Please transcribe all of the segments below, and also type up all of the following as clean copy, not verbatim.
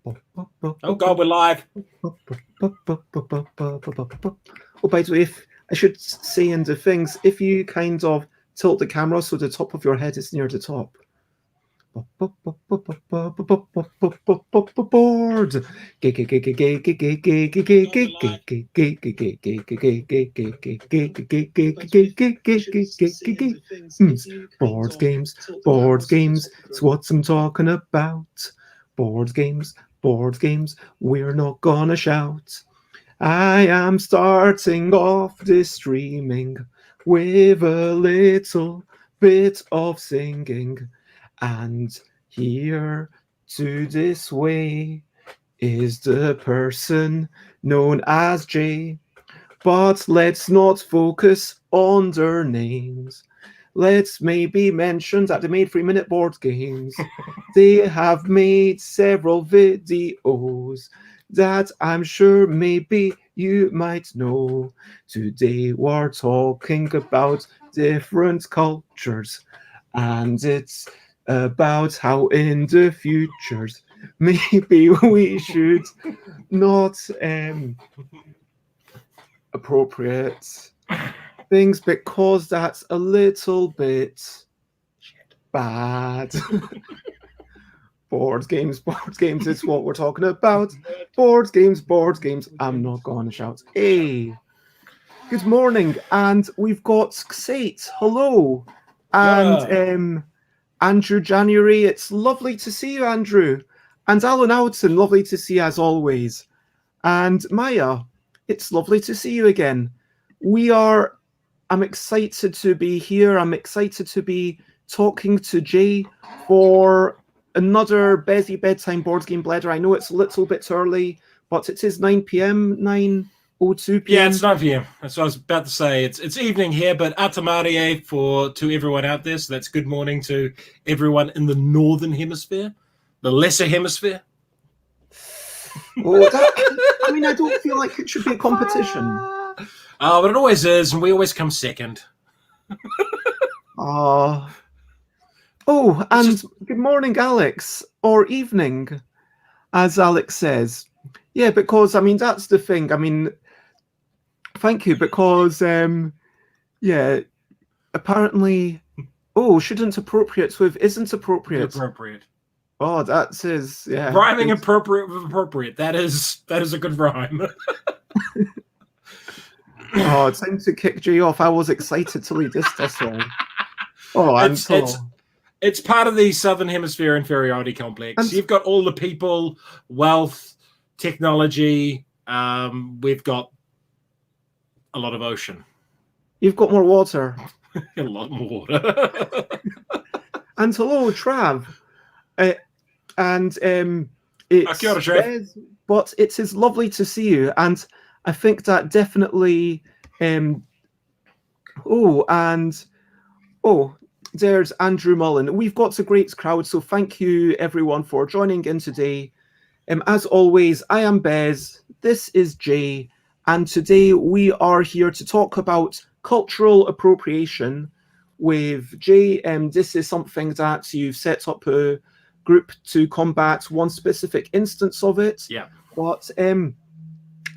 Oh God, we're live. Oh, by the way, if I should say in the things, if you kind of tilt the camera so the top of your head is near the top. Board. Board games, it's what I'm talking about. Board games, we're not gonna shout. I am starting off this streaming with a little bit of singing. And here to this way is the person known as Jay. But let's not focus on their names. Let's maybe mention that they made 3-minute board games. They have made several videos that I'm sure maybe you might know. Today we're talking about different cultures, and it's about how in the futures maybe we should not appropriate things because that's a little bit bad. Board games, it's what we're talking about. Board games, I'm not going to shout. Hey, good morning, and we've got Xate, hello, and Andrew January, it's lovely to see you, Andrew, and Alan Alton, lovely to see you as always, and Maya, it's lovely to see you again. I'm excited to be here. I'm excited to be talking to Jay for another busy bedtime board game bladder. I know it's a little bit early, but it is 9 p.m., 9:02 p.m. Yeah, it's 9 p.m. That's what I was about to say. It's evening here, but Atamarie to everyone out there. So that's good morning to everyone in the northern hemisphere, the lesser hemisphere. Oh, I mean, I don't feel like it should be a competition. But it always is, and we always come second. Oh, and good morning, Alex, or evening, as Alex says. Yeah, because, I mean, that's the thing. I mean, thank you, because, yeah, apparently, shouldn't appropriate with isn't appropriate. Appropriate. Oh, that says, yeah. Rhyming appropriate with appropriate. That is a good rhyme. Oh, it's time to kick Jay off. I was excited to read this all. Oh, it's part of the Southern Hemisphere inferiority complex. You've got all the people, wealth, technology. We've got a lot of ocean. You've got more water. A lot more water. And hello, Trav. It's kia ora, Trav. But it is lovely to see you, and I think that definitely. There's Andrew Mullen. We've got a great crowd, so thank you everyone for joining in today. As always, I am Bez. This is Jay, and today we are here to talk about cultural appropriation with Jay. This is something that you've set up a group to combat one specific instance of it. Yeah. But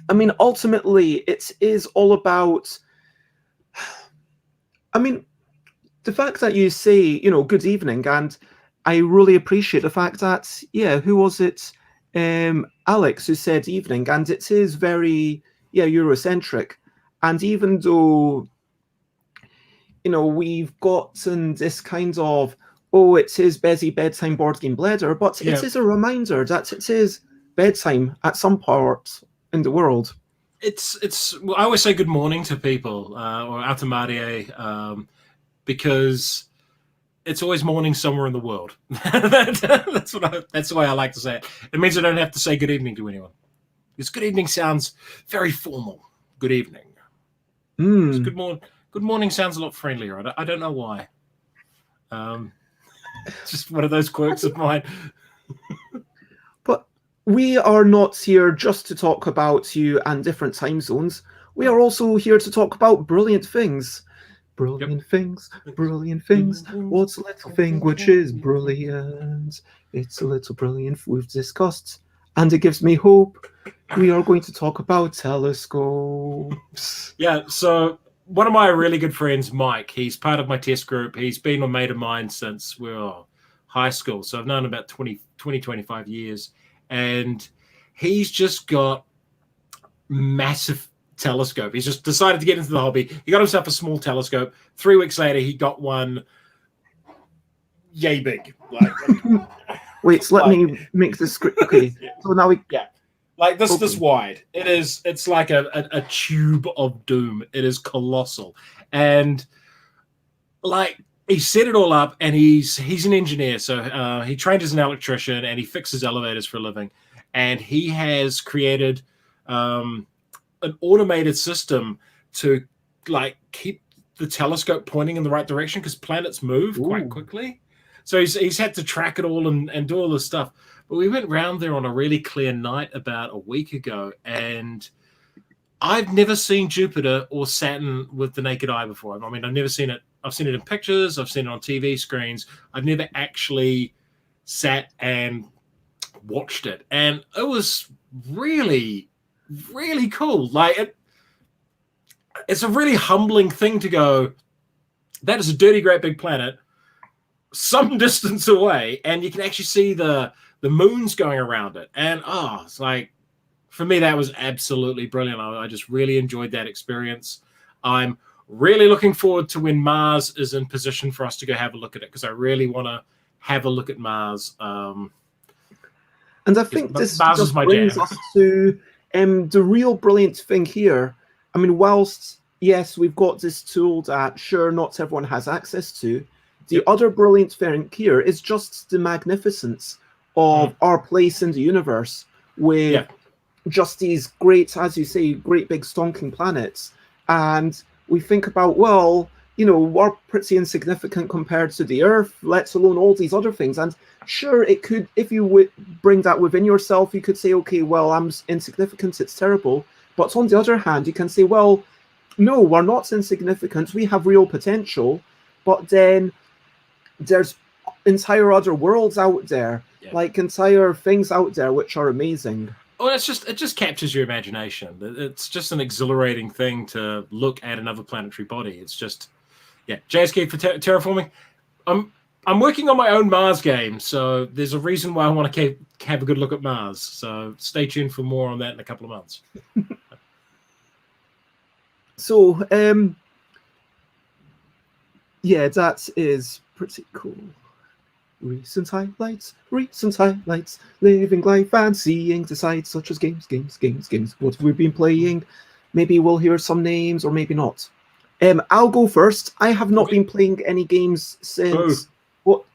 I mean, ultimately, it is all about. I mean, the fact that you say, good evening, and I really appreciate the fact that, who was it? Alex, who said evening, and it is very, Eurocentric. And even though, we've gotten this kind of, it is busy bedtime board game bladder, but it is a reminder that it is bedtime at some part in the world. I always say good morning to people, or Atamarie, because it's always morning somewhere in the world. That's the way I like to say it. It means I don't have to say good evening to anyone. Because good evening sounds very formal. Good evening. Good morning sounds a lot friendlier. I don't know why. It's just one of those quirks of mine. But we are not here just to talk about you and different time zones. We are also here to talk about brilliant things. Brilliant things. What's a little thing which is brilliant? It's a little brilliant we've discussed. and it gives me hope. We are going to talk about telescopes. Yeah, so one of my really good friends, Mike, he's part of my test group. He's been a mate of mine since we were high school. So I've known him about 20, 25 years. And he's just got massive telescope. He's just decided to get into the hobby. He got himself a small telescope. 3 weeks later, he got one yay big. Like, wait, so let me make this script. Okay, so now we like this wide. It's like a tube of doom. It is colossal, and like he set it all up, and he's an engineer, so he trained as an electrician, and he fixes elevators for a living, and he has created an automated system to like keep the telescope pointing in the right direction because planets move quite quickly. So he's had to track it all and do all this stuff. But we went round there on a really clear night about a week ago, and I've never seen Jupiter or Saturn with the naked eye before. I mean, I've never seen it. I've seen it in pictures. I've seen it on TV screens. I've never actually sat and watched it. And it was really, really cool. Like, it's a really humbling thing to go, that is a dirty, great big planet some distance away, and you can actually see the moons going around it. And it's like, for me, that was absolutely brilliant. I just really enjoyed that experience. I'm really looking forward to when Mars is in position for us to go have a look at it, because I really want to have a look at Mars. And I think this Mars just is my brings jam. us to the real brilliant thing here. I mean, whilst, yes, we've got this tool that, sure, not everyone has access to, the other brilliant thing here is just the magnificence of our place in the universe with just these great, as you say, great big stonking planets. And we think about, well, you know, we're pretty insignificant compared to the Earth, let alone all these other things. And sure, it could, if you would bring that within yourself, you could say, okay, well, I'm insignificant, it's terrible. But on the other hand, you can say, well, no, we're not insignificant, we have real potential. But then there's entire other worlds out there, like entire things out there which are amazing. Well, it just captures your imagination. It's just an exhilarating thing to look at another planetary body. It's just, JSK for terraforming. I'm working on my own Mars game, so there's a reason why I want to have a good look at Mars. So stay tuned for more on that in a couple of months. So, that is pretty cool. Recent highlights, living life and seeing the sights such as games. What have we been playing? Maybe we'll hear some names or maybe not. I'll go first. I have not been playing any games since...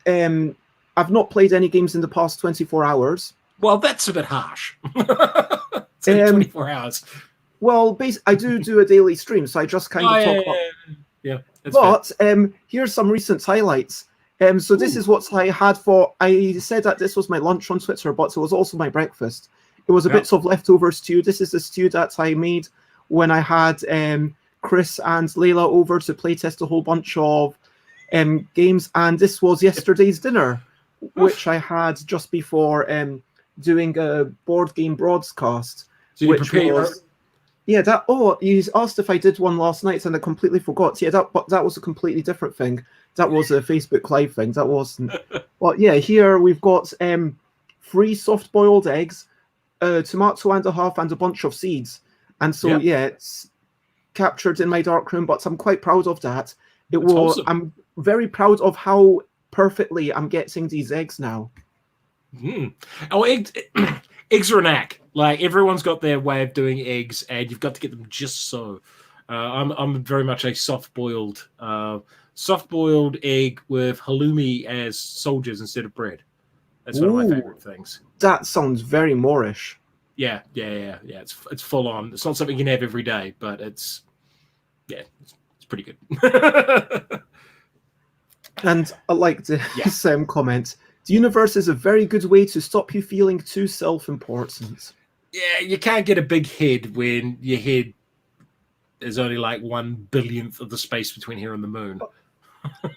I've not played any games in the past 24 hours. Well, that's a bit harsh. 24 hours. Well, I do a daily stream, so I just kind of talk about... But here's some recent highlights. So this is what I had for... I said that this was my lunch on Twitter, but it was also my breakfast. It was a bit of leftover stew. This is the stew that I made when I had Chris and Layla over to playtest a whole bunch of games. And this was yesterday's dinner, which I had just before doing a board game broadcast. So you prepared... Yeah, you asked if I did one last night, and I completely forgot. Yeah, but that was a completely different thing. That was a Facebook Live thing. That wasn't. Well, yeah, here we've got 3 soft-boiled eggs, a tomato and a half, and a bunch of seeds. And so, it's captured in my darkroom, but I'm quite proud of that. Awesome. I'm very proud of how perfectly I'm getting these eggs now. Oh, eggs are a knack. Like, everyone's got their way of doing eggs, and you've got to get them just so. I'm very much a soft-boiled egg with halloumi as soldiers instead of bread. That's one of my favorite things. That sounds very Moorish. Yeah. It's full on. It's not something you can have every day, but it's pretty good. And I like this comment. The universe is a very good way to stop you feeling too self-important. Yeah, you can't get a big head when your head is only like 1/1000th of the space between here and the moon.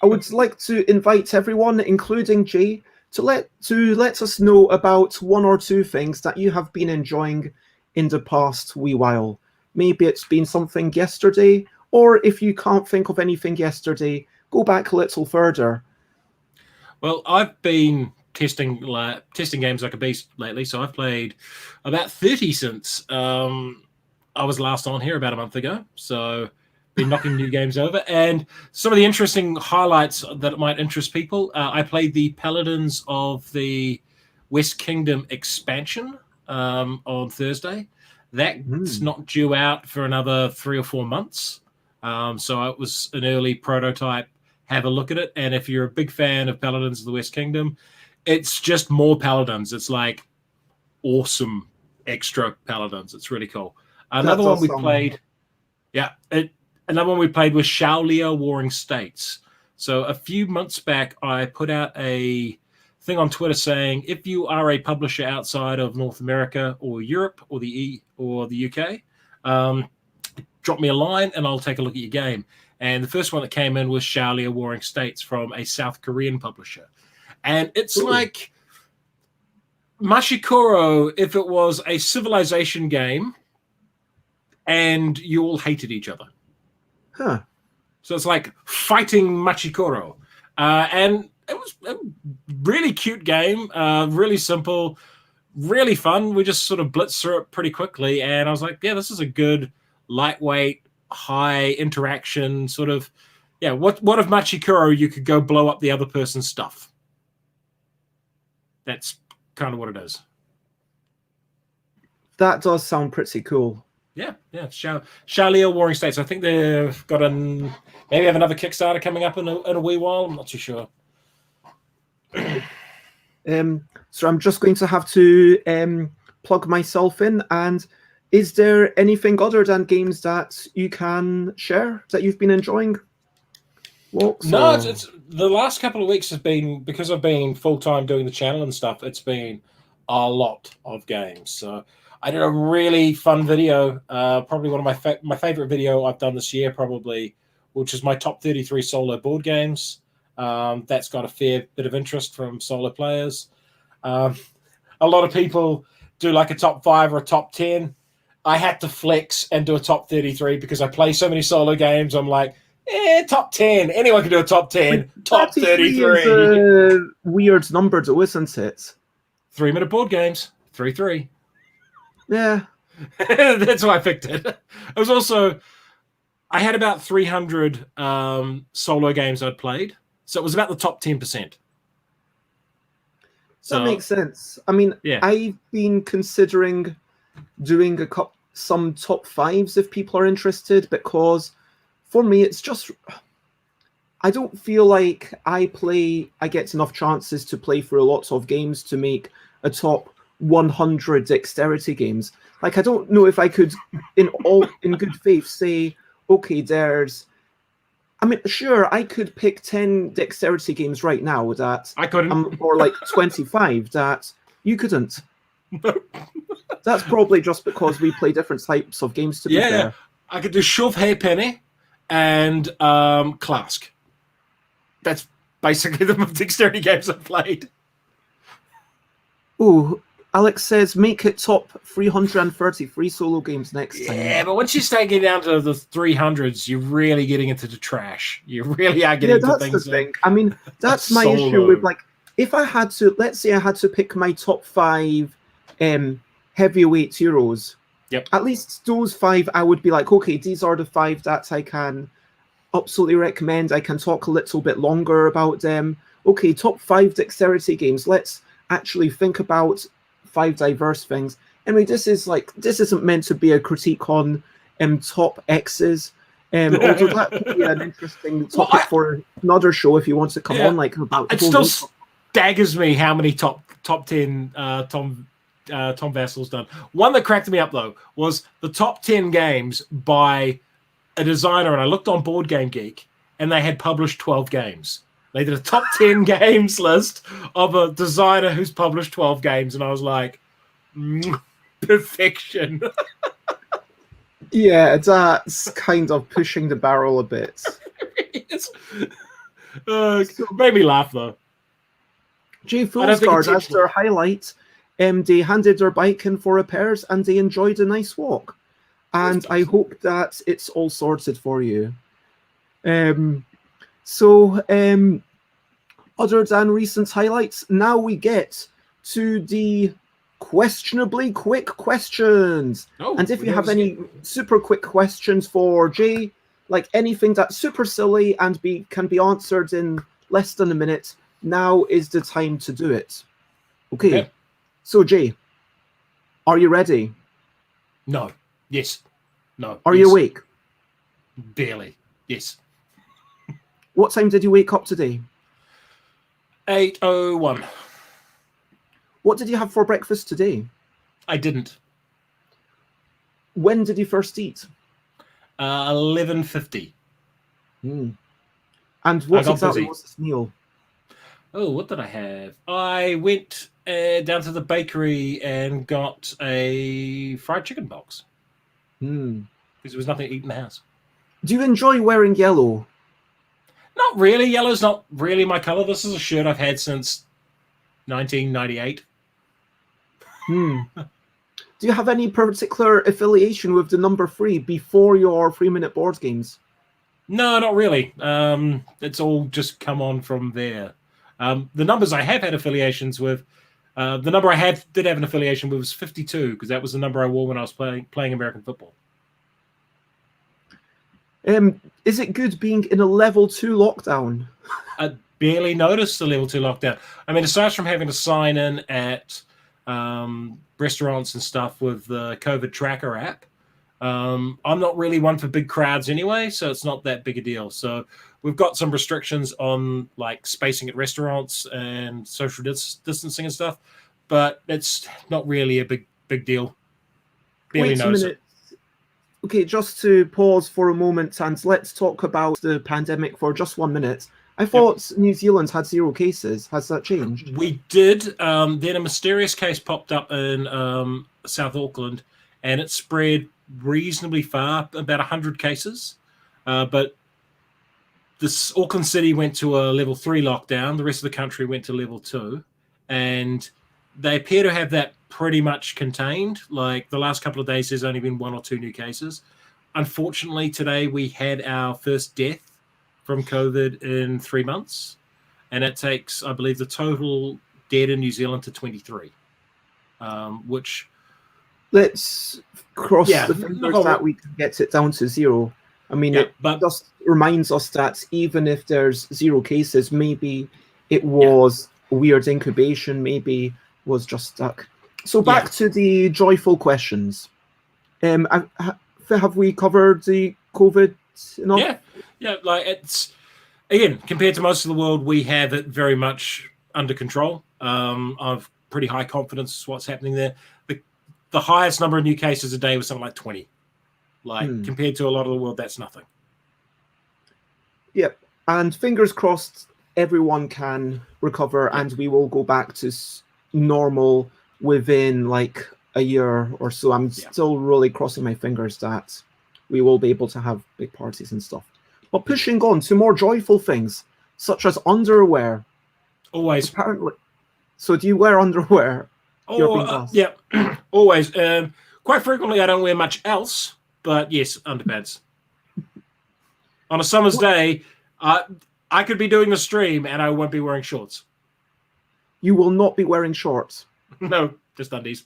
I would like to invite everyone, including Jay, to let us know about one or two things that you have been enjoying in the past wee while. Maybe it's been something yesterday, or if you can't think of anything yesterday, go back a little further. Well, I've been testing games like a beast lately, so I've played about 30 since I was last on here about a month ago. So been knocking new games over. And some of the interesting highlights that might interest people, I played the Paladins of the West Kingdom expansion on Thursday. That's not due out for another 3 or 4 months. So it was an early prototype. Have a look at it. And if you're a big fan of Paladins of the West Kingdom, it's just more Paladins. It's like awesome extra Paladins. It's really cool. Another one we played was Shaolia Warring States. So a few months back, I put out a thing on Twitter saying, if you are a publisher outside of North America or Europe or the UK, drop me a line and I'll take a look at your game. And the first one that came in was Shaolia Warring States from a South Korean publisher. And it's like Machikoro if it was a civilization game and you all hated each other. Huh. So it's like fighting Machikoro. And it was a really cute game, really simple, really fun. We just sort of blitzed through it pretty quickly. And I was like, yeah, this is a good, lightweight, high interaction sort of, what if Machikoro, you could go blow up the other person's stuff? That's kind of what it is. That does sound pretty cool. Yeah. Shaolia Warring States. I think they've got maybe have another Kickstarter coming up in a wee while. I'm not too sure. So I'm just going to have to plug myself in. And is there anything other than games that you can share that you've been enjoying? No, it's the last couple of weeks has been, because I've been full-time doing the channel and stuff, it's been a lot of games. So I did a really fun video, probably one of my favorite video I've done this year, probably, which is my top 33 solo board games. That's got a fair bit of interest from solo players. A lot of people do like a top 5 or a top 10. I had to flex and do a top 33 because I play so many solo games. I'm like, top 10. Anyone can do a top 10. Top 33. Is a weird number, though, isn't it? 3 Minute Boardgames. 3-3. Yeah. That's why I picked it. It was also, I had about 300 solo games I'd played. So it was about the top 10%. So, that makes sense. I mean, I've been considering doing some top 5s if people are interested, because for me, it's just, I don't feel like I get enough chances to play through lots of games to make a top 100 dexterity games. Like, I don't know if I could, in good faith, say, okay, sure, I could pick 10 dexterity games right now that I couldn't, or like 25 that you couldn't. That's probably just because we play different types of games. To be fair, I could do Shove Halfpenny and Clask. That's basically the dexterity games I've played. Ooh, Alex says make it top 333 solo games next time. Yeah, but once you start getting down to the 300s, you're really getting into the trash. You really are getting into things. That's the thing. I mean, that's my issue with, like, if I had to, let's say I had to pick my top 5 heavyweight heroes. Yep. At least those 5, I would be like, okay, these are the 5 that I can absolutely recommend. I can talk a little bit longer about them. Okay, top 5 dexterity games. Let's actually think about 5 diverse things. Anyway, this isn't meant to be a critique on top X's. Although that could be an interesting topic for another show if you want to come on. Like, about it still staggers me how many top 10 Tom Vassal's done. One that cracked me up though was the top 10 games by a designer, and I looked on Board Game Geek, and they had published 12 games. They did a top 10 games list of a designer who's published 12 games, and I was like, perfection. Yeah, that's kind of pushing the barrel a bit. Made me laugh, though. Jay I don't think Foolsguard, as intentionally. their highlight, they handed their bike in for repairs and they enjoyed a nice walk. And I hope that it's all sorted for you. Other than recent highlights, now we get to the questionably quick questions. Oh, and if we you know have this any again. super quick questions for Jay, like anything that's super silly and can be answered in less than a minute, now is the time to do it. Okay. So Jay, are you ready? No. Yes. No. Are yes. you awake? Barely. Yes. What time did you wake up today? 8:01. What did you have for breakfast today? I didn't. When did you first eat? 11:50. And what exactly was this meal? Oh, what did I have? I went down to the bakery and got a fried chicken box. Because there was nothing to eat in the house. Do you enjoy wearing yellow? Not really. Yellow's not really my color. This is a shirt I've had since 1998. Do you have any particular affiliation with the number 3 before your 3-minute board games? No, not really. It's all just come on from there. The numbers I have had affiliations with, the number I did have an affiliation with was 52, because that was the number I wore when I was playing American football. Is it good being in a level 2 lockdown? I barely noticed the level 2 lockdown. I mean, aside from having to sign in at restaurants and stuff with the COVID tracker app, I'm not really one for big crowds anyway, so it's not that big a deal. So we've got some restrictions on like spacing at restaurants and social distancing and stuff, but it's not really a big deal. Barely notice it. Okay, just to pause for a moment and let's talk about the pandemic for just 1 minute. I thought New Zealand had 0 cases. Has that changed? We did. Then a mysterious case popped up in South Auckland, and it spread reasonably far, about 100 cases. But this Auckland City went to a level 3 lockdown. The rest of the country went to level 2. And they appear to have that pretty much contained. Like the last couple of days, there's only been 1 or 2 new cases. Unfortunately, today we had our first death from COVID in 3 months. And it takes, I believe, the total dead in New Zealand to 23, which... Let's cross the fingers that we can get it down to 0. I mean, it just reminds us that even if there's 0 cases, maybe it was weird incubation, maybe was just stuck. So back to the joyful questions. Have we covered the COVID enough? Yeah, like it's... Again, compared to most of the world, we have it very much under control. I've pretty high confidence what's happening there. The highest number of new cases a day was something like 20. Like, compared to a lot of the world, that's nothing. Yep. And fingers crossed, everyone can recover and we will go back to normal within like a year or so. I'm still really crossing my fingers that we will be able to have big parties and stuff. But pushing on to more joyful things, such as underwear. Always. Apparently. So do you wear underwear? Yeah, always. Quite frequently, I don't wear much else, but yes, underpants. On a summer's day, I could be doing a stream and I won't be wearing shorts. You will not be wearing shorts? No, just undies.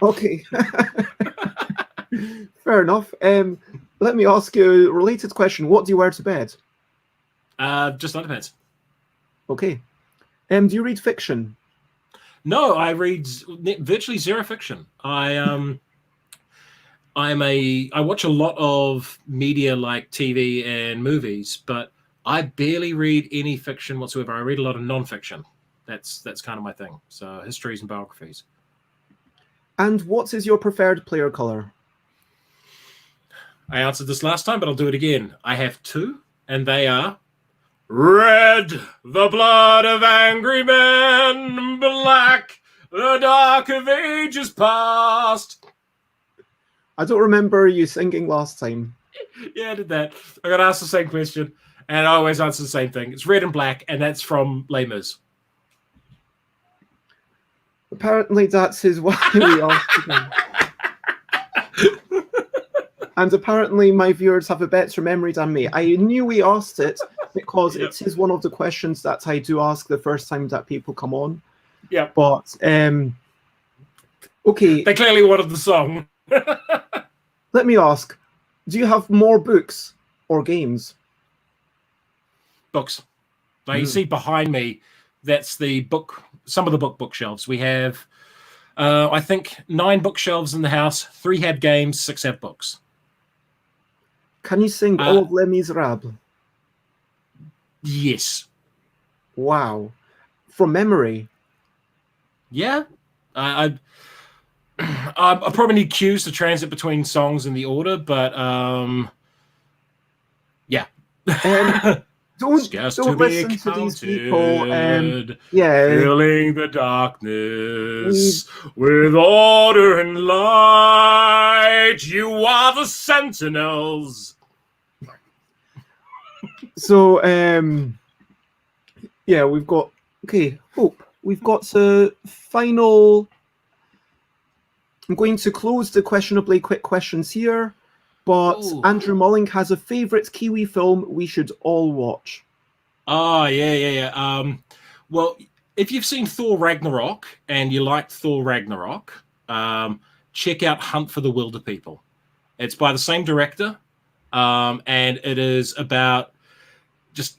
Okay. Fair enough. Let me ask you a related question. What do you wear to bed? Just underpants. Okay. Do you read fiction? No, I read virtually zero fiction. I watch a lot of media like TV and movies, but I barely read any fiction whatsoever. I read a lot of non-fiction. That's kind of my thing. So histories and biographies. And what is your preferred player color? I answered this last time, but I'll do it again. I have 2, and they are red, the blood of angry men, black, the dark of ages past. I don't remember you singing last time. Yeah, I did that. I got asked the same question, and I always answer the same thing. It's red and black, and that's from Les Mis. Apparently, that's his why we asked him. And apparently, my viewers have a better memory than me. I knew we asked it because it is one of the questions that I do ask the first time that people come on. Yeah. But okay. They clearly wanted the song. Let me ask: do you have more books or games? Books. Now you see behind me, that's the book. Some of the bookshelves. We have, I think, 9 bookshelves in the house. 3 have games, 6 have books. Can you sing all of Les Miserables? Yes. Wow. From memory? Yeah. I probably need cues to transit between songs in the order, but yeah. Don't listen to these people. Filling the darkness with order and light. You are the sentinels. So, yeah, we've got Hope. We've got a final. I'm going to close the questionably quick questions here. But Andrew Mulling has a favourite Kiwi film we should all watch. Oh, yeah. Well, if you've seen Thor Ragnarok and you liked Thor Ragnarok, check out Hunt for the Wilder People. It's by the same director, and it is about just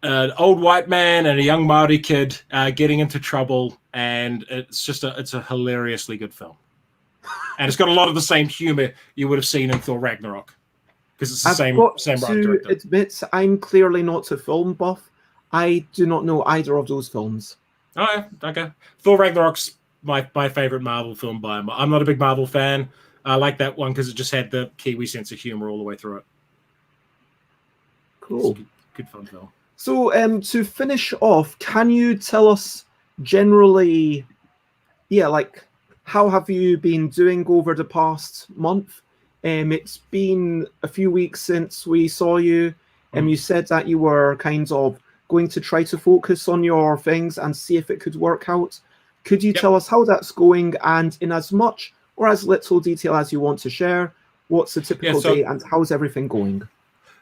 an old white man and a young Maori kid getting into trouble, and it's a hilariously good film. And it's got a lot of the same humor you would have seen in Thor Ragnarok, because it's the same director. To admit, I'm clearly not a film buff. I do not know either of those films. Oh, yeah, okay. Thor Ragnarok's my favorite Marvel film by him. I'm not a big Marvel fan. I like that one because it just had the Kiwi sense of humor all the way through it. Cool. Good fun film. So, to finish off, can you tell us generally, how have you been doing over the past month? It's been a few weeks since we saw you, and you said that you were kind of going to try to focus on your things and see if it could work out. Could you tell us how that's going, and in as much or as little detail as you want to share, what's the typical day and how's everything going?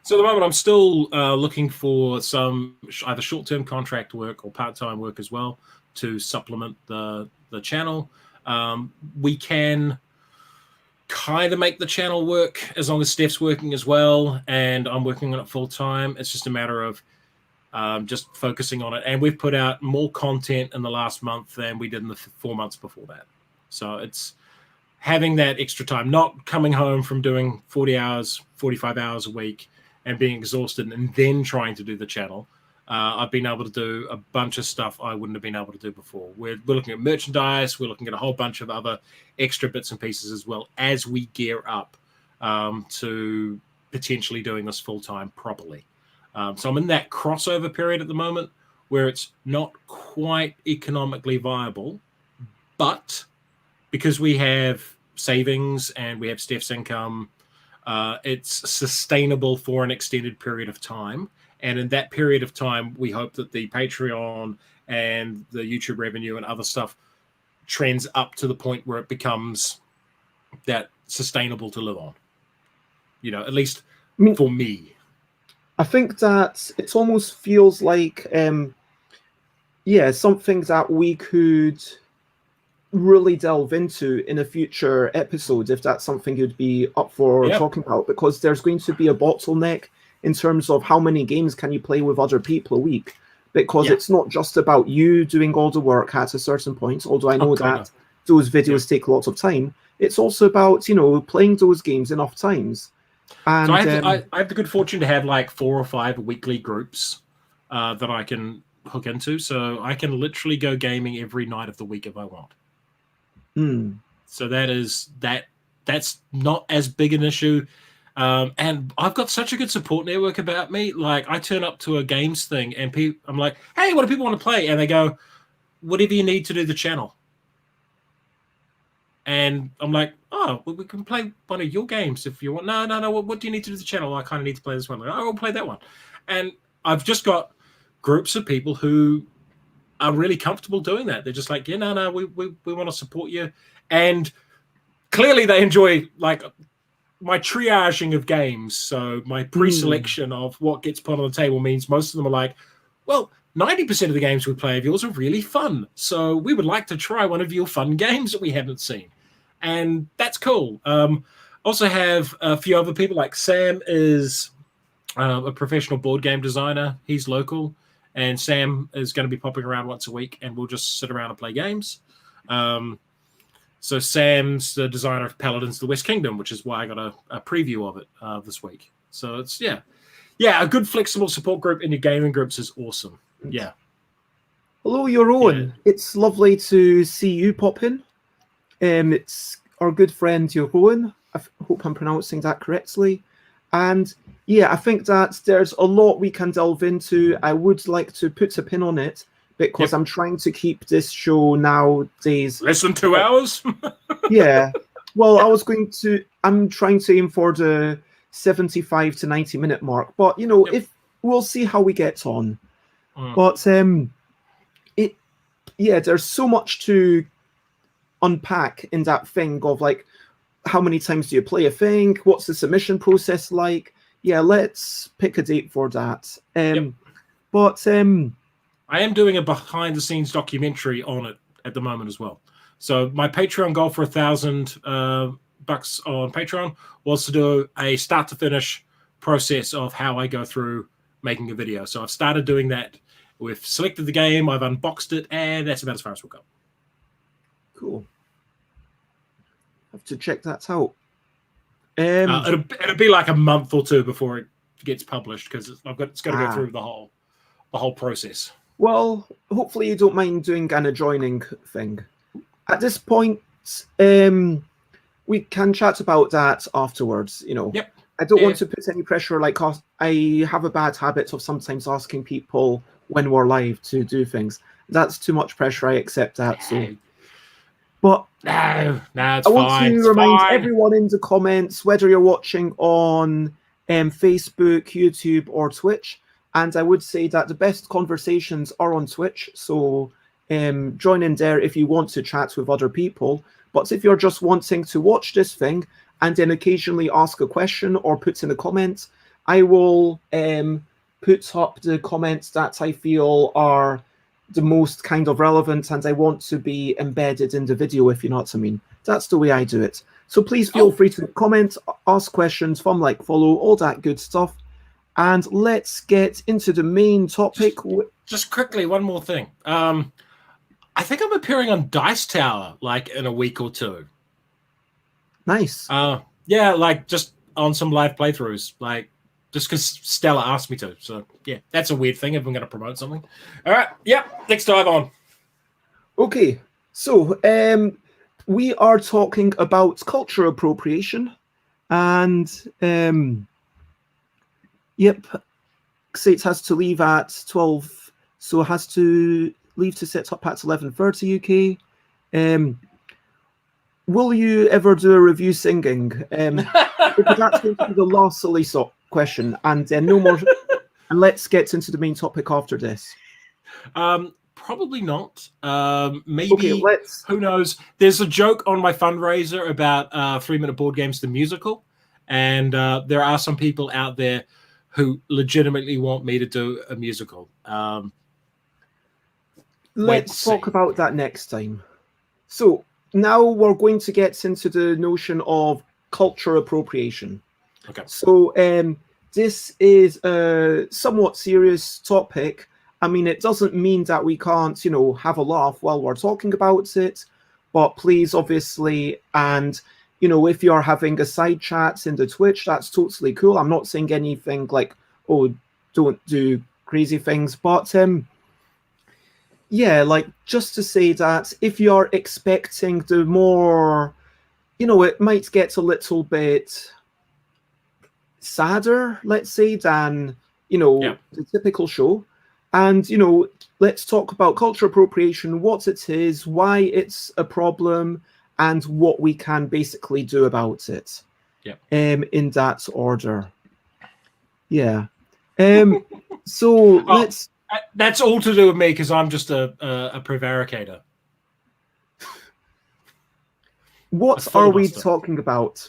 So at the moment, I'm still looking for some either short-term contract work or part-time work as well to supplement the channel. We can kind of make the channel work as long as Steph's working as well, and I'm working on it full-time. It's just a matter of just focusing on it. And we've put out more content in the last month than we did in the 4 months before that. So it's having that extra time, not coming home from doing 40 hours, 45 hours a week and being exhausted and then trying to do the channel. I've been able to do a bunch of stuff I wouldn't have been able to do before. We're looking at merchandise. We're looking at a whole bunch of other extra bits and pieces as well as we gear up to potentially doing this full-time properly. So I'm in that crossover period at the moment where it's not quite economically viable, but because we have savings and we have Steph's income, it's sustainable for an extended period of time. And in that period of time, we hope that the Patreon and the YouTube revenue and other stuff trends up to the point where it becomes that sustainable to live on. You know, at least for me. I think that it almost feels like, something that we could really delve into in a future episode, if that's something you'd be up for talking about, because there's going to be a bottleneck in terms of how many games can you play with other people a week, because it's not just about you doing all the work at a certain point, although I know that those videos take lots of time. It's also about, playing those games enough times. And so I have the good fortune to have like 4 or 5 weekly groups that I can hook into, so I can literally go gaming every night of the week if I want. So that's not as big an issue. And I've got such a good support network about me. Like, I turn up to a games thing and I'm like, hey, what do people want to play? And they go, whatever you need to do the channel. And I'm like, oh, well, we can play one of your games if you want. No. What do you need to do the channel? I kind of need to play this one. Like, oh, I'll play that one. And I've just got groups of people who are really comfortable doing that. They're just like, yeah, no, we want to support you. And clearly they enjoy like my triaging of games. So my pre-selection of what gets put on the table means most of them are like, well, 90% of the games we play of yours are really fun. So we would like to try one of your fun games that we haven't seen. And that's cool. Also have a few other people, like Sam is a professional board game designer. He's local. And Sam is going to be popping around once a week, and we'll just sit around and play games. So Sam's the designer of Paladins of the West Kingdom, which is why I got a preview of it this week. So it's, yeah, a good flexible support group in your gaming groups is awesome. Yeah. Hello, Jarrod. Yeah. It's lovely to see you pop in. It's our good friend Johan. I hope I'm pronouncing that correctly. And yeah, I think that there's a lot we can delve into. I would like to put a pin on it because I'm trying to keep this show nowadays. Less than 2 hours? Yeah. Well, I'm trying to aim for the 75 to 90 minute mark. But, you know, if we'll see how we get on. But there's so much to unpack in that thing of like, how many times do you play a thing? What's the submission process like? Yeah, let's pick a date for that. But I am doing a behind-the-scenes documentary on it at the moment as well. So my Patreon goal for $1,000 on Patreon was to do a start-to-finish process of how I go through making a video. So I've started doing that. We've selected the game, I've unboxed it, and that's about as far as we'll go. Cool. Have to check that out. It'll be like a month or two before it gets published because it's got to go through the whole process. Well, hopefully you don't mind doing an adjoining thing. At this point, we can chat about that afterwards. You know, I don't want to put any pressure. Like, I have a bad habit of sometimes asking people when we're live to do things. That's too much pressure. I accept that. So. But no, it's I want fine. to remind everyone in the comments, whether you're watching on Facebook, YouTube, or Twitch, and I would say that the best conversations are on Twitch, so join in there if you want to chat with other people. But if you're just wanting to watch this thing and then occasionally ask a question or put in a comment, I will put up the comments that I feel are the most kind of relevant and I want to be embedded in the video, if you know what I mean. That's the way I do it. So please feel free to comment, ask questions, like, follow, all that good stuff. And let's get into the main topic. Just quickly, one more thing. I think I'm appearing on Dice Tower like in a week or two. Nice. Yeah, like just on some live playthroughs, like just because Stella asked me to. So yeah, that's a weird thing if I'm going to promote something. All right, let's dive on. Okay, so we are talking about culture appropriation, and Sate has to leave at 12, so has to leave to set up at 11:30 UK. Will you ever do a review singing? Because that's going to be the last silly question, and then no more. And let's get into the main topic after this. Probably not. Maybe. Okay, who knows? There's a joke on my fundraiser about 3 Minute Boardgames the musical, and there are some people out there who legitimately want me to do a musical. Let's talk about that next time. So now we're going to get into the notion of culture appropriation. Okay. So this is a somewhat serious topic. I mean, it doesn't mean that we can't, have a laugh while we're talking about it. But please, obviously, and, if you're having a side chat in the Twitch, that's totally cool. I'm not saying anything like, oh, don't do crazy things. But, just to say that if you're expecting the more, it might get a little bit sadder, let's say, than, the typical show. And, let's talk about culture appropriation, what it is, why it's a problem, and what we can basically do about it. In that order. Yeah. So let's... That's all to do with me because I'm just a prevaricator. What are we talking about?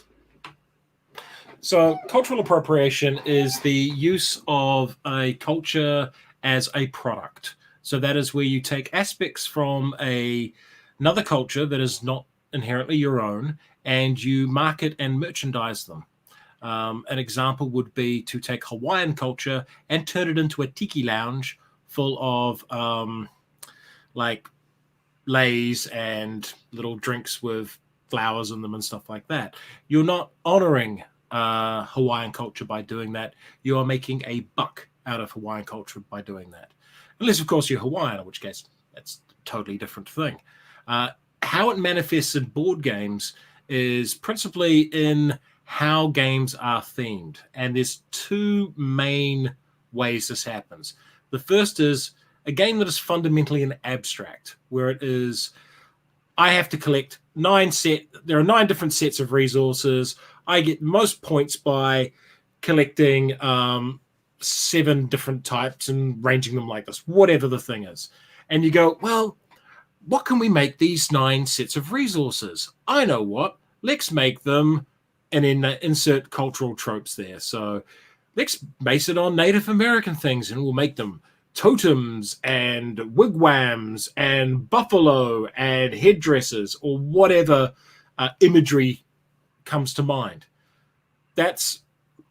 So cultural appropriation is the use of a culture as a product. So that is where you take aspects from another culture that is not inherently your own, and you market and merchandise them. An example would be to take Hawaiian culture and turn it into a tiki lounge full of like leis and little drinks with flowers in them and stuff like that. You're not honoring Hawaiian culture by doing that. You are making a buck out of Hawaiian culture by doing that. Unless, of course, you're Hawaiian, in which case that's a totally different thing. How it manifests in board games is principally in how games are themed. And there's two main ways this happens. The first is a game that is fundamentally an abstract, where it is, I have to collect there are 9 different sets of resources. I get most points by collecting 7 different types and ranging them like this, whatever the thing is. And you go, well, what can we make these 9 sets of resources? I know what. Let's make them, and then insert cultural tropes there. So let's base it on Native American things, and we'll make them totems and wigwams and buffalo and headdresses or whatever imagery comes to mind. That's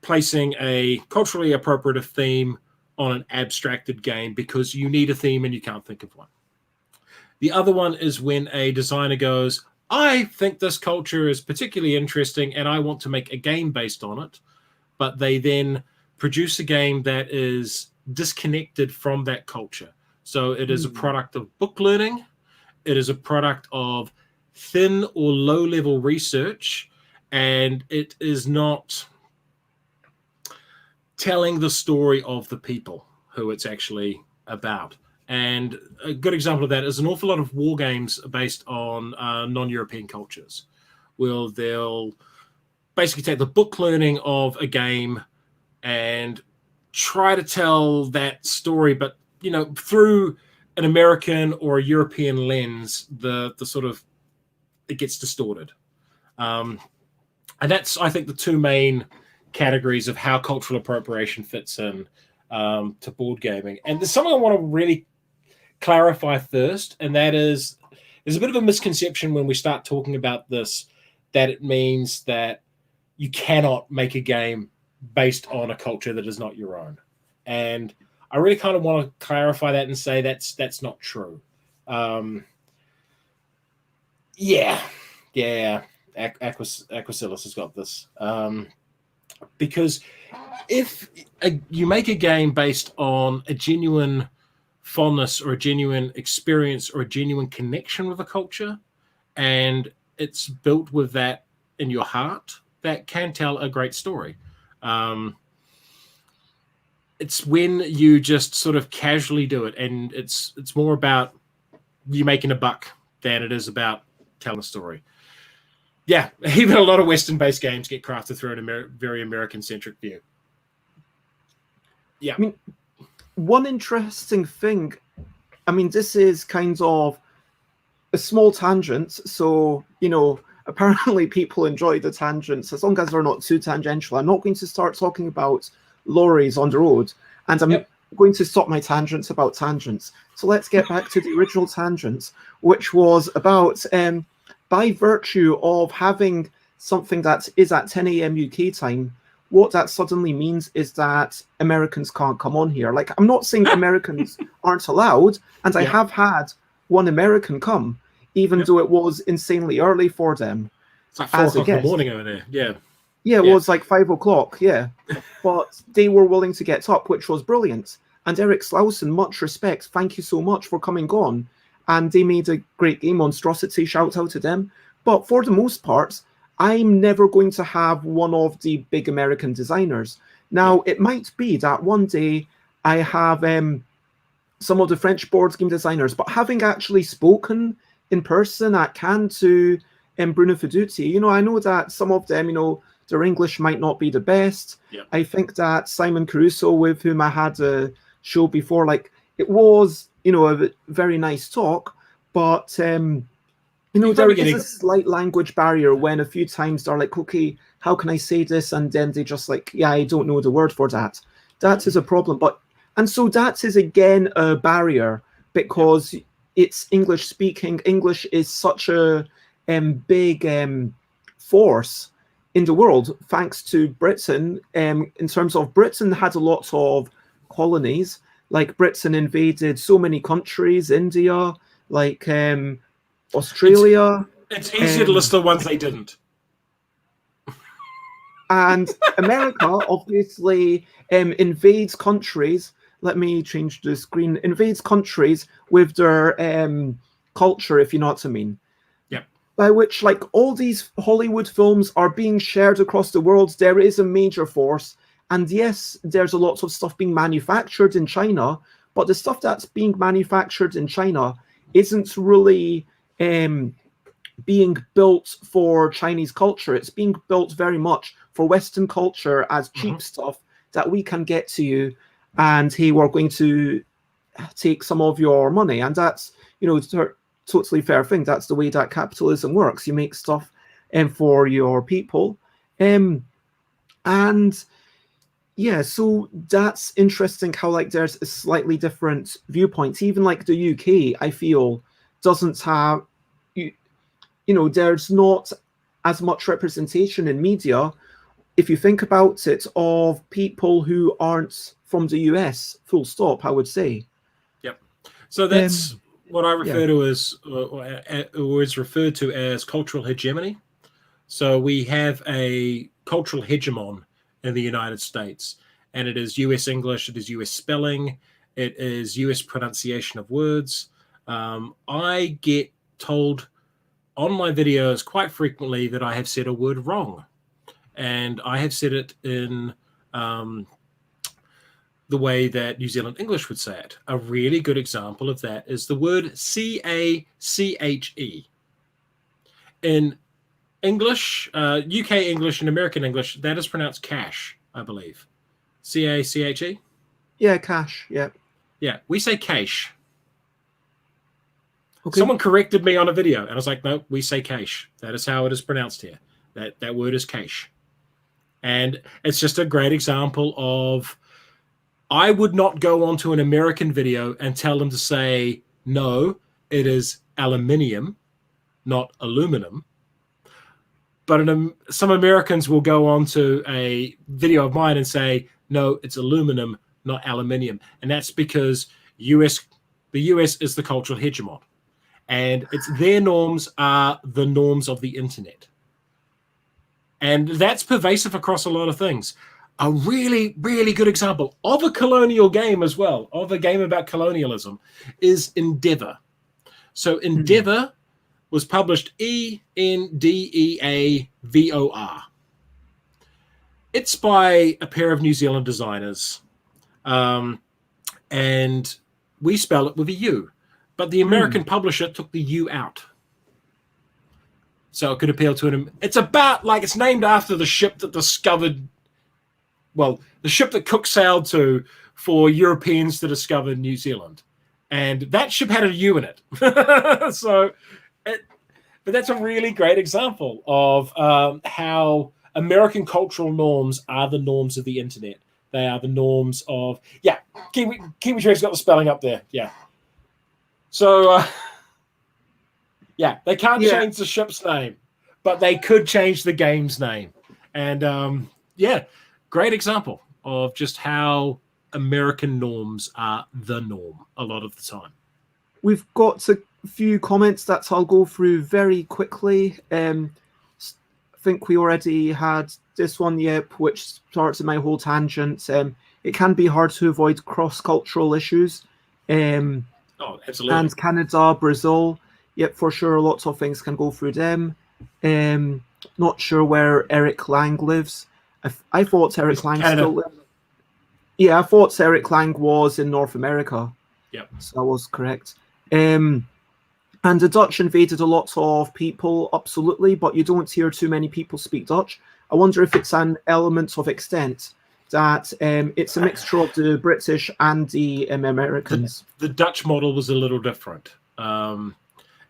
placing a culturally appropriate theme on an abstracted game because you need a theme and you can't think of one. The other one is when a designer goes, I think this culture is particularly interesting and I want to make a game based on it, but they then produce a game that is disconnected from that culture. So it is a product of book learning. It is a product of thin or low-level research, and it is not telling the story of the people who it's actually about. And a good example of that is an awful lot of war games based on non-European cultures. They'll basically take the book learning of a game and try to tell that story, but through an American or a European lens, the sort of it gets distorted. And that's, I think, the two main categories of how cultural appropriation fits in to board gaming. And there's something I want to really clarify first, and that is there's a bit of a misconception when we start talking about this, that it means that you cannot make a game based on a culture that is not your own. And I really kind of want to clarify that and say that's not true. Aquacillus has got this. Because if you make a game based on a genuine fondness or a genuine experience or a genuine connection with a culture, and it's built with that in your heart, that can tell a great story. It's when you just sort of casually do it, and it's more about you making a buck than it is about telling a story. Yeah, even a lot of Western-based games get crafted through a very American-centric view. Yeah. I mean, one interesting thing, this is kind of a small tangent, so, apparently people enjoy the tangents, as long as they're not too tangential. I'm not going to start talking about lorries on the road, and I'm going to stop my tangents about tangents. So let's get back to the original tangents, which was about, by virtue of having something that is at 10 a.m. UK time, what that suddenly means is that Americans can't come on here. Like, I'm not saying Americans aren't allowed, and I have had one American come, even though it was insanely early for them. It's like 4 o'clock in the morning over there. Yeah. Yeah, it was like 5 o'clock, but they were willing to get up, which was brilliant. And Eric Slauson, much respect, thank you so much for coming on. And they made a great game, Monstrosity, shout out to them. But for the most part, I'm never going to have one of the big American designers. Now, it might be that one day I have some of the French board game designers, but having actually spoken in person at Cannes to Bruno Fiduti, I know that some of them, their English might not be the best. Yeah. I think that Simon Caruso, with whom I had a show before, it was, a very nice talk, but there is a slight language barrier when a few times they're like, okay, how can I say this? And then they just like, yeah, I don't know the word for that. That is a problem. And so that is again a barrier because it's English speaking. English is such a big force in the world, thanks to Britain. In terms of Britain had a lot of colonies, like Britain invaded so many countries, India, like Australia. It's easier to list the ones they didn't. And America obviously invades countries. Let me change the screen. Invades countries with their culture, if you know what I mean. Yeah. By which, like, all these Hollywood films are being shared across the world. There is a major force. And yes, there's a lot of stuff being manufactured in China, but the stuff that's being manufactured in China isn't really being built for Chinese culture. It's being built very much for Western culture as cheap stuff that we can get to you. And hey, we're going to take some of your money. And that's, totally fair thing. That's the way that capitalism works. You make stuff for your people. And yeah, so that's interesting how like there's a slightly different viewpoints. Even like the UK, I feel, doesn't have, there's not as much representation in media, if you think about it, of people who aren't from the US, full stop, I would say. Yep. So that's what I refer to as, or is referred to as cultural hegemony. So we have a cultural hegemon in the United States, and it is US English, it is US spelling, it is US pronunciation of words. I get told on my videos quite frequently that I have said a word wrong, and I have said it in the way that New Zealand English would say it. A really good example of that is the word C-A-C-H-E. In English, UK English and American English, that is pronounced cash, I believe. C-A-C-H-E? Yeah, cash, yeah. Yeah, we say cash. Okay. Someone corrected me on a video, and I was like, no, we say cash. That is how it is pronounced here. That word is cash. And it's just a great example of, I would not go onto an American video and tell them to say, no, it is aluminium, not aluminum. But some Americans will go onto a video of mine and say, no, it's aluminum, not aluminium. And that's because the US is the cultural hegemon. And their norms are the norms of the internet. And that's pervasive across a lot of things. A really, really good example of a colonial game as well, of a game about colonialism, is Endeavour. So Endeavour was published Endeavor. It's by a pair of New Zealand designers. And we spell it with a U. But the American publisher took the U out. So it could appeal to an... It's about, like, it's named after the ship that discovered... Well, the ship that Cook sailed to for Europeans to discover New Zealand. And that ship had a U in it. But that's a really great example of how American cultural norms are the norms of the internet. They are the norms of... Yeah, Kiwi Trade's got the spelling up there. Yeah. So, yeah, they can't change the ship's name, but they could change the game's name. And, yeah, great example of just how American norms are the norm a lot of the time. We've got a few comments that I'll go through very quickly. I think we already had this one, which starts in my whole tangent. It can be hard to avoid cross-cultural issues. Oh, absolutely. And Canada, Brazil, for sure, lots of things can go through them. Not sure where Eric Lang lives. I thought Eric Lang still lived. Yeah, I thought Eric Lang was in North America. Yep. So that was correct. And the Dutch invaded a lot of people, absolutely, but you don't hear too many people speak Dutch. I wonder if it's an element of extent. that it's a mixture of the British and the Americans. The Dutch model was a little different.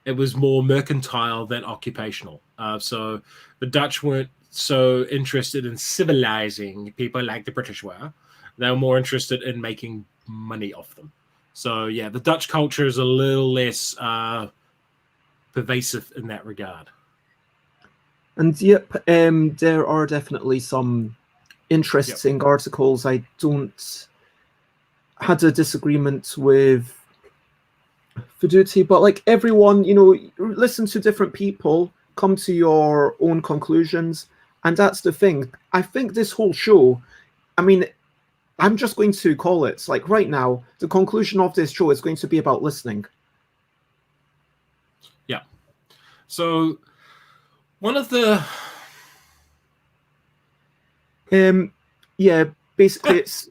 It was more mercantile than occupational. So the Dutch weren't so interested in civilizing people like the British were. They were more interested in making money off them. So yeah, the Dutch culture is a little less pervasive in that regard. And yep, there are definitely some interesting articles. I had a disagreement with Fiduti, but like everyone, listen to different people, come to your own conclusions, and that's the thing. I think this whole show, I mean, I'm just going to call it, like right now, the conclusion of this show is going to be about listening. Yeah. So one of the basically it's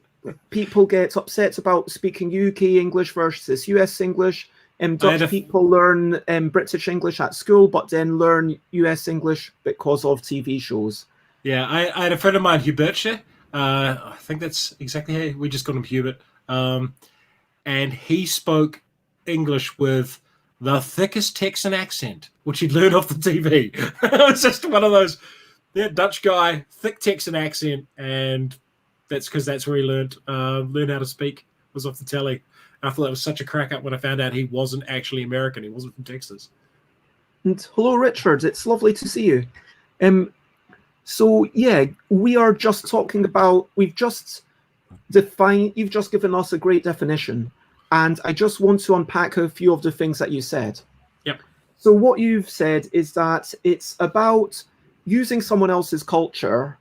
people get upset about speaking UK English versus US English. Dutch people learn British English at school, but then learn US English because of TV shows. Yeah, I had a friend of mine, Hubertje. I think that's exactly how we just got him, Hubert. And he spoke English with the thickest Texan accent, which he'd learned off the TV. It was just one of those, Dutch guy, thick Texan accent, and that's because that's where he learned how to speak, was off the telly. I thought that was such a crack up when I found out he wasn't actually American. He wasn't from Texas. And hello, Richard. It's lovely to see you. So yeah, we are just talking about, you've just given us a great definition, and I just want to unpack a few of the things that you said. Yep. So what you've said is that it's about using someone else's culture,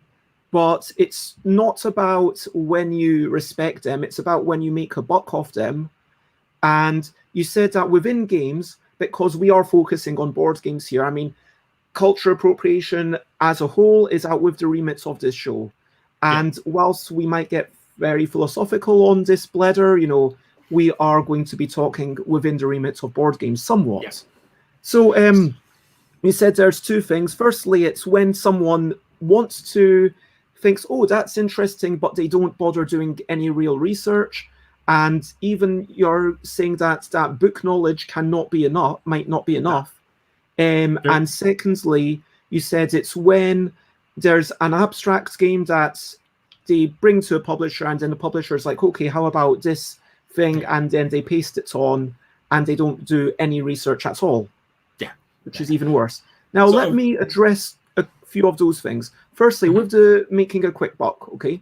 but it's not about when you respect them, it's about when you make a buck off them. And you said that within games, because we are focusing on board games here, I mean, culture appropriation as a whole is out with the remit of this show. And whilst we might get very philosophical on this bladder, we are going to be talking within the remit of board games somewhat. Yeah. So you said there's two things. Firstly, it's when someone thinks, oh, that's interesting, but they don't bother doing any real research. And even you're saying that book knowledge might not be enough. And secondly, you said it's when there's an abstract game that they bring to a publisher, and then the publisher is like, okay, how about this thing? And then they paste it on, and they don't do any research at all. Yeah. Which is even worse. Now, let me address a few of those things. Firstly, with the making a quick buck, okay?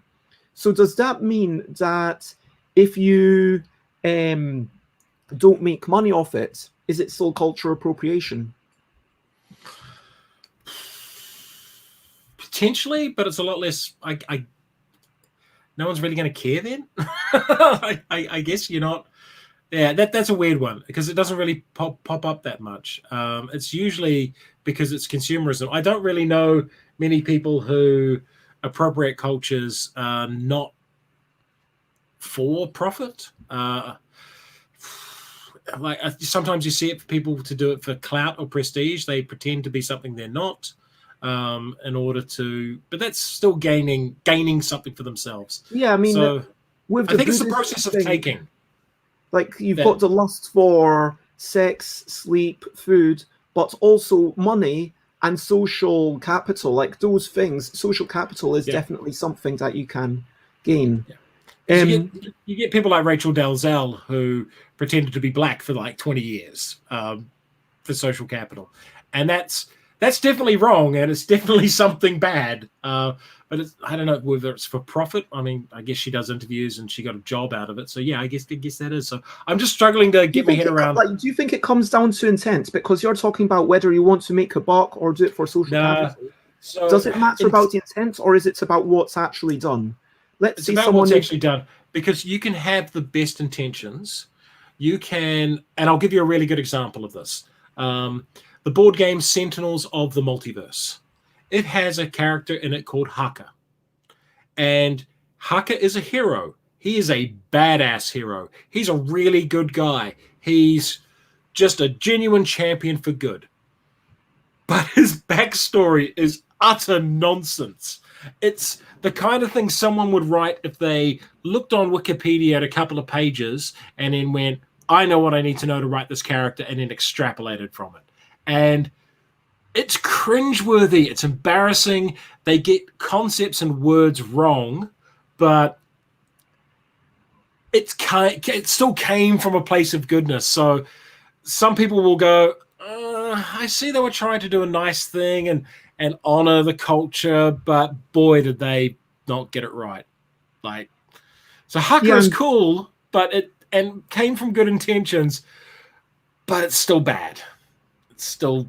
So does that mean that if you don't make money off it, is it still cultural appropriation? Potentially, but it's a lot less. No one's really going to care then. I guess you're not. Yeah, that's a weird one because it doesn't really pop up that much. It's usually because it's consumerism. I don't really know many people who appropriate cultures not for profit. Sometimes you see it for people to do it for clout or prestige. They pretend to be something they're not. In order to, but that's still gaining something for themselves. Yeah, I mean, so with I think it's the process of taking. Like you've got the lust for sex, sleep, food, but also money and social capital. Like those things, social capital is definitely something that you can gain. Yeah. You get people like Rachel Dalzell who pretended to be black for like 20 years for social capital, and that's definitely wrong, and it's definitely something bad. But I don't know whether it's for profit. I mean, I guess she does interviews and she got a job out of it. So yeah, I guess that is. So I'm just struggling to get my head around. Do you think it comes down to intent? Because you're talking about whether you want to make a buck or do it for social capital. So does it matter about the intent, or is it about what's actually done? It's about what's actually done, because you can have the best intentions. You can, and I'll give you a really good example of this. The board game Sentinels of the Multiverse. It has a character in it called Haka. And Haka is a hero. He is a badass hero. He's a really good guy. He's just a genuine champion for good. But his backstory is utter nonsense. It's the kind of thing someone would write if they looked on Wikipedia at a couple of pages and then went, I know what I need to know to write this character, and then extrapolated from it. And it's cringeworthy. It's embarrassing. They get concepts and words wrong, but it still came from a place of goodness. So some people will go, I see they were trying to do a nice thing and honor the culture, but boy, did they not get it right. Like, so Haka is cool, but it came from good intentions, but it's still bad. It's still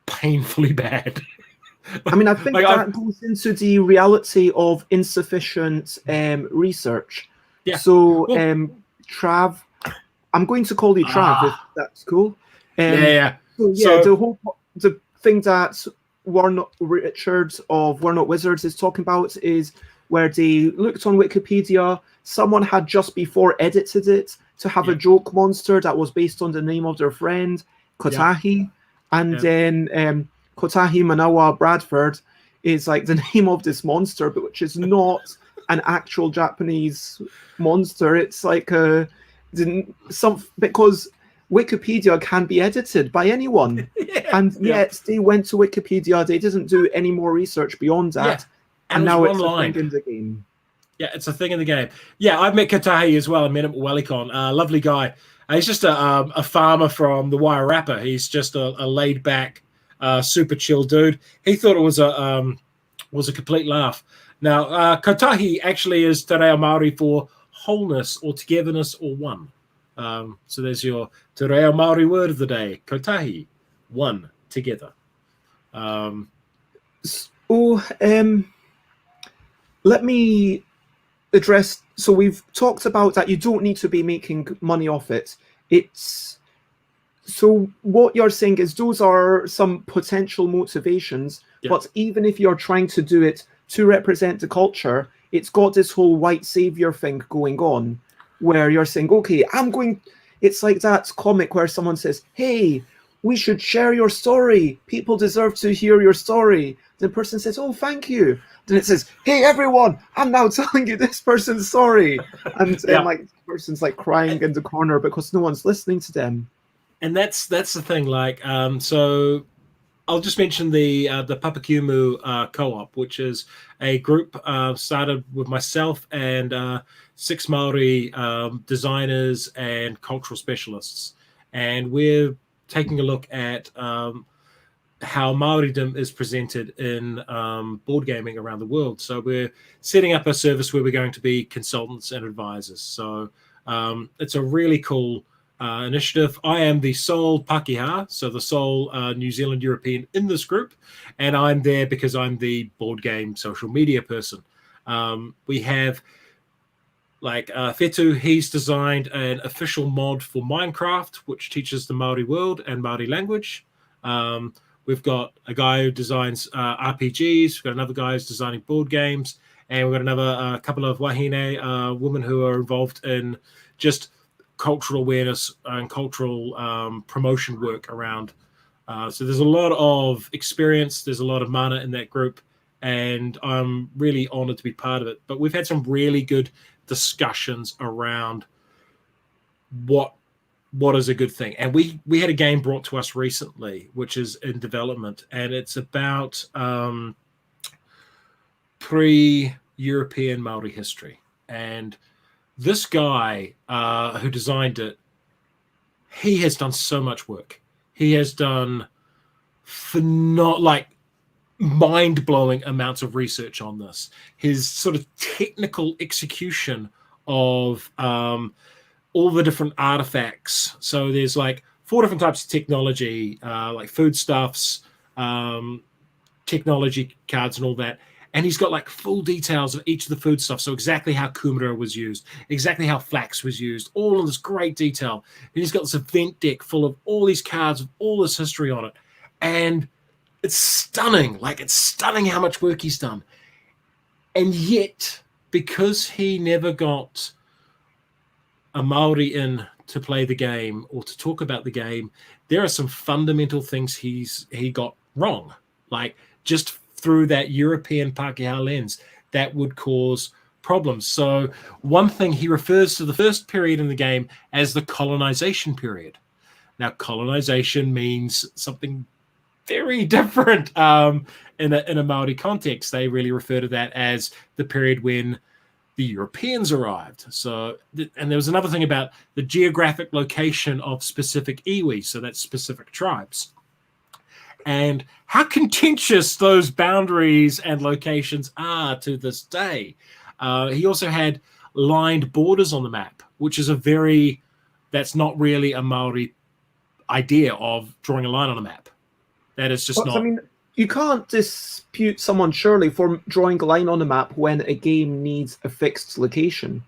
painfully bad. I mean, I think that goes into the reality of insufficient research. Yeah. So, Trav, I'm going to call you Trav if that's cool. Yeah. So the thing that Richard of We're Not Wizards is talking about is where they looked on Wikipedia. Someone had just before edited it to have a joke monster that was based on the name of their friend, Kotahi. And then Kotahi Manawa Bradford is like the name of this monster, but which is not an actual Japanese monster. It's like because Wikipedia can be edited by anyone. And yet they went to Wikipedia, they didn't do any more research beyond that. And now it's a thing in the game. Yeah, it's a thing in the game. Yeah, I've met Kotahi as well. I met him at Wellicon. Lovely guy. He's just a farmer from the Wairarapa. He's just a laid-back, super chill dude. He thought it was a complete laugh. Now, Kotahi actually is Te Reo Maori for wholeness or togetherness or one. So there's your Te Reo Maori word of the day. Kotahi, one, together. Let me address. So we've talked about that you don't need to be making money off it. So what you're saying is those are some potential motivations, but even if you're trying to do it to represent the culture, it's got this whole white savior thing going on where you're saying, okay, it's like that comic where someone says, hey, we should share your story. People deserve to hear your story. The person says, oh, thank you. Then it says, hey, everyone, I'm now telling you this person's story. And like the person's like crying in the corner because no one's listening to them. And that's the thing. Like, so I'll just mention the Papakumu CoOp, which is a group started with myself and 6 Maori designers and cultural specialists. And we're taking a look at how Maoridom is presented in board gaming around the world. So we're setting up a service where we're going to be consultants and advisors. So it's a really cool initiative. I am the sole Pakeha, so the sole New Zealand European in this group, and I'm there because I'm the board game social media person. We have like Fetu, he's designed an official mod for Minecraft, which teaches the Maori world and Maori language. We've got a guy who designs RPGs. We've got another guy who's designing board games. And we've got another couple of wahine women who are involved in just cultural awareness and cultural promotion work around. So there's a lot of experience. There's a lot of mana in that group. And I'm really honored to be part of it. But we've had some really good discussions around what is a good thing. And we had a game brought to us recently, which is in development. And it's about pre-European Maori history. And this guy who designed it, he has done so much work. He has done mind-blowing amounts of research on this. His sort of technical execution of all the different artifacts. So there's like 4 different types of technology, like foodstuffs, technology cards and all that. And he's got like full details of each of the foodstuffs. So exactly how kumara was used, exactly how flax was used, all of this great detail. And he's got this event deck full of all these cards with all this history on it. And it's stunning. Like, it's stunning how much work he's done. And yet, because he never got a Maori in to play the game or to talk about the game, there are some fundamental things he got wrong. Like, just through that European Pākehā lens, that would cause problems. So one thing, he refers to the first period in the game as the colonization period. Now, colonization means something very different in a Maori context. They really refer to that as the period when the Europeans arrived. So, and there was another thing about the geographic location of specific iwi, so that's specific tribes, and how contentious those boundaries and locations are to this day. He also had lined borders on the map, which is that's not really a Maori idea of drawing a line on a map. That is just not. I mean, you can't dispute someone surely for drawing a line on a map when a game needs a fixed location.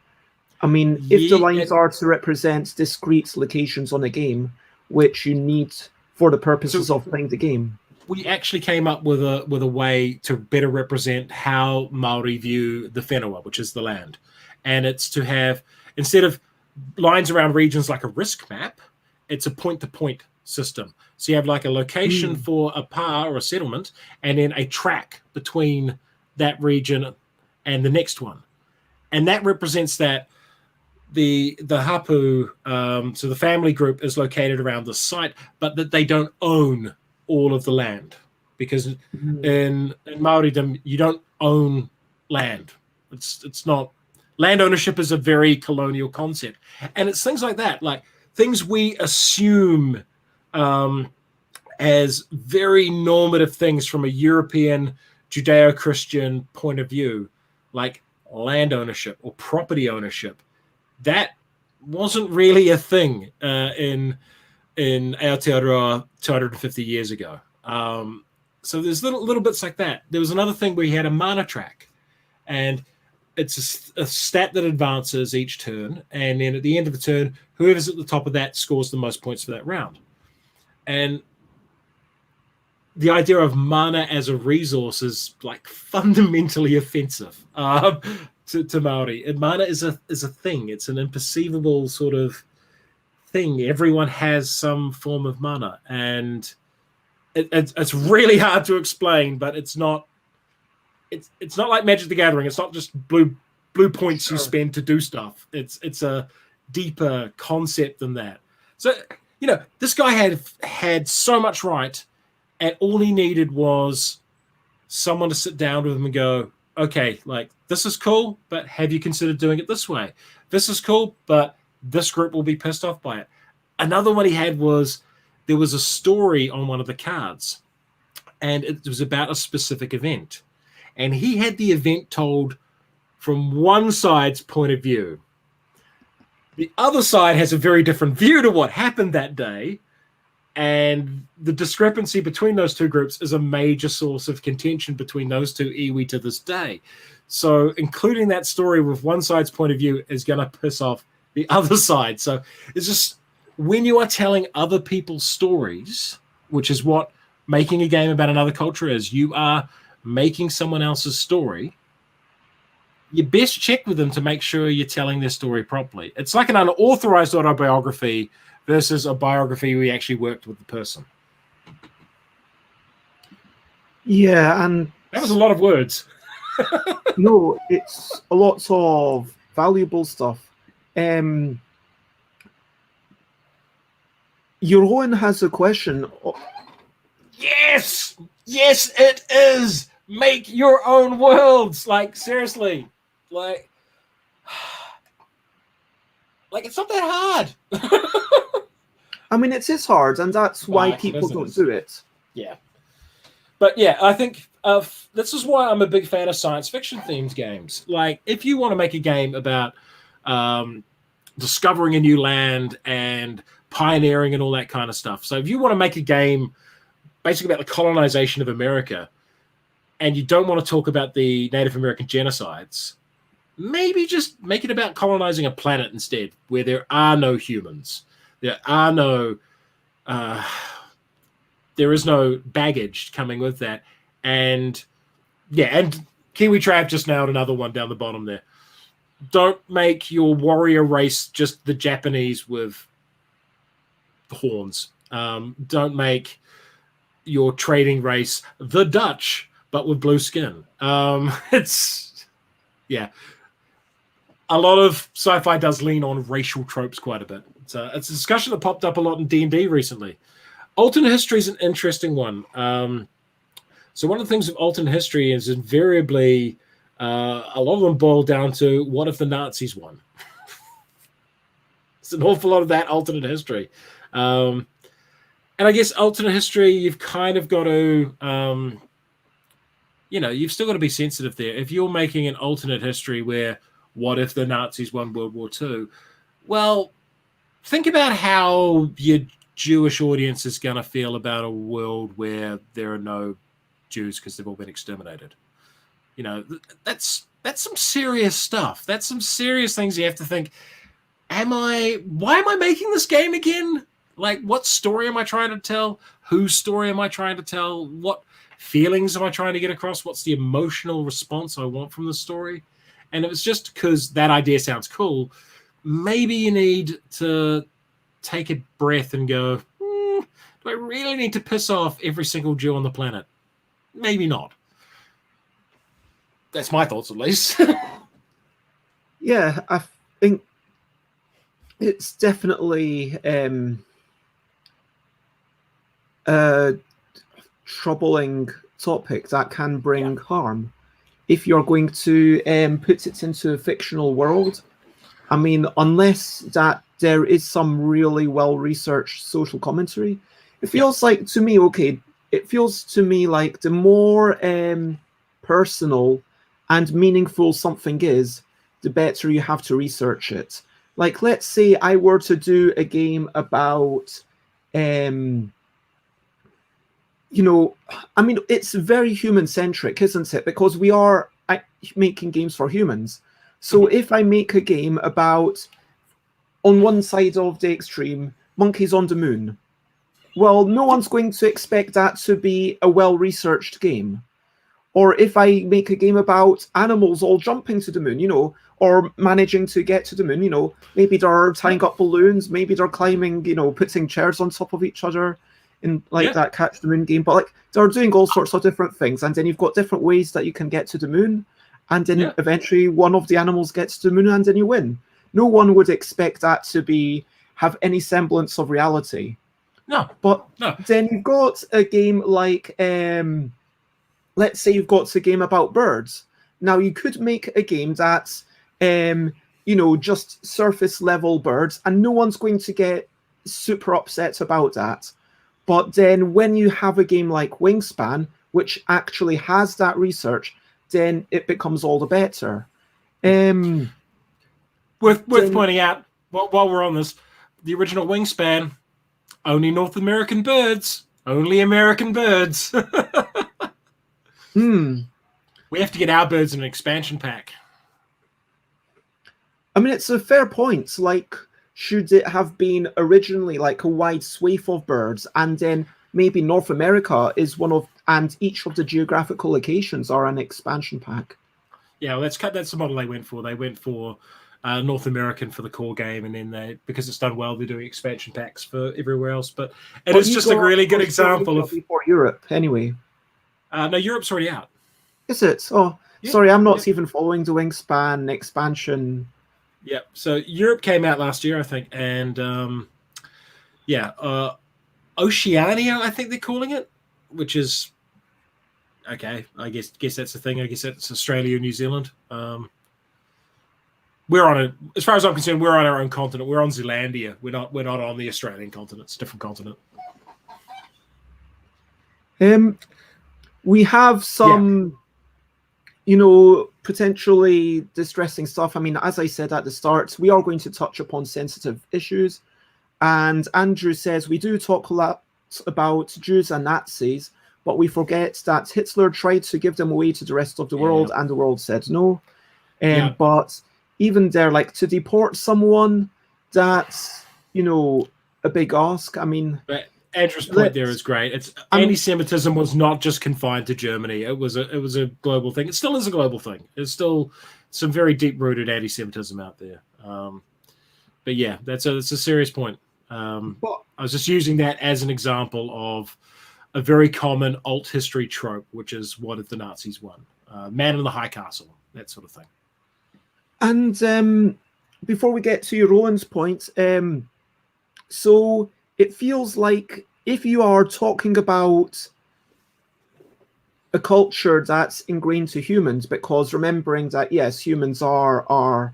I mean, if the lines are to represent discrete locations on a game, which you need for the purposes of playing the game. We actually came up with a way to better represent how Maori view the whenua, which is the land. And it's to have, instead of lines around regions like a risk map, it's a point-to-point system. So you have like a location for a pa or a settlement, and then a track between that region and the next one. And that represents that the hapu, so the family group, is located around the site, but that they don't own all of the land. Because in Maoridom, you don't own land. It's not, land ownership is a very colonial concept. And it's things like that, like things we assume as very normative things from a European Judeo-Christian point of view, like land ownership or property ownership. That wasn't really a thing in Aotearoa 250 years ago. So there's little bits like that. There was another thing where he had a mana track, and it's a stat that advances each turn, and then at the end of the turn, whoever's at the top of that scores the most points for that round. And the idea of mana as a resource is like fundamentally offensive to Maori. And mana is a thing. It's an imperceivable sort of thing. Everyone has some form of mana, and it's really hard to explain. But it's not like Magic the Gathering. It's not just blue points you spend to do stuff. It's a deeper concept than that. So this guy had so much right, and all he needed was someone to sit down with him and go, okay, like, this is cool, but have you considered doing it this way? This is cool, but this group will be pissed off by it. Another one he had was, there was a story on one of the cards, and it was about a specific event. And he had the event told from one side's point of view. The other side has a very different view to what happened that day, and the discrepancy between those two groups is a major source of contention between those two iwi to this day. So including that story with one side's point of view is going to piss off the other side. So it's just, when you are telling other people's stories, which is what making a game about another culture is, you are making someone else's story, you best check with them to make sure you're telling their story properly. It's like an unauthorized autobiography versus a biography where you actually worked with the person. Yeah, and that was a lot of words. No, it's a lot of valuable stuff. Johan has a question. Yes, it is. Make your own worlds. Like, seriously, like it's not that hard. I mean, it is hard, and that's why people don't do it. Yeah. But yeah, I think this is why I'm a big fan of science fiction themed games. Like, if you want to make a game about discovering a new land and pioneering and all that kind of stuff. So if you want to make a game basically about the colonization of America, and you don't want to talk about the Native American genocides, maybe just make it about colonizing a planet instead, where there are no humans. There is no baggage coming with that. And yeah, and Kiwi Trap just nailed another one down the bottom there. Don't make your warrior race just the Japanese with the horns. Don't make your trading race the Dutch but with blue skin. It's a lot of sci-fi does lean on racial tropes quite a bit. It's a discussion that popped up a lot in D&D recently. Alternate history is an interesting one. So one of the things with alternate history is invariably a lot of them boil down to what if the Nazis won? It's an awful lot of that alternate history. And I guess alternate history, you've kind of got to, you've still got to be sensitive there. If you're making an alternate history where what if the Nazis won World War II? Well, think about how your Jewish audience is going to feel about a world where there are no Jews because they've all been exterminated. That's some serious stuff. That's some serious things you have to think. Why am I making this game again? Like, what story am I trying to tell? Whose story am I trying to tell? What feelings am I trying to get across? What's the emotional response I want from the story? And if it's just because that idea sounds cool, maybe you need to take a breath and go, do I really need to piss off every single Jew on the planet? Maybe not. That's my thoughts, at least. Yeah, I think it's definitely a troubling topic that can bring harm if you're going to put it into a fictional world. I mean, unless that there is some really well-researched social commentary, it feels like to me, it feels to me like the more personal and meaningful something is, the better you have to research it. Like, let's say I were to do a game about, I mean, it's very human-centric, isn't it? Because we are making games for humans. So if I make a game about, on one side of the extreme, monkeys on the moon, well, no one's going to expect that to be a well-researched game. Or if I make a game about animals all jumping to the moon, or managing to get to the moon, maybe they're tying up balloons, maybe they're climbing, putting chairs on top of each other in that Catch the Moon game. But they're doing all sorts of different things. And then you've got different ways that you can get to the moon. And then eventually one of the animals gets to the moon and then you win. No one would expect that to have any semblance of reality. No. But then you've got a game like, let's say you've got a game about birds. Now you could make a game that's, just surface level birds, and no one's going to get super upset about that. But then when you have a game like Wingspan, which actually has that research, then it becomes all the better. Worth pointing out, while we're on this, the original Wingspan, only North American birds, only American birds. We have to get our birds in an expansion pack. I mean, it's a fair point. Like, should it have been originally like a wide swath of birds, and then maybe North America is and each of the geographical locations are an expansion pack? Yeah, well, that's the model they went for. They went for North American for the core game, and then because it's done well, they're doing expansion packs for everywhere else. But it's just a really good example of before Europe, anyway. No, Europe's already out. Is it? Oh, yeah, sorry, I'm not even following the Wingspan expansion. Yeah, so Europe came out last year, I think, and Oceania, I think they're calling it, which is okay. I guess that's the thing. I guess that's Australia and New Zealand. We're on as far as I'm concerned, we're on our own continent. We're on Zealandia. We're not on the Australian continent. It's a different continent. We have some, potentially distressing stuff. I mean, as I said at the start, we are going to touch upon sensitive issues. And Andrew says, we do talk a lot about Jews and Nazis, but we forget that Hitler tried to give them away to the rest of the world, and the world said no. But even there, like, to deport someone, that's, a big ask. I mean... But Andrew's point there is great. It's anti-Semitism was not just confined to Germany. It was a global thing. It still is a global thing. There's still some very deep-rooted anti-Semitism out there. But yeah, that's a serious point. I was just using that as an example of a very common alt history trope, which is what if the Nazis won? Man in the high castle, that sort of thing. And before we get to your Rowan's point, so it feels like if you are talking about a culture that's ingrained to humans, because remembering that yes, humans are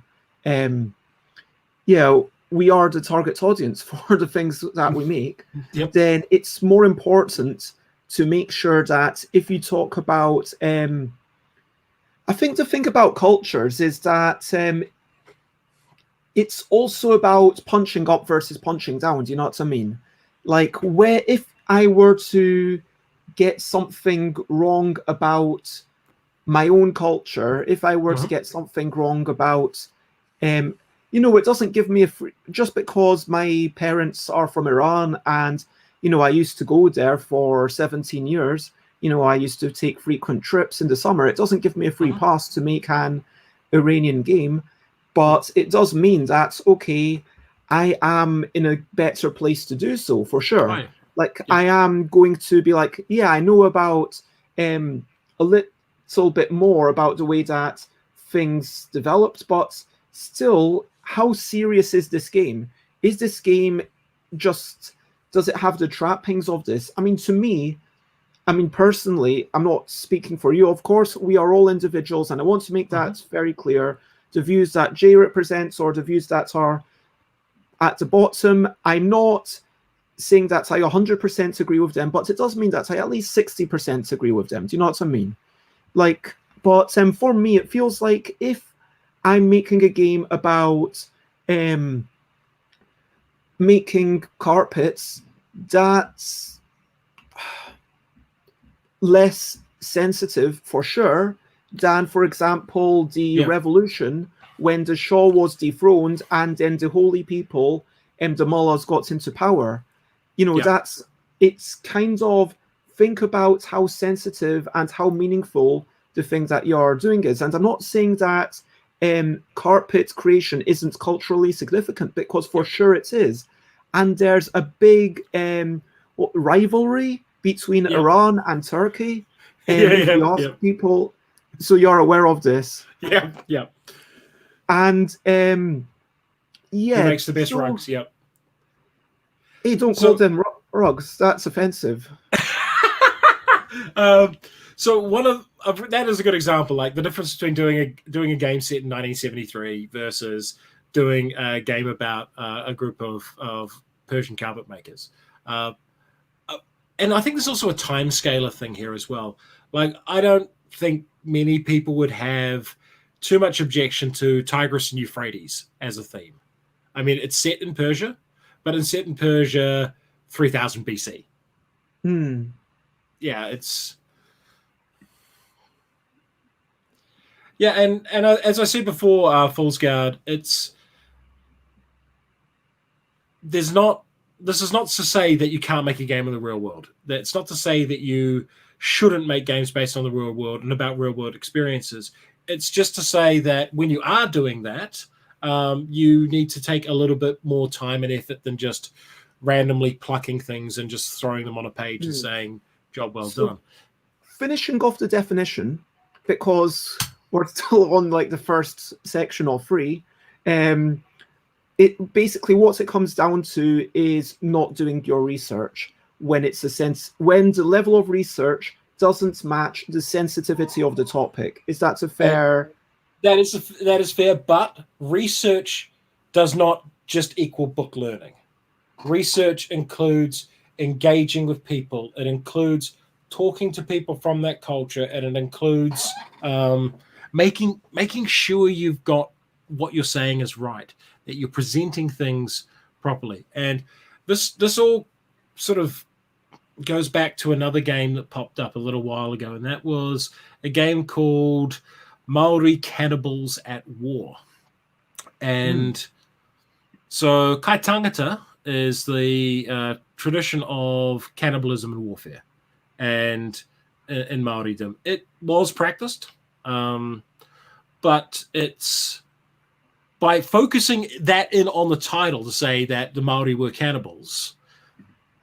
we are the target audience for the things that we make, Yep. then it's more important to make sure that if you talk about I think the thing about cultures is that it's also about punching up versus punching down. Do you know what I mean? Like, where if I were to get something wrong about my own culture, if I were to get something wrong about, it doesn't give me just because my parents are from Iran and, I used to go there for 17 years. I used to take frequent trips in the summer. It doesn't give me a free pass to make an Iranian game, but it does mean that, okay, I am in a better place to do so, for sure. Right. Like, I am going to be like, yeah, I know about a little bit more about the way that things developed, but still, how serious is this game? Is this game does it have the trappings of this? I mean, to me, personally, I'm not speaking for you. Of course, we are all individuals, and I want to make that very clear. The views that Jay represents or the views that are at the bottom, I'm not saying that I 100% agree with them, but it does mean that I at least 60% agree with them. Do you know what I mean? Like, but for me, it feels like if I'm making a game about making carpets, that's less sensitive for sure than, for example, the revolution when the Shah was dethroned and then the holy people and the mullahs got into power. It's kind of, think about how sensitive and how meaningful the thing that you're doing is. And I'm not saying that carpet creation isn't culturally significant, because for sure it is. And there's a big rivalry between Iran and Turkey. People, so you're aware of this. Yeah. And who makes the best rugs? Yep. Hey, don't call them rugs. That's offensive. So one of that is a good example. Like the difference between doing a game set in 1973 versus doing a game about a group of Persian carpet makers. And I think there's also a time scaler thing here as well. Like, I don't think many people would have too much objection to Tigris and Euphrates as a theme. I mean, it's set in Persia, but it's set in Persia 3000 BC. Yeah, it's... Yeah, and as I said before, Fool's Guard, this is not to say that you can't make a game in the real world. That's not to say that you shouldn't make games based on the real world and about real world experiences. It's just to say that when you are doing that, you need to take a little bit more time and effort than just randomly plucking things and just throwing them on a page and saying, job well done. Finishing off the definition, because we're still on like the first section of 3, it basically, what it comes down to is not doing your research when when the level of research doesn't match the sensitivity of the topic. Is that a fair? That is fair, but research does not just equal book learning. Research includes engaging with people. It includes talking to people from that culture, and it includes making sure you've got what you're saying is right, that you're presenting things properly. And this all sort of goes back to another game that popped up a little while ago, and that was a game called Maori Cannibals at War. And so kai tangata is the tradition of cannibalism and warfare, and in Maoridom it was practiced, but it's by focusing that in on the title to say that the Maori were cannibals,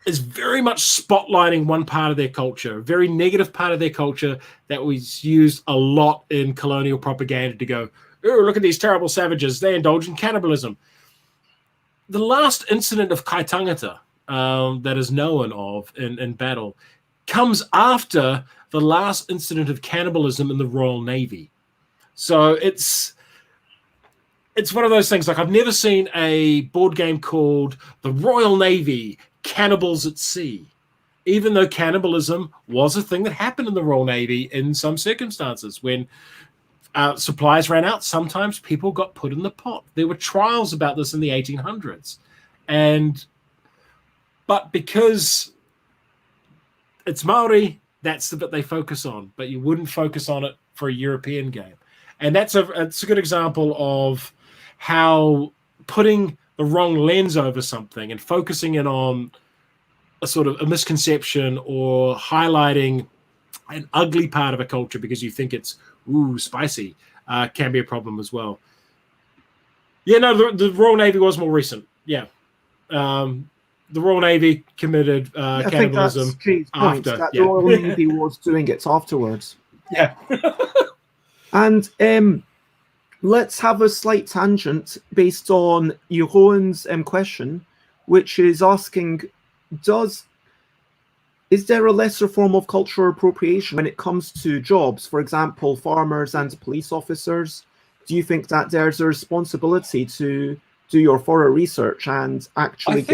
is very much spotlighting one part of their culture, a very negative part of their culture that was used a lot in colonial propaganda to go, oh, look at these terrible savages. They indulge in cannibalism. The last incident of kaitangata that is known of in battle comes after the last incident of cannibalism in the Royal Navy. So it's one of those things. Like, I've never seen a board game called the Royal Navy Cannibals at Sea, even though cannibalism was a thing that happened in the Royal Navy in some circumstances. When supplies ran out, sometimes people got put in the pot. There were trials about this in the 1800s. But because it's Maori, that's the bit they focus on, but you wouldn't focus on it for a European game. And it's a good example of how putting the wrong lens over something and focusing in on a sort of a misconception or highlighting an ugly part of a culture because you think it's spicy can be a problem as well. Yeah, no, the Royal Navy was more recent. Yeah. The Royal Navy committed cannibalism. I think that's after. That the Royal Navy was doing it afterwards. Yeah. And let's have a slight tangent based on Johan's question, which is asking, is there a lesser form of cultural appropriation when it comes to jobs? For example, farmers and police officers. Do you think that there's a responsibility to do your thorough research and actually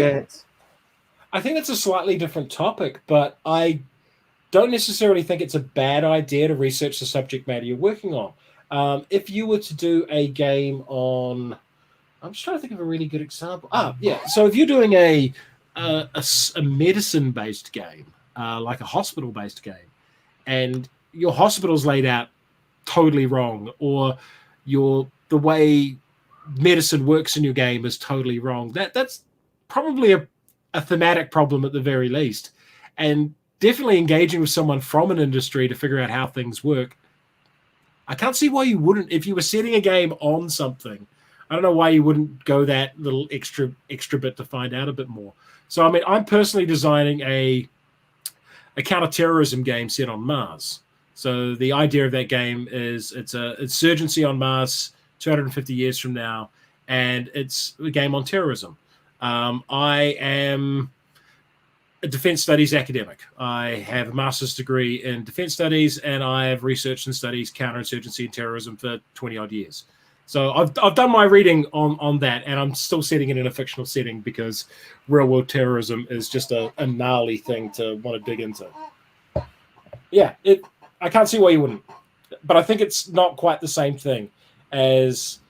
I think that's a slightly different topic, but I don't necessarily think it's a bad idea to research the subject matter you're working on. If you were to do a game on, I'm just trying to think of a really good example. So if you're doing a medicine-based game, like a hospital-based game, and your hospital's laid out totally wrong, or the way medicine works in your game is totally wrong, that's probably a thematic problem at the very least. And definitely engaging with someone from an industry to figure out how things work. I can't see why you wouldn't, if you were setting a game on something, I don't know why you wouldn't go that little extra bit to find out a bit more. So, I mean, I'm personally designing a counterterrorism game set on Mars. So the idea of that game is it's insurgency on Mars 250 years from now, and it's a game on terrorism. I am a defense studies academic. I have a master's degree in defense studies, and I have researched and studies counterinsurgency and terrorism for 20 odd years. So I've done my reading on that, and I'm still setting it in a fictional setting because real world terrorism is just a gnarly thing to want to dig into. Yeah, I can't see why you wouldn't, but I think it's not quite the same thing as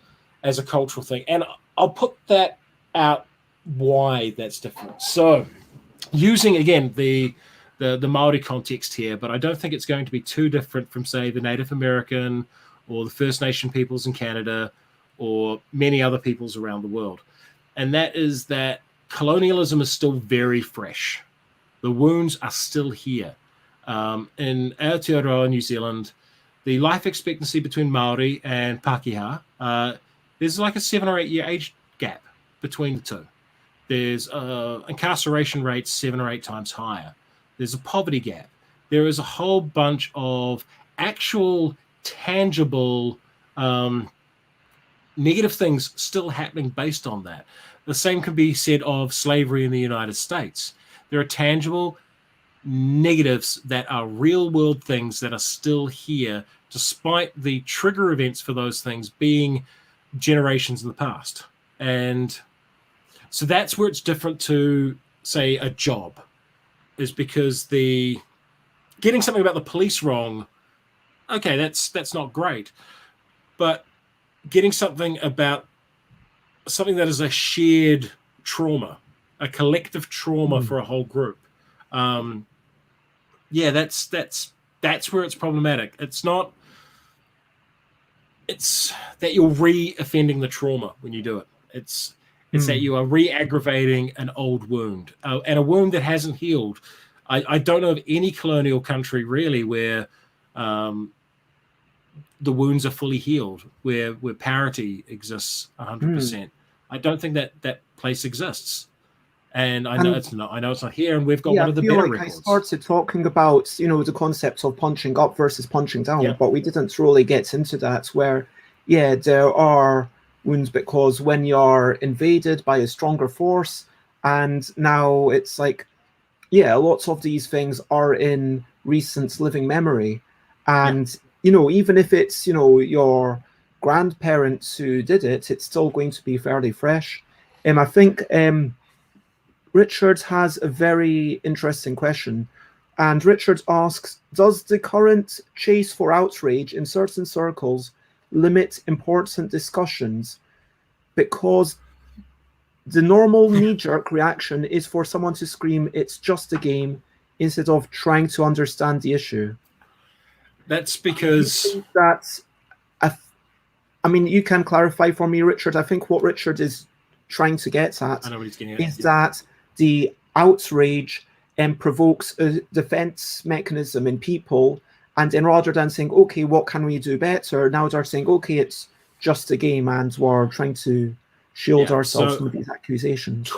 a cultural thing, and I'll put that out why that's different. So, using again the Maori context here, but I don't think it's going to be too different from, say, the Native American or the First Nation peoples in Canada or many other peoples around the world. And that is that colonialism is still very fresh. The wounds are still here. In Aotearoa, New Zealand, the life expectancy between Maori and Pākehā, there's like a 7 or 8 year age gap between the two. There's incarceration rates 7 or 8 times higher. There's a poverty gap. There is a whole bunch of actual tangible negative things still happening based on that. The same can be said of slavery in the United States. There are tangible negatives that are real world things that are still here, despite the trigger events for those things being generations in the past. And so that's where it's different to, say, a job, is because getting something about the police wrong, okay, that's not great. But getting something about something that is a shared trauma, a collective trauma for a whole group, that's where it's problematic. It's that you're re-offending the trauma when you do it. It's that you are re-aggravating an old wound, and a wound that hasn't healed. I don't know of any colonial country really where the wounds are fully healed, where parity exists 100%. I don't think that place exists. And I know it's not. I know it's not here, and we've got yeah, one of the I feel better like records. I started talking about the concept of punching up versus punching down, Yeah. but we didn't really get into that. Where there are wounds because when you're invaded by a stronger force, and now it's like lots of these things are in recent living memory, and even if it's your grandparents who did it, it's still going to be fairly fresh. I think Richard has a very interesting question. And Richard asks, does the current chase for outrage in certain circles limit important discussions? Because the normal knee-jerk reaction is for someone to scream, it's just a game, instead of trying to understand the issue. That's because... I mean, you can clarify for me, Richard. I think what Richard is trying to get at is that the outrage provokes a defense mechanism in people, and then rather than saying, okay, what can we do better, now they're saying, okay, it's just a game, and we're trying to shield ourselves from these accusations.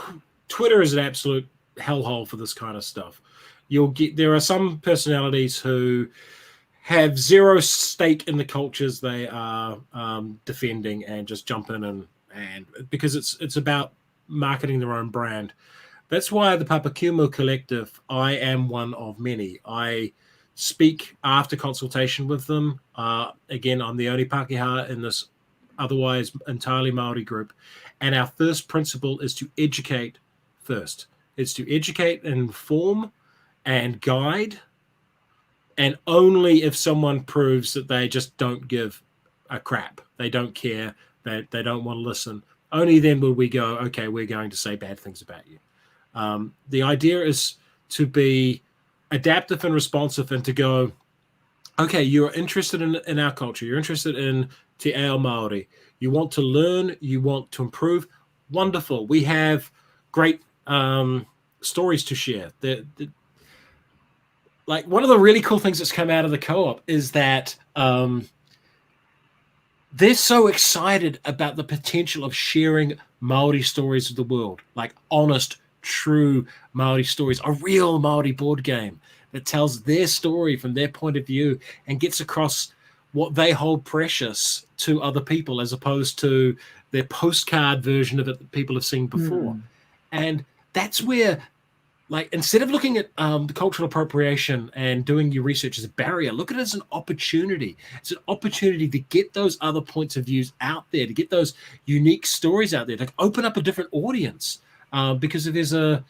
Twitter is an absolute hellhole for this kind of stuff. There are some personalities who have zero stake in the cultures they are defending and just jump in and because it's about marketing their own brand. That's why the Papakumu Collective, I am one of many. I speak after consultation with them. Again, I'm the only Pākehā in this otherwise entirely Maori group. And our first principle is to educate first. It's to educate, inform, and guide. And only if someone proves that they just don't give a crap, they don't care, they don't want to listen, only then will we go, okay, we're going to say bad things about you. The idea is to be adaptive and responsive and to go, okay, you're interested in our culture, you're interested in Te Ao Maori, you want to learn, you want to improve, wonderful. We have great stories to share. Like one of the really cool things that's come out of the co-op is that they're so excited about the potential of sharing Maori stories with the world, like honest, true Maori stories, a real Maori board game that tells their story from their point of view and gets across what they hold precious to other people as opposed to their postcard version of it that people have seen before. And that's where, like, instead of looking at the cultural appropriation and doing your research as a barrier, look at it as an opportunity. It's an opportunity to get those other points of views out there, to get those unique stories out there, to open up a different audience. Because there's not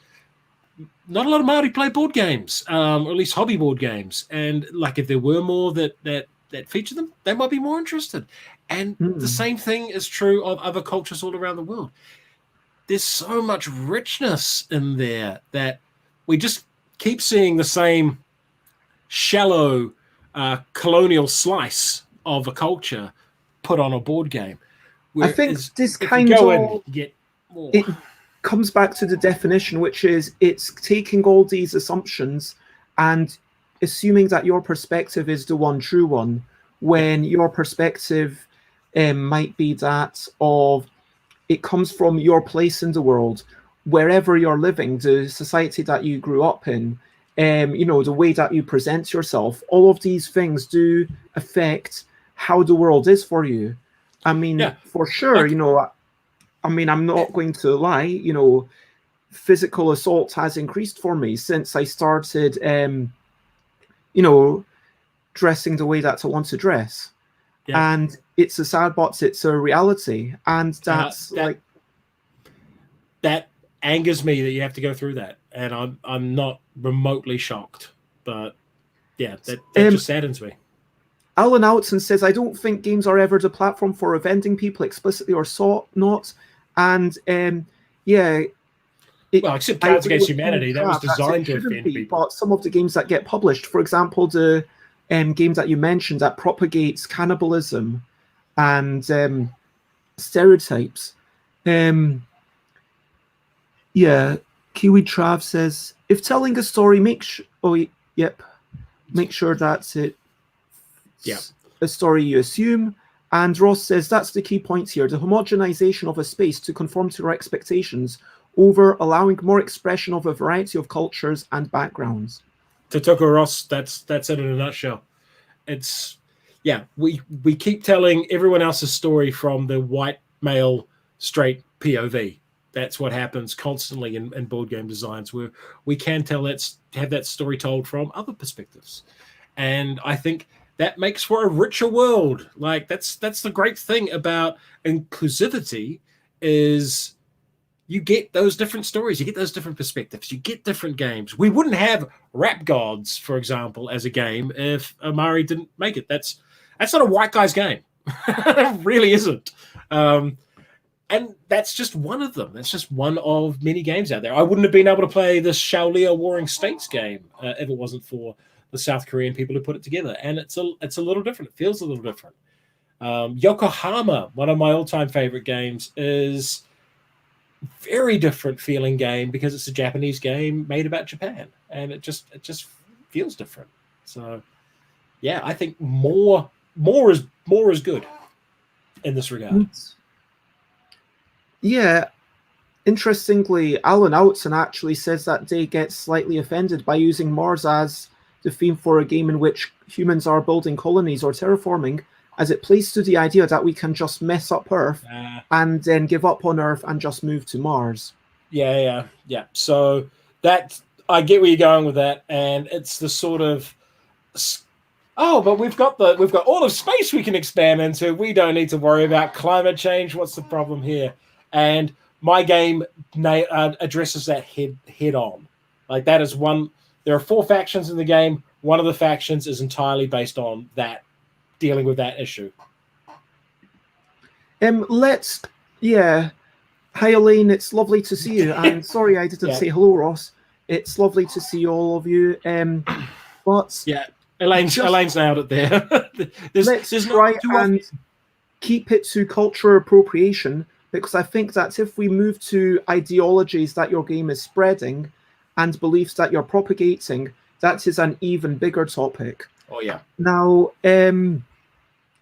a lot of Maori play board games, or at least hobby board games. And like if there were more that feature them, they might be more interested. And the same thing is true of other cultures all around the world. There's so much richness in there that we just keep seeing the same shallow colonial slice of a culture put on a board game. I think this kind of it comes back to the definition, which is it's taking all these assumptions and assuming that your perspective is the one true one, when your perspective might be that of it comes from your place in the world, wherever you're living, the society that you grew up in, the way that you present yourself. All of these things do affect how the world is for you. I mean, for sure, I mean, I'm not going to lie, physical assault has increased for me since I started, dressing the way that I want to dress. Yeah. And it's a sad, but it's a reality. And that's that angers me that you have to go through that. And I'm not remotely shocked. But yeah, that just saddens me. Alan Outson says, I don't think games are ever the platform for offending people explicitly or not. And except Cards Against Humanity, that was designed to offend people. But some of the games that get published, for example, the game that you mentioned that propagates cannibalism and stereotypes. Kiwi Trav says, if telling a story, make sure that's it. A story you assume. And Ross says that's the key point here. The homogenization of a space to conform to our expectations over allowing more expression of a variety of cultures and backgrounds. Totoko Ross, that's it in a nutshell. It's we keep telling everyone else's story from the white male straight POV. That's what happens constantly in board game designs, where we can have that story told from other perspectives, and I think that makes for a richer world. Like that's the great thing about inclusivity is you get those different stories, you get those different perspectives, you get different games. We wouldn't have Rap Gods, for example, as a game if Maori didn't make it. That's not a white guy's game. It really isn't. And that's just one of them. That's just one of many games out there. I wouldn't have been able to play this Shaolin Warring States game if it wasn't for the South Korean people who put it together. And it's a little different. It feels a little different. Yokohama, one of my all-time favorite games, is very different feeling game because it's a Japanese game made about Japan, and it just feels different. So yeah, I think more is good in this regard. Yeah, interestingly, Alan Outson actually says that they get slightly offended by using Mars as the theme for a game in which humans are building colonies or terraforming, as it plays to the idea that we can just mess up Earth and then give up on Earth and just move to Mars. Yeah. So that I get where you're going with that, and it's the sort of but we've got all of space we can expand into. We don't need to worry about climate change. What's the problem here? And my game addresses that head on. Like that is one. There are 4 factions in the game. One of the factions is entirely based on that, dealing with that issue. Hi Elaine, it's lovely to see you. And sorry I didn't say hello, Ross. It's lovely to see all of you. But yeah, Elaine's nailed it there. let's try and keep it to cultural appropriation, because I think that if we move to ideologies that your game is spreading and beliefs that you're propagating, that is an even bigger topic. Oh yeah. Now,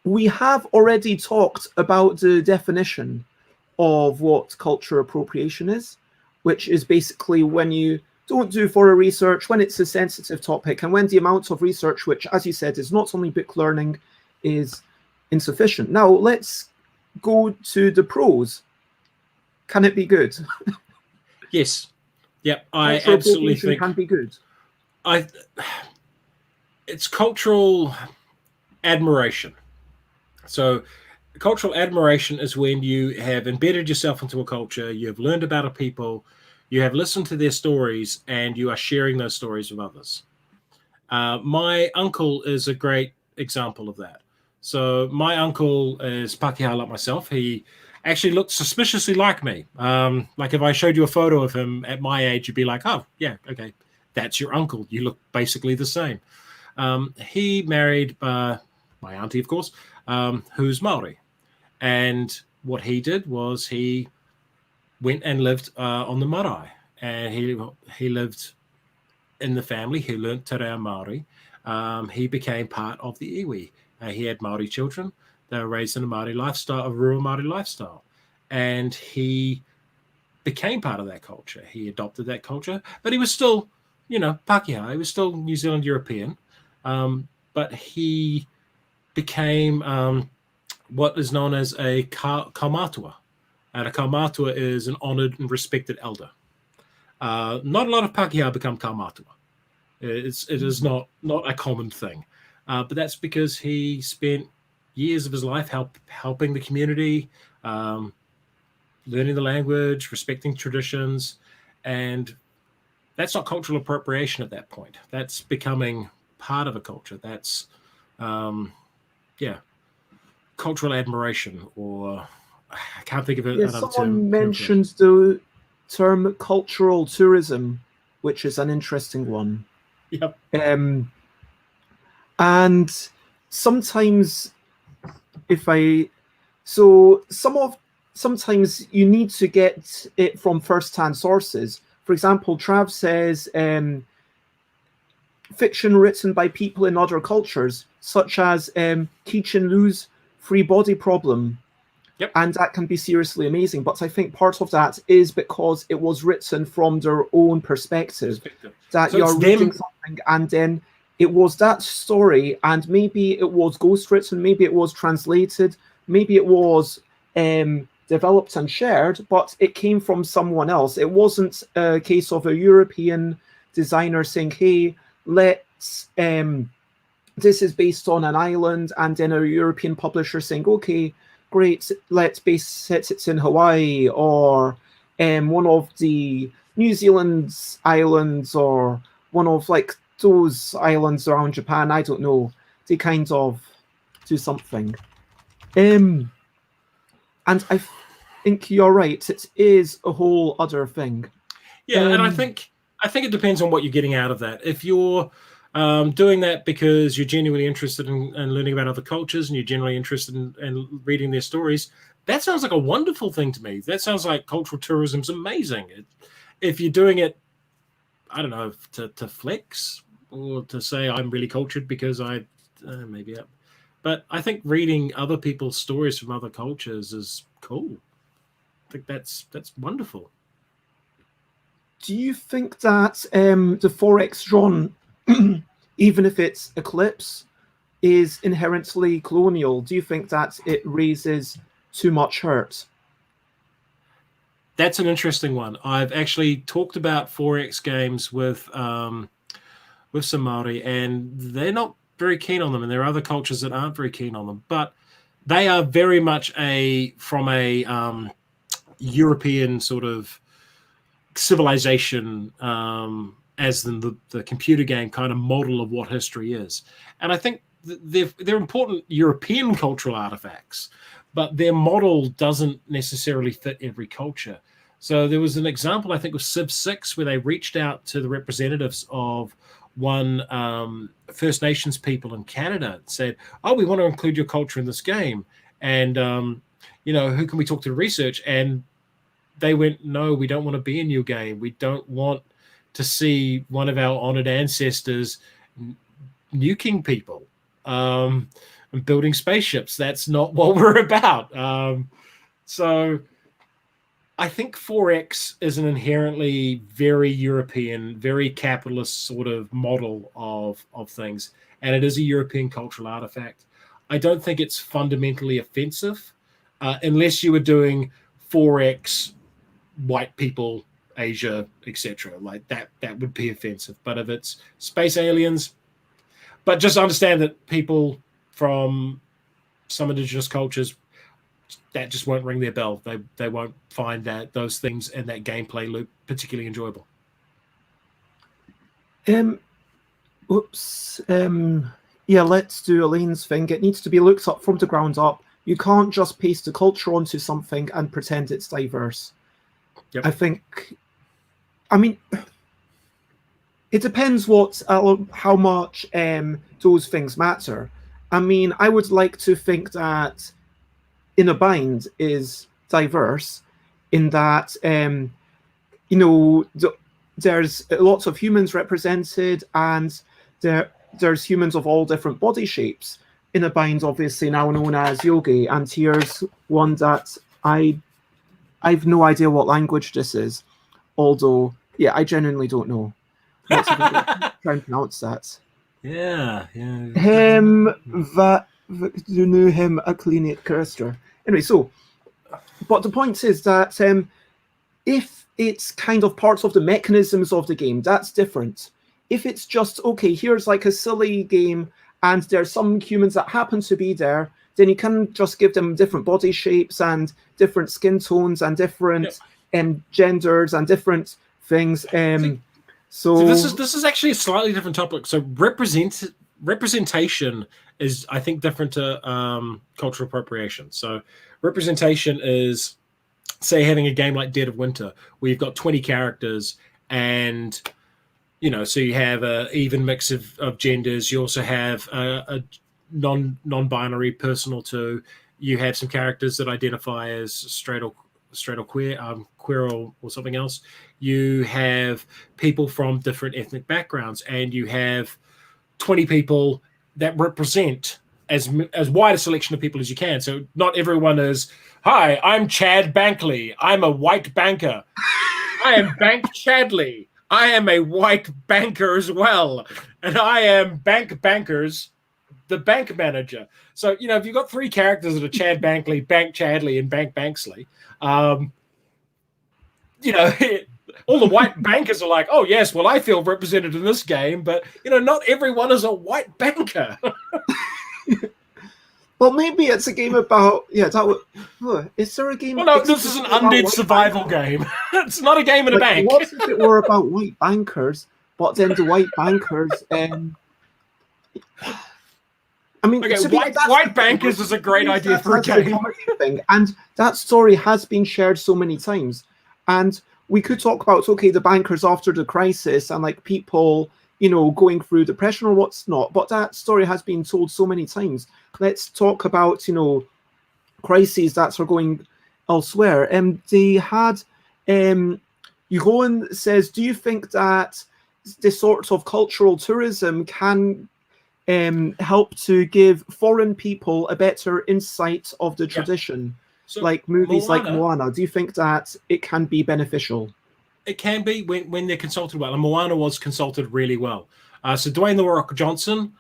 we have already talked about the definition of what cultural appropriation is, which is basically when you don't do thorough research, when it's a sensitive topic, and when the amount of research, which, as you said, is not only book learning, is insufficient. Now, let's go to the pros. Can it be good? Yes. Yep. I absolutely think it can be good. It's cultural admiration. So cultural admiration is when you have embedded yourself into a culture, you have learned about a people, you have listened to their stories, and you are sharing those stories with others. My uncle is a great example of that. So my uncle is Pakeha like myself. He actually looked suspiciously like me. Like if I showed you a photo of him at my age, you'd be like, oh, yeah, okay, that's your uncle. You look basically the same. He married my auntie, of course, who's Maori. And what he did was he went and lived on the marae. And he lived in the family. He learned te reo Maori. He became part of the iwi. He had Maori children. They were raised in a Maori lifestyle, a rural Maori lifestyle. And he became part of that culture. He adopted that culture. But he was still, Pakeha. He was still New Zealand European. But he became what is known as a kaumatua. And a kaumatua is an honored and respected elder. Not a lot of Pakeha become kaumatua. It is not a common thing. But that's because he spent years of his life helping the community, learning the language, respecting traditions, and that's not cultural appropriation at that point. That's becoming part of a culture. That's cultural admiration, or I can't think of it. Someone mentioned the term cultural tourism, which is an interesting one. Yep. And sometimes sometimes you need to get it from first-hand sources. For example, Trav says fiction written by people in other cultures, such as Kichin Lu's Free Body Problem. Yep. And that can be seriously amazing. But I think part of that is because it was written from their own perspective. That So you're it's reading them. something and then it was that story, and maybe it was ghostwritten, maybe it was translated, maybe it was developed and shared, but it came from someone else. It wasn't a case of a European designer saying, hey, let's this is based on an island, and then a European publisher saying, okay, great, let's set it in Hawaii or one of the New Zealand's islands or one of like those islands around Japan. I don't know. They kind of do something. And I think you're right. It is a whole other thing. Yeah, and I think it depends on what you're getting out of that. If you're doing that because you're genuinely interested in learning about other cultures and you're generally interested in reading their stories, that sounds like a wonderful thing to me. That sounds like cultural tourism's amazing. If you're doing it, I don't know, to flex or to say I'm really cultured because maybe. But I think reading other people's stories from other cultures is cool. I think that's wonderful. Do you think that the 4X genre, even if it's Eclipse, is inherently colonial? Do you think that it raises too much hurt? That's an interesting one. I've actually talked about 4X games with some Maori, and they're not very keen on them, and there are other cultures that aren't very keen on them. But they are very much from a European sort of civilization, as in the computer game kind of model of what history is. And I think they're important European cultural artifacts, but their model doesn't necessarily fit every culture. So there was an example, I think, with Civ 6, where they reached out to the representatives of one First Nations people in Canada and said, oh, we want to include your culture in this game. And, who can we talk to research? And they went, no, we don't want to be in your game. We don't want to see one of our honored ancestors nuking people and building spaceships. That's not what we're about. So I think 4X is an inherently very European, very capitalist sort of model of things. And it is a European cultural artifact. I don't think it's fundamentally offensive unless you were doing 4X white people, Asia, etc. Like that would be offensive. But if it's space aliens, but just understand that people from some indigenous cultures, that just won't ring their bell. They won't find those things in that gameplay loop particularly enjoyable. Yeah, let's do Elaine's thing. It needs to be looked up from the ground up. You can't just paste the culture onto something and pretend it's diverse. Yep. I mean, it depends how much those things matter. I mean, I would like to think that In a Bind is diverse in that, there's lots of humans represented, and there's humans of all different body shapes. In a Bind, obviously now known as Yogi, and here's one that I've no idea what language this is, although, yeah, I genuinely don't know. Let's try and pronounce that. Yeah. Him du knew him a clean Kirster. Anyway, but the point is that if it's kind of part of the mechanisms of the game, that's different. If it's just, okay, here's like a silly game and there's some humans that happen to be there, then you can just give them different body shapes and different skin tones and different genders and different things. So this is actually a slightly different topic. So representation is, I think, different to cultural appropriation. So representation is, say, having a game like Dead of Winter, where you've got 20 characters and, so you have an even mix of genders. You also have a non-binary personal too. You have some characters that identify as straight or queer, queer or something else. You have people from different ethnic backgrounds, and you have 20 people that represent as wide a selection of people as you can. So not everyone is, hi, I'm Chad Bankley. I'm a white banker. I am Bank Chadley. I am a white banker as well. And I am Bank Bankers, the bank manager. So, if you've got 3 characters that are Chad Bankley, Bank Chadley, and Bank Banksley, all the white bankers are like, oh, yes, well, I feel represented in this game. But, not everyone is a white banker. Well, maybe it's a game about is there a game? Well, no, this is an undead survival game. It's not a game in a bank. What if it were about white bankers, but then the white bankers? I mean, okay, white bankers is a great idea for a game. Thing, and that story has been shared so many times. And we could talk about the bankers after the crisis and like people, going through depression or what's not. But that story has been told so many times. Let's talk about, crises that are going elsewhere. They had, Johan says, do you think that this sort of cultural tourism can help to give foreign people a better insight of the tradition? So like movies like Moana, do you think that it can be beneficial? It can be when they're consulted well. And Moana was consulted really well. So Dwayne "The Rock" Johnson,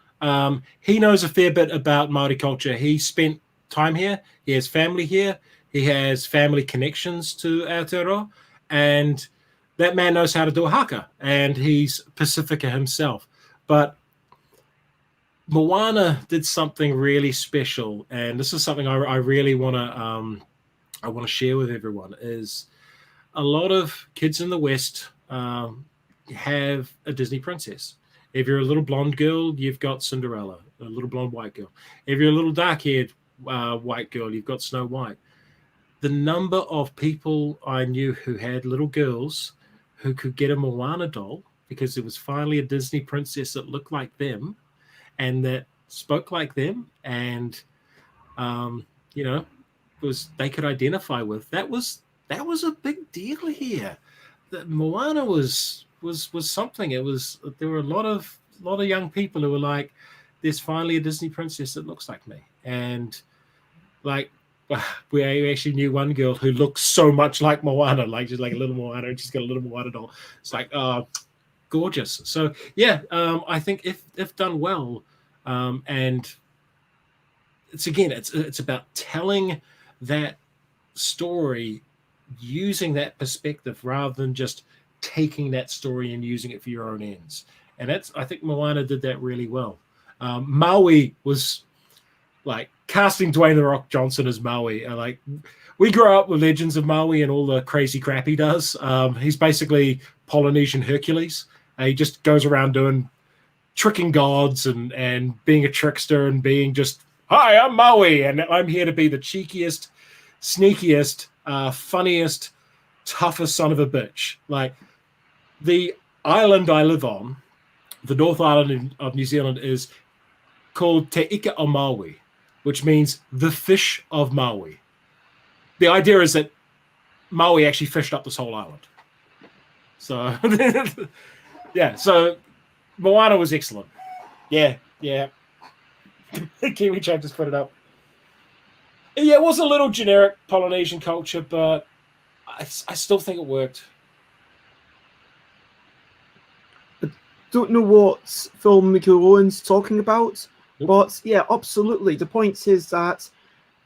he knows a fair bit about Maori culture. He spent time here. He has family here. He has family connections to Aotearoa. And that man knows how to do a haka. And he's Pacifica himself. But Moana did something really special. And this is something I really want to share with everyone is a lot of kids in the West have a Disney princess. If you're a little blonde girl, you've got Cinderella, a little blonde white girl. If you're a little dark-haired white girl, you've got Snow White. The number of people I knew who had little girls who could get a Moana doll because it was finally a Disney princess that looked like them and that spoke like them and, they could identify with. That was a big deal here. That Moana was something. There were a lot of young people who were like, "There's finally a Disney princess that looks like me." And like, we actually knew one girl who looked so much like Moana, like she's like a little Moana, and she's got a little Moana doll. It's like, gorgeous. So yeah, I think if done well, and it's about telling that story using that perspective rather than just taking that story and using it for your own ends. And I think Moana did that really well. Maui was like casting Dwayne "The Rock" Johnson as Maui. We grew up with legends of Maui and all the crazy crap he does. He's basically Polynesian Hercules. He just goes around tricking gods and being a trickster and being just, hi, I'm Maui, and I'm here to be the cheekiest, sneakiest, funniest, toughest son of a bitch. Like, the island I live on, the North Island of New Zealand, is called Te Ika o Maui, which means the fish of Maui. The idea is that Maui actually fished up this whole island. So, yeah, so Moana was excellent. Yeah. Kiwi Chat just put it up. Yeah, it was a little generic Polynesian culture, but I still think it worked. I don't know what film Owen's talking about, but yeah, absolutely. The point is that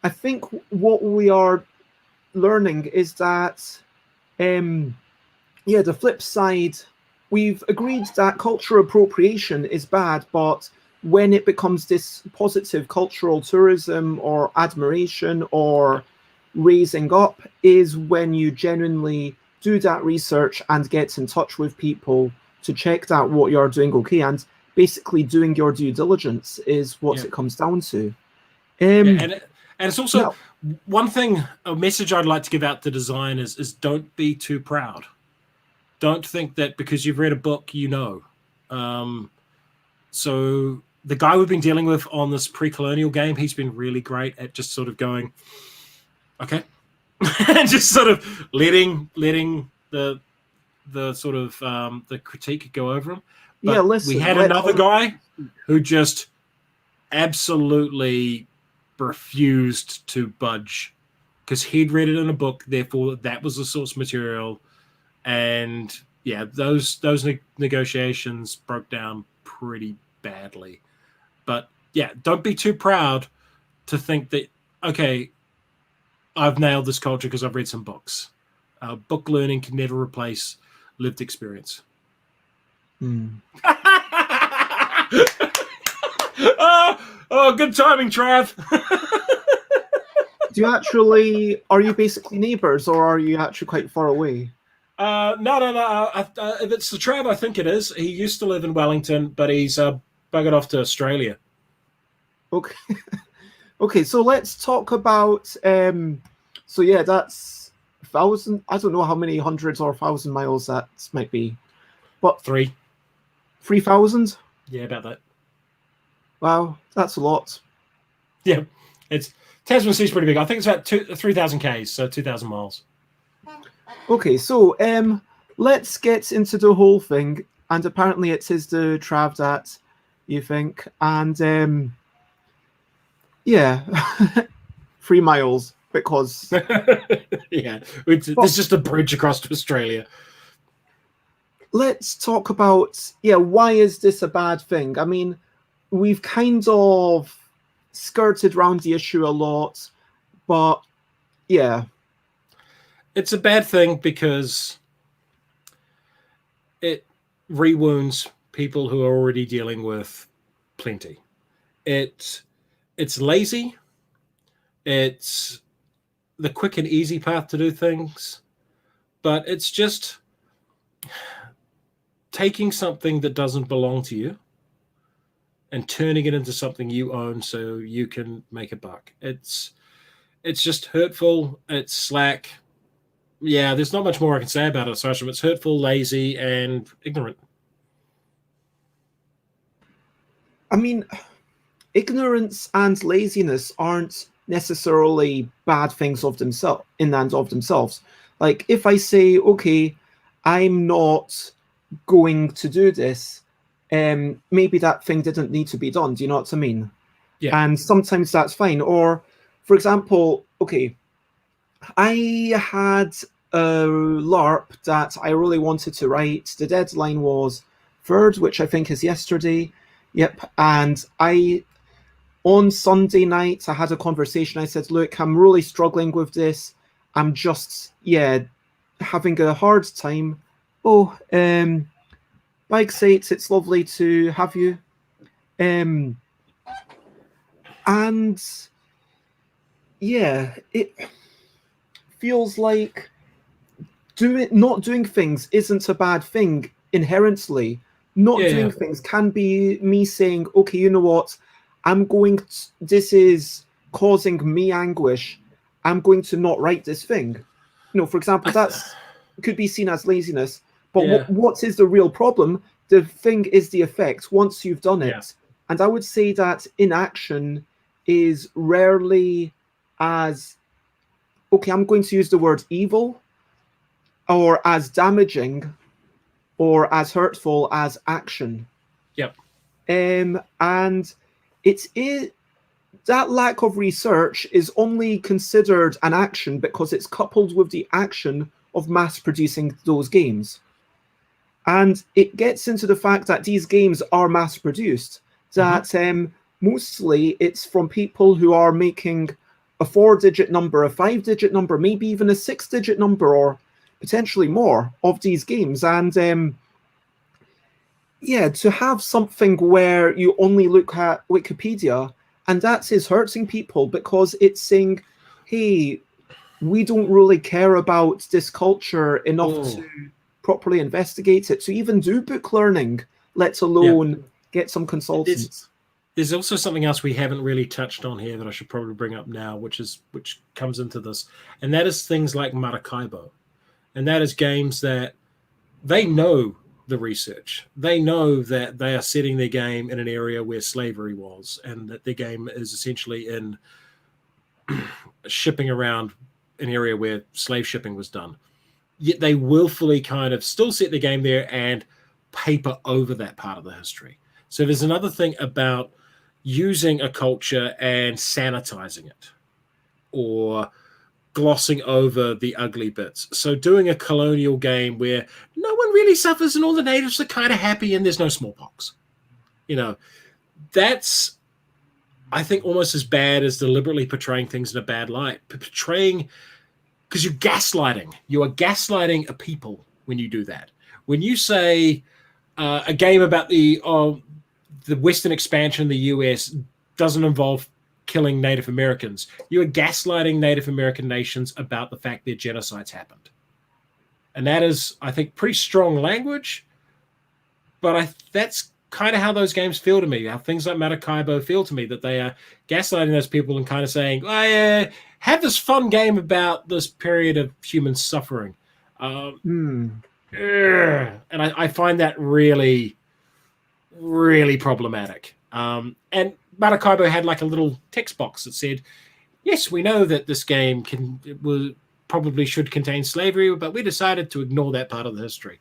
I think what we are learning is that, the flip side, we've agreed that cultural appropriation is bad, but when it becomes this positive cultural tourism or admiration or raising up is when you genuinely do that research and get in touch with people to check that what you're doing okay, and basically doing your due diligence is what it comes down to. And it's also one thing, a message I'd like to give out to designers is don't be too proud. Don't think that because you've read a book, so the guy we've been dealing with on this pre-colonial game, he's been really great at just sort of going, okay, and just sort of letting the sort of the critique go over him. But we had another guy who just absolutely refused to budge because he'd read it in a book, therefore that was the source material. And yeah, those negotiations broke down pretty badly. But yeah, don't be too proud to think that, okay, I've nailed this culture because I've read some books. Book learning can never replace lived experience. Oh, good timing, Trav. Are you basically neighbours, or are you actually quite far away? No. If it's the Trav, I think it is. He used to live in Wellington, but he's buggered off to Australia. Okay. Okay, so let's talk about. So yeah, that's 1,000. I don't know how many hundreds or 1,000 miles that might be, but 3,000. Yeah, about that. Wow, that's a lot. Yeah, Tasman Sea's pretty big. I think it's about 3,000 k's, so 2,000 miles. Okay, so let's get into the whole thing. And apparently, it is the Trav that you think, and yeah, 3 miles because yeah, there's just a bridge across to Australia. Let's talk about why is this a bad thing? I mean, we've kind of skirted around the issue a lot, but yeah. It's a bad thing because it rewounds people who are already dealing with plenty. It's lazy. It's the quick and easy path to do things, but it's just taking something that doesn't belong to you and turning it into something you own so you can make a buck. It's just hurtful. It's slack. Yeah, there's not much more I can say about it, Sasha. It's hurtful, lazy, and ignorant. I mean, ignorance and laziness aren't necessarily bad things of themselves in and of themselves. Like if I say, okay, I'm not going to do this, maybe that thing didn't need to be done. Do you know what I mean? Yeah. And sometimes that's fine. Or, for example, okay, I had a LARP that I really wanted to write. The deadline was 3rd, which I think is yesterday. Yep. And on Sunday night, I had a conversation. I said, look, I'm really struggling with this. I'm just, having a hard time. Oh, Bike Sites, it's lovely to have you. And yeah, it feels like not doing things isn't a bad thing inherently. Not doing things can be me saying, okay, you know what? This is causing me anguish. I'm going to not write this thing. You know, for example, that's could be seen as laziness. But what is the real problem? The thing is the effect once you've done it. Yeah. And I would say that inaction is rarely as, okay, I'm going to use the word evil, or as damaging, or as hurtful as action. Yep. And that lack of research is only considered an action because it's coupled with the action of mass producing those games. And it gets into the fact that these games are mass produced, that mostly it's from people who are making a 4-digit number, a 5-digit number, maybe even a 6-digit number, or potentially more of these games. And to have something where you only look at Wikipedia, and that is hurting people because it's saying, hey, we don't really care about this culture enough to properly investigate it, to even do book learning, let alone get some consultants. There's also something else we haven't really touched on here that I should probably bring up now, which comes into this, and that is things like Maracaibo. And that is games that they know the research. They know that they are setting their game in an area where slavery was, and that their game is essentially in shipping around an area where slave shipping was done. Yet they willfully kind of still set the game there and paper over that part of the history. So there's another thing about using a culture and sanitizing it, or glossing over the ugly bits. So doing a colonial game where no one really suffers and all the natives are kind of happy and there's no smallpox. That's, I think, almost as bad as deliberately portraying things in a bad light. Portraying, because you're gaslighting. You are gaslighting a people when you do that. When you say a game about the Western expansion in the US doesn't involve killing Native Americans, you are gaslighting Native American nations about the fact their genocides happened. And that is, I think, pretty strong language, but that's kind of how those games feel to me, how things like Maracaibo feel to me, that they are gaslighting those people and kind of saying, have this fun game about this period of human suffering. And I find that really, really problematic. And Maracaibo had like a little text box that said, yes, we know that this game probably should contain slavery, but we decided to ignore that part of the history.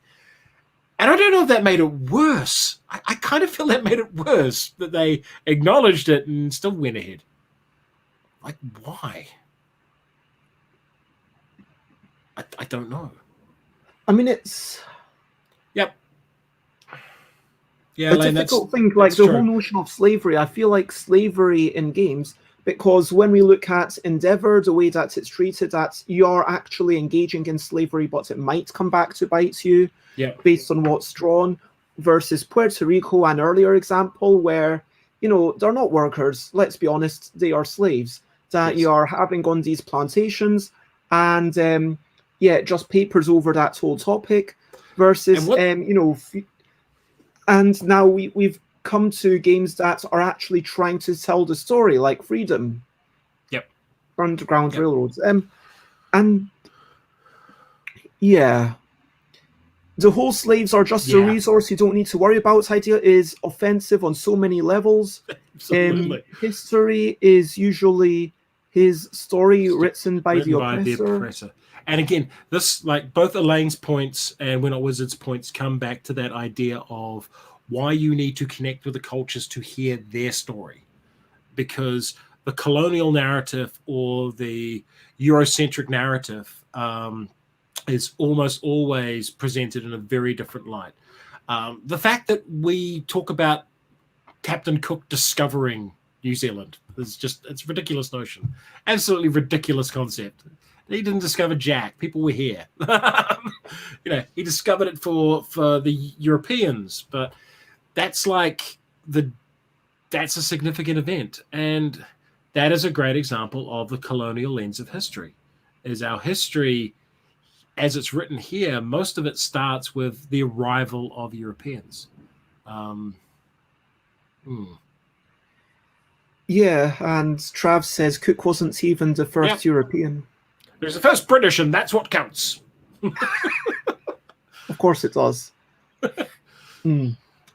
And I don't know if that made it worse. I kind of feel that made it worse, that they acknowledged it and still went ahead. Like, why? I don't know. I mean, it's... Yep. Yeah, a Elaine, difficult thing, like the whole notion of slavery. I feel like slavery in games, because when we look at Endeavour, the way that it's treated, that you are actually engaging in slavery, but it might come back to bite you based on what's drawn, versus Puerto Rico, an earlier example where, they're not workers, let's be honest, they are slaves that you are having on these plantations, and it just papers over that whole topic, versus, and now we've come to games that are actually trying to tell the story, like Freedom, Underground Railroads, and the whole slaves are just a resource you don't need to worry about idea is offensive on so many levels. History is usually his story written by the oppressor. And again, this, like both Elaine's points and We're Not Wizards points, come back to that idea of why you need to connect with the cultures to hear their story. Because the colonial narrative or the Eurocentric narrative is almost always presented in a very different light. The fact that we talk about Captain Cook discovering New Zealand is just, it's a ridiculous notion. Absolutely ridiculous concept. He didn't discover Jack. People were here. He discovered it for the Europeans, but that's that's a significant event. And that is a great example of the colonial lens of history. Is our history, as it's written here, most of it starts with the arrival of Europeans. Yeah, and Trav says Cook wasn't even the first European. There's the first British, and that's what counts. Of course it does.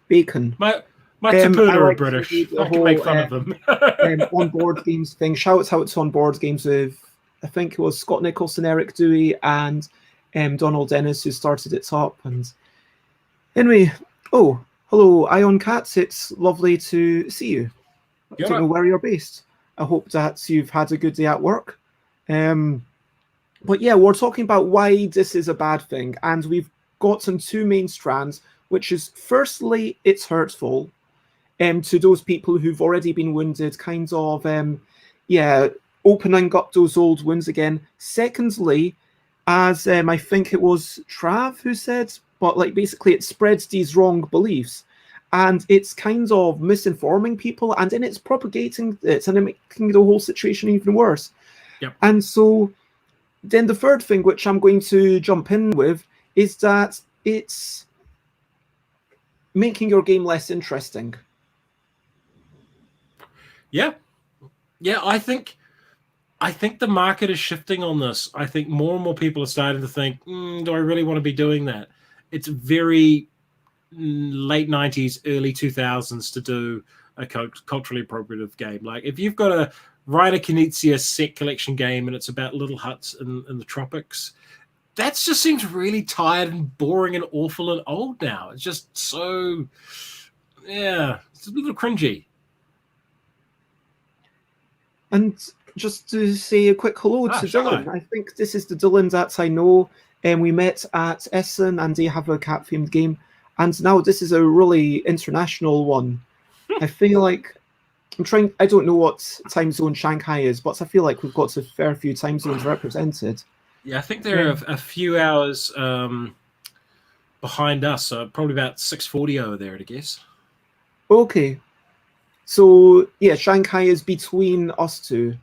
Bacon. My Tapuna are British. I can make fun of them. On board games thing. Shout out to On Board Games with, I think it was Scott Nicholson, Eric Dewey, and Donald Dennis who started it up. And anyway, hello, Ion Cats. It's lovely to see you. I don't know where you're based. I hope that you've had a good day at work. But yeah, we're talking about why this is a bad thing, and we've gotten two main strands, which is firstly, it's hurtful to those people who've already been wounded, kind of, opening up those old wounds again. Secondly, as I think it was Trav who said, but like basically it spreads these wrong beliefs, and it's kind of misinforming people, and then it's propagating it and making the whole situation even worse. And so then the third thing, which I'm going to jump in with, is that it's making your game less interesting. Yeah, I think the market is shifting on this. I think more and more people are starting to think, do I really want to be doing that? It's very late 90s, early 2000s to do a culturally appropriative game. Like if you've got a Reiner Knizia set collection game and it's about little huts in the tropics, that just seems really tired and boring and awful and old now. It's just so, it's a little cringy. And just to say a quick hello to Shanghai. Dylan. I think this is the Dylan that I know. And we met at Essen, and they have a cat-themed game. And now this is a really international one. I feel like I don't know what time zone Shanghai is, but I feel like we've got a fair few time zones represented. Yeah, I think they're a few hours behind us, so probably about 6:40 over there, I guess. Okay. So, yeah, Shanghai is between us two.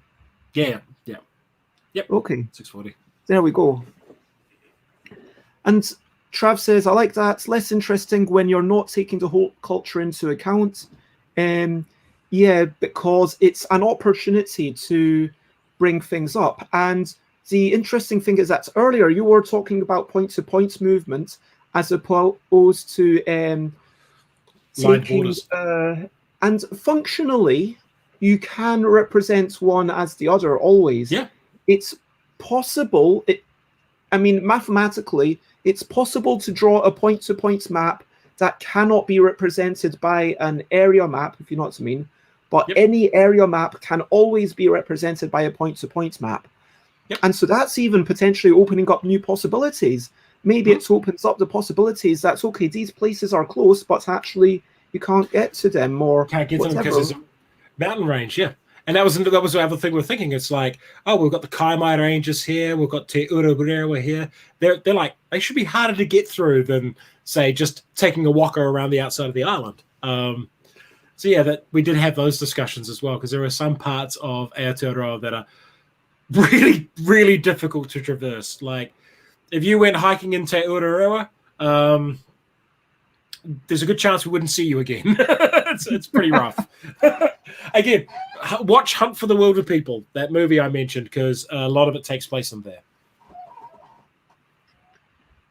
Yeah. Yep. Okay. 6:40. There we go. And Trav says, I like that. Less interesting when you're not taking the whole culture into account. Yeah, because it's an opportunity to bring things up. And the interesting thing is that earlier you were talking about point-to-point movement as opposed to taking... and functionally, you can represent one as the other always. Yeah. It's possible... mathematically, it's possible to draw a point-to-point map that cannot be represented by an area map, if you know what I mean. But any area map can always be represented by a point-to-point map. And so that's even potentially opening up new possibilities. Maybe it opens up the possibilities that's, okay, these places are close, but actually you can't get to them, or can't get to them because there's a mountain range, And that was the other thing we're thinking. It's like, oh, we've got the Kaimai Ranges here, we've got Te Uruburewa here. They're like, they should be harder to get through than, say, just taking a walker around the outside of the island. So yeah, that we did have those discussions as well, because there are some parts of Aotearoa that are really, really difficult to traverse. Like, if you went hiking in Te Uruburewa, there's a good chance we wouldn't see you again. it's pretty rough. Again, watch Hunt for the Wilder People, that movie I mentioned, because a lot of it takes place in there.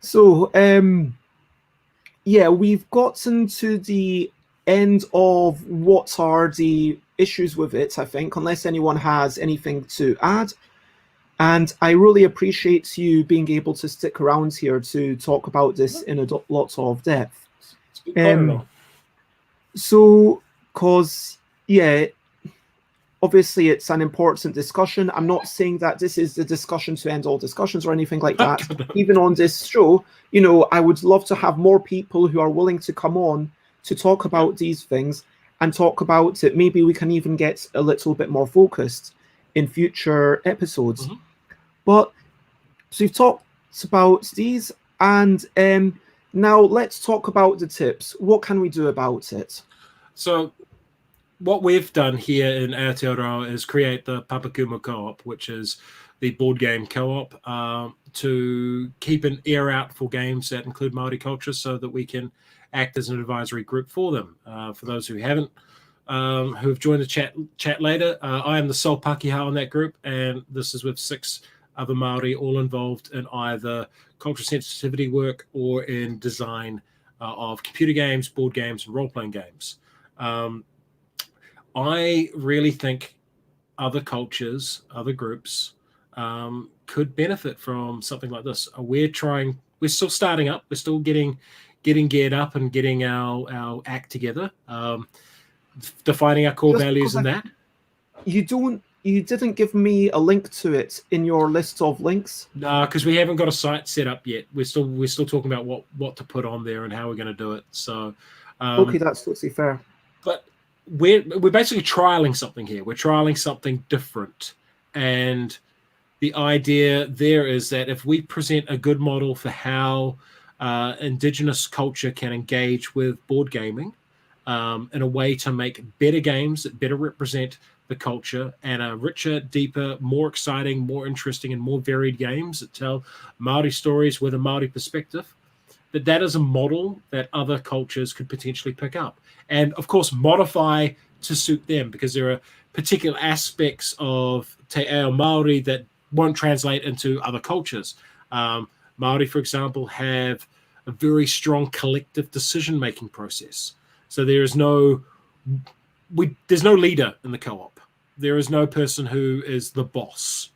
So, yeah, we've gotten to the end of what are the issues with it, I think, unless anyone has anything to add. And I really appreciate you being able to stick around here to talk about this in a lot of depth. So, because, yeah, obviously it's an important discussion. I'm not saying that this is the discussion to end all discussions or anything like that. Even on this show, you know, I would love to have more people who are willing to come on to talk about these things and talk about it. Maybe we can even get a little bit more focused in future episodes. But so we've talked about these, and now let's talk about the tips. What can we do about it? So what we've done here in Aotearoa is create the Papakumu CoOp, which is the board game co-op, to keep an ear out for games that include Maori culture, so that we can act as an advisory group for them. For those who haven't, who have joined the chat later, I am the sole Pakeha on that group, and this is with 6 other Maori, all involved in either cultural sensitivity work or in design of computer games, board games, and role-playing games. I really think other cultures, other groups could benefit from something like this. We're still starting up. We're still getting geared up and getting our act together, defining our core values in that. You didn't give me a link to it in your list of links. No, because we haven't got a site set up yet. We're still talking about what to put on there and how we're going to do it. So, okay, that's totally fair. But we're basically trialing something here. We're trialing something different, and the idea there is that if we present a good model for how Indigenous culture can engage with board gaming in a way to make better games that better represent the culture, and a richer, deeper, more exciting, more interesting, and more varied games that tell Maori stories with a Maori perspective, that is a model that other cultures could potentially pick up. And, of course, modify to suit them, because there are particular aspects of Te Ao Maori that won't translate into other cultures. Maori, for example, have a very strong collective decision-making process. So there's no leader in the co-op. There is no person who is the boss.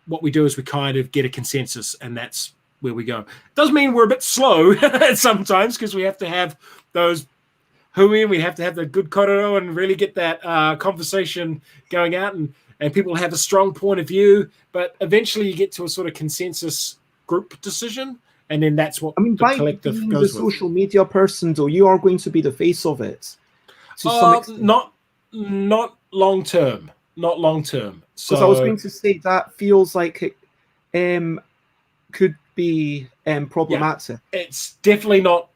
What we do is we kind of get a consensus, and that's where we go. It does mean we're a bit slow sometimes, because we have to have those hui, and we have to have the good korero and really get that conversation going out. And and people have a strong point of view, but eventually you get to a sort of consensus group decision, and then that's what I mean, the by collective being the goes with. social media person, though, you are going to be the face of it to some extent. Not long term. Not long term. Because I was So going to say that feels like it could be problematic. it's definitely not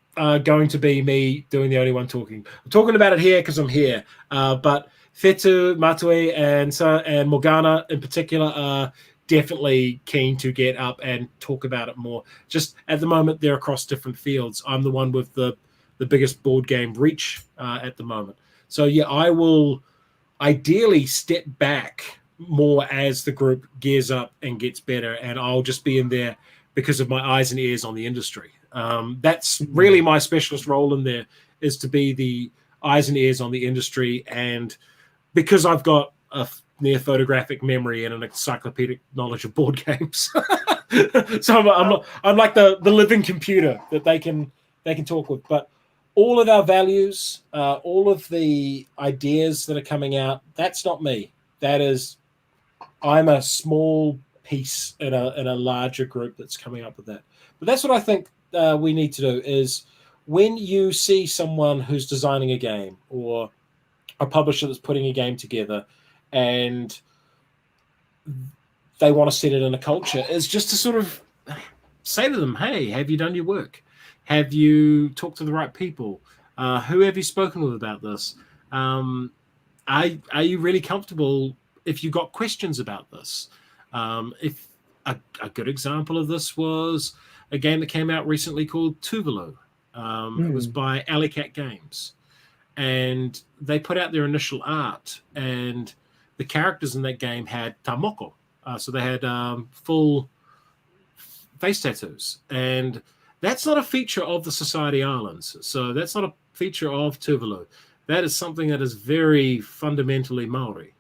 going to be me doing the only one talking. I'm talking about it here because I'm here. But Fetu, Matui, and Morgana in particular are definitely keen to get up and talk about it more. Just at the moment, they're across different fields. I'm the one with the biggest board game reach at the moment. So yeah, I will ideally step back more as the group gears up and gets better, and I'll just be in there because of my eyes and ears on the industry. That's really my specialist role in there, is to be the eyes and ears on the industry. And because I've got a near photographic memory and an encyclopedic knowledge of board games, so I'm like the living computer that they can talk with. But all of our values, all of the ideas that are coming out, that's not me. That is, I'm a small piece in a larger group that's coming up with that. But that's what I think we need to do, is when you see someone who's designing a game or a publisher that's putting a game together and they want to set it in a culture, is just to sort of say to them, hey, have you done your work? Have you talked to the right people? Who have you spoken with about this? Are you really comfortable if you got questions about this? If a good example of this was a game that came out recently called Tuvalu. It was by Alley Cat Games. And they put out their initial art, and the characters in that game had tamoko. So they had full face tattoos. And that's not a feature of the Society Islands. So that's not a feature of Tuvalu. That is something that is very fundamentally Maori.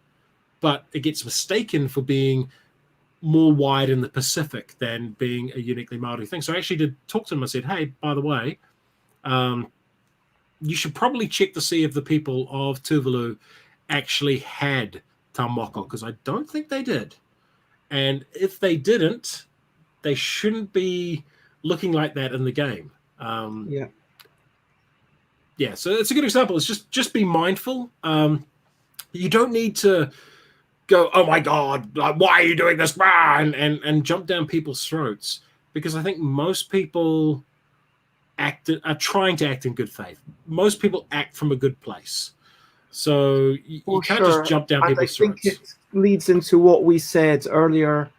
But it gets mistaken for being more wide in the Pacific than being a uniquely Maori thing. So I actually did talk to them and said, hey, by the way, you should probably check to see if the people of Tuvalu actually had tamoko, because I don't think they did. And if they didn't, they shouldn't be looking like that in the game. Yeah, so it's a good example. It's just be mindful. You don't need to go, oh my God, like, why are you doing this? And jump down people's throats, because I think most people are trying to act in good faith. Most people act from a good place. So you can't just jump down people's throats. I think it leads into what we said earlier,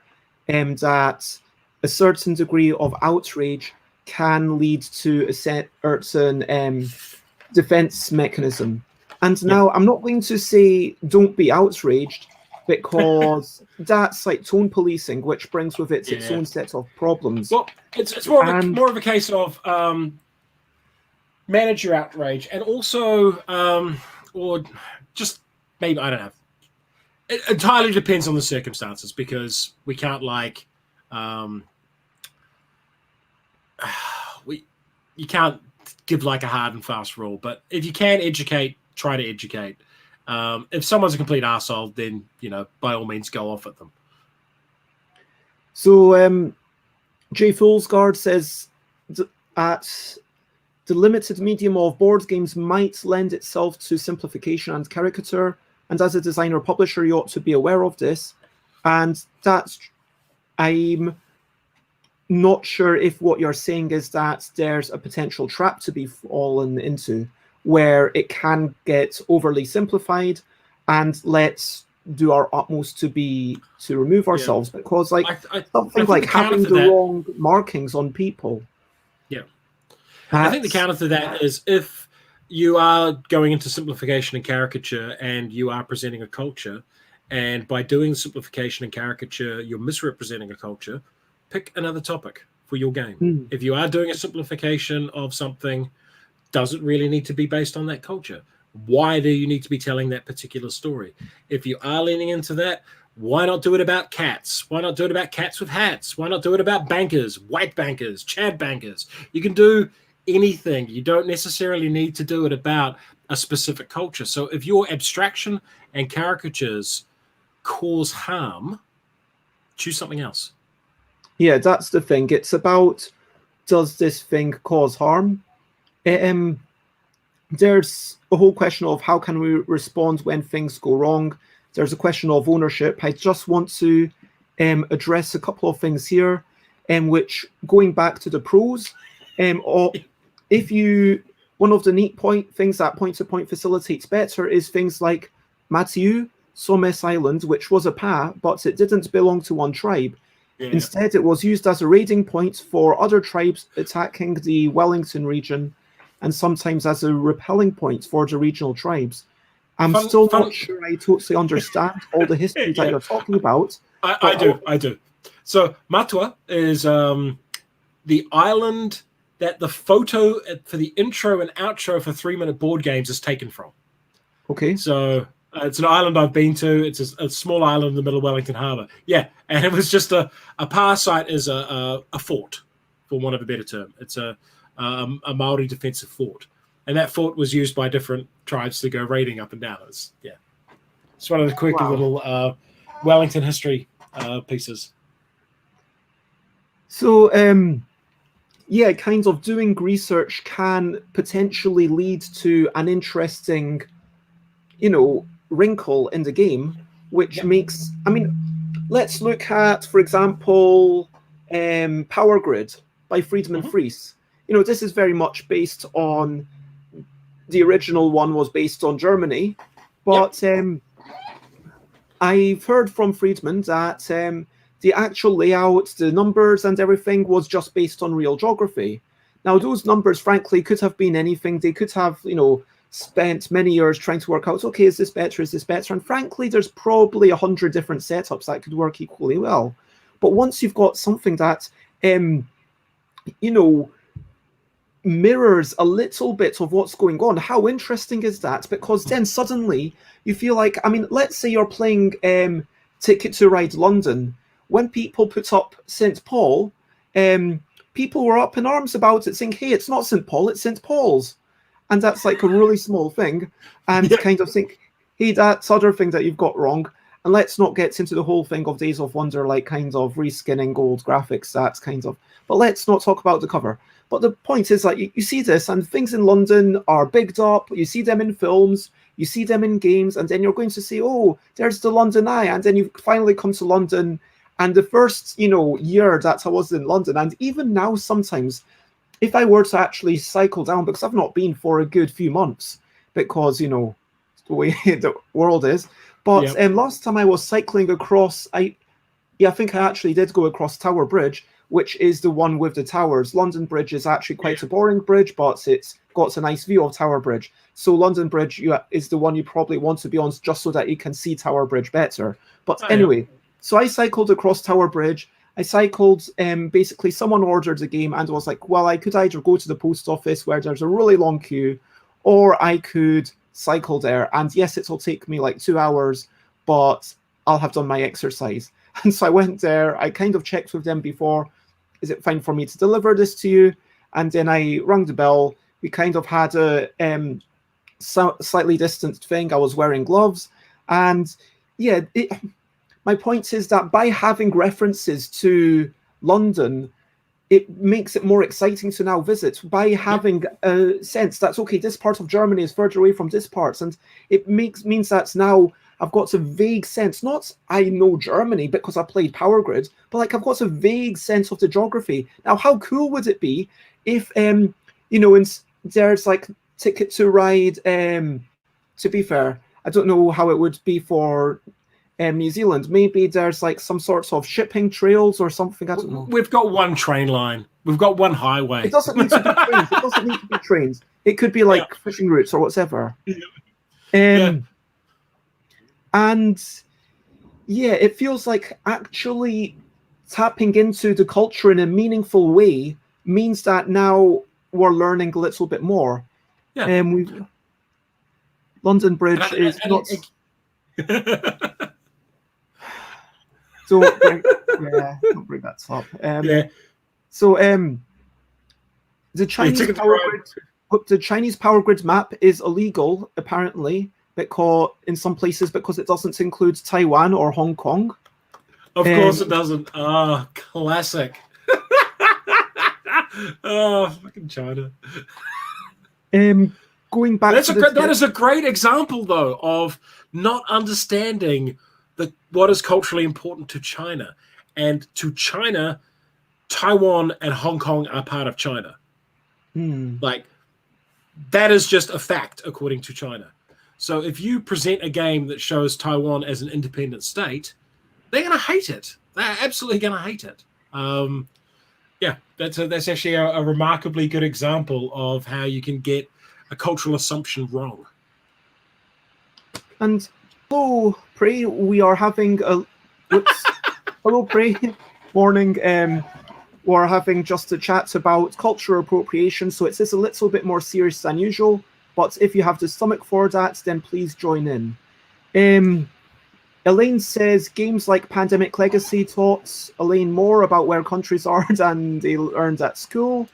that a certain degree of outrage can lead to a certain defense mechanism. And now I'm not going to say don't be outraged, because that's like tone policing, which brings with it its own set of problems. Well, it's more of a case of manage your outrage, and also or just maybe, I don't know. It entirely depends on the circumstances, because we can't like you can't give like a hard and fast rule. But if you can educate, try to educate. If someone's a complete arsehole, then, by all means go off at them. So Jay Foolsguard says at the limited medium of board games might lend itself to simplification and caricature, and as a designer publisher you ought to be aware of this. And I'm not sure if what you're saying is that there's a potential trap to be fallen into, where it can get overly simplified, and let's do our utmost to remove ourselves, because something like having the wrong markings on people. Yeah. I think the counter to that is, if you are going into simplification and caricature and you are presenting a culture, and by doing simplification and caricature you're misrepresenting a culture, pick another topic for your game. If you are doing a simplification of something, does it really need to be based on that culture? Why do you need to be telling that particular story? If you are leaning into that, why not do it about cats? Why not do it about cats with hats? Why not do it about bankers, white bankers, Chad bankers? You can do anything. You don't necessarily need to do it about a specific culture. So if your abstraction and caricatures cause harm, choose something else. Yeah, that's the thing. It's about, does this thing cause harm? There's a whole question of how can we respond when things go wrong. There's a question of ownership. I just want to address a couple of things here, which, going back to the pros, one of the neat things that point-to-point facilitates better is things like Matiu, Somes Island, which was a PA, but it didn't belong to one tribe. Yeah. Instead, it was used as a raiding point for other tribes attacking the Wellington region, and sometimes as a repelling point for the regional tribes. I'm still not sure I totally understand all the history that you're talking about. I do. So Matua is the island that the photo for the intro and outro for 3 Minute Board Games is taken from. Okay. So it's an island I've been to. It's a small island in the middle of Wellington Harbour. Yeah, and it was just a power site is a fort, for want of a better term. It's a Maori defensive fort. And that fort was used by different tribes to go raiding up and down. It's one of the quick little Wellington history pieces. So, kind of doing research can potentially lead to an interesting, wrinkle in the game, which makes, let's look at, for example, Power Grid by Friedman Fries. This is very much based on, the original one was based on Germany, but I've heard from Friedman that the actual layout, the numbers and everything was just based on real geography. Now, those numbers, frankly, could have been anything. They could have, spent many years trying to work out, okay, is this better, is this better? And frankly, there's probably 100 different setups that could work equally well. But once you've got something that, mirrors a little bit of what's going on, how interesting is that? Because then suddenly you feel like, let's say you're playing Ticket to Ride London. When people put up St. Paul, people were up in arms about it, saying, hey, it's not St. Paul, it's St. Paul's. And that's like a really small thing. And kind of think, hey, that's other thing that you've got wrong. And let's not get into the whole thing of Days of Wonder, like kind of reskinning old graphics, that's kind of, but let's not talk about the cover. But the point is, like, you see this, and things in London are bigged up. You see them in films, you see them in games, and then you're going to say, oh, there's the London Eye. And then you finally come to London, and the first, year that I was in London, and even now sometimes, if I were to actually cycle down, because I've not been for a good few months, because, the way the world is. But last time I was cycling across, I think I actually did go across Tower Bridge, which is the one with the towers. London Bridge is actually quite a boring bridge, but it's got a nice view of Tower Bridge. So London Bridge is the one you probably want to be on, just so that you can see Tower Bridge better. But anyway, so I cycled across Tower Bridge. I cycled, basically someone ordered the game and was like, well, I could either go to the post office where there's a really long queue, or I could cycle there. And yes, it'll take me like 2 hours, but I'll have done my exercise. And so I went there, I kind of checked with them before, is it fine for me to deliver this to you? And then I rang the bell. We kind of had a slightly distanced thing. I was wearing gloves. And yeah, my point is that by having references to London, it makes it more exciting to now visit, by having a sense that's, okay, this part of Germany is further away from this part. And it means that now I've got a vague sense, not I know Germany because I played Power Grid, but like I've got a vague sense of the geography. Now, how cool would it be if, there's like Ticket to Ride, to be fair, I don't know how it would be for New Zealand. Maybe there's like some sorts of shipping trails or something. I don't know. We've got one train line. We've got one highway. It doesn't need to be trains. It doesn't need to be trains. It could be like fishing routes or whatever. And yeah, it feels like actually tapping into the culture in a meaningful way means that now we're learning a little bit more. Yeah. London Bridge is not. Don't bring that up. So the Chinese Power Grid map is illegal, apparently. because in some places because it doesn't include Taiwan or Hong Kong. Of course it doesn't. Ah, classic. Oh, fucking China. Going back that is a great example, though, of not understanding what is culturally important to China. And to China, Taiwan and Hong Kong are part of China. Like, that is just a fact, according to China. So if you present a game that shows Taiwan as an independent state, they're going to hate it. They're absolutely going to hate it. Yeah, that's actually a remarkably good example of how you can get a cultural assumption wrong. And hello, Prey. We are having a hello, Prey. Morning. We're having just a chat about cultural appropriation, so it's a little bit more serious than usual. But if you have the stomach for that, then please join in. Elaine says games like Pandemic Legacy taught Elaine more about where countries are than they learned at school.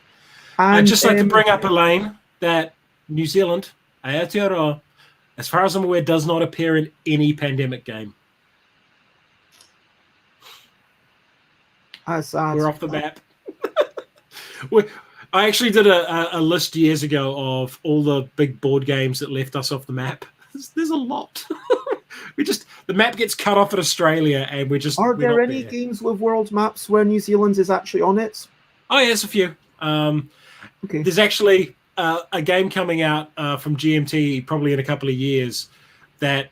And I'd just like to bring up, Elaine, that New Zealand, Aotearoa, as far as I'm aware, does not appear in any Pandemic game. We're off the map. I actually did a list years ago of all the big board games that left us off the map. There's a lot. The map gets cut off at Australia, and Are there any games with world maps where New Zealand is actually on it? Oh, yeah, there's a few. Okay. There's actually a game coming out from GMT probably in a couple of years that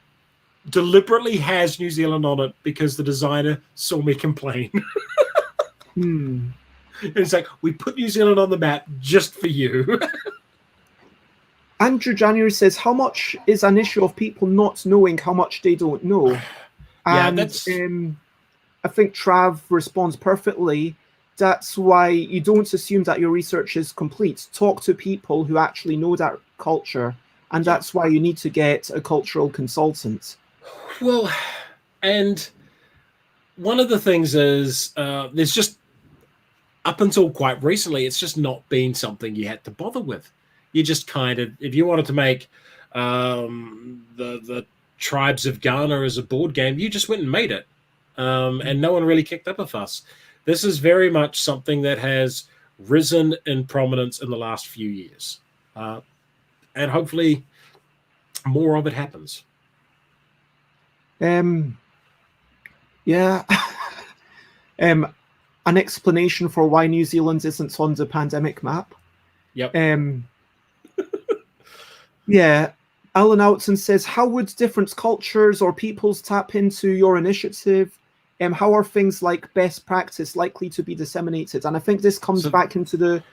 deliberately has New Zealand on it because the designer saw me complain. And it's like, we put New Zealand on the map just for you. Andrew January says, how much is an issue of people not knowing how much they don't know? And I think Trav responds perfectly. That's why you don't assume that your research is complete. Talk to people who actually know that culture. And that's why you need to get a cultural consultant. Well, and one of the things is there's just, up until quite recently, it's just not been something you had to bother with. You just kind of, if you wanted to make the Tribes of Ghana as a board game, you just went and made it. And no one really kicked up a fuss. This is very much something that has risen in prominence in the last few years. And hopefully more of it happens. Yeah. An explanation for why New Zealand isn't on the pandemic map. Yep. Yeah. Alan Outson says, how would different cultures or peoples tap into your initiative? How are things like best practice likely to be disseminated? And I think this comes back into the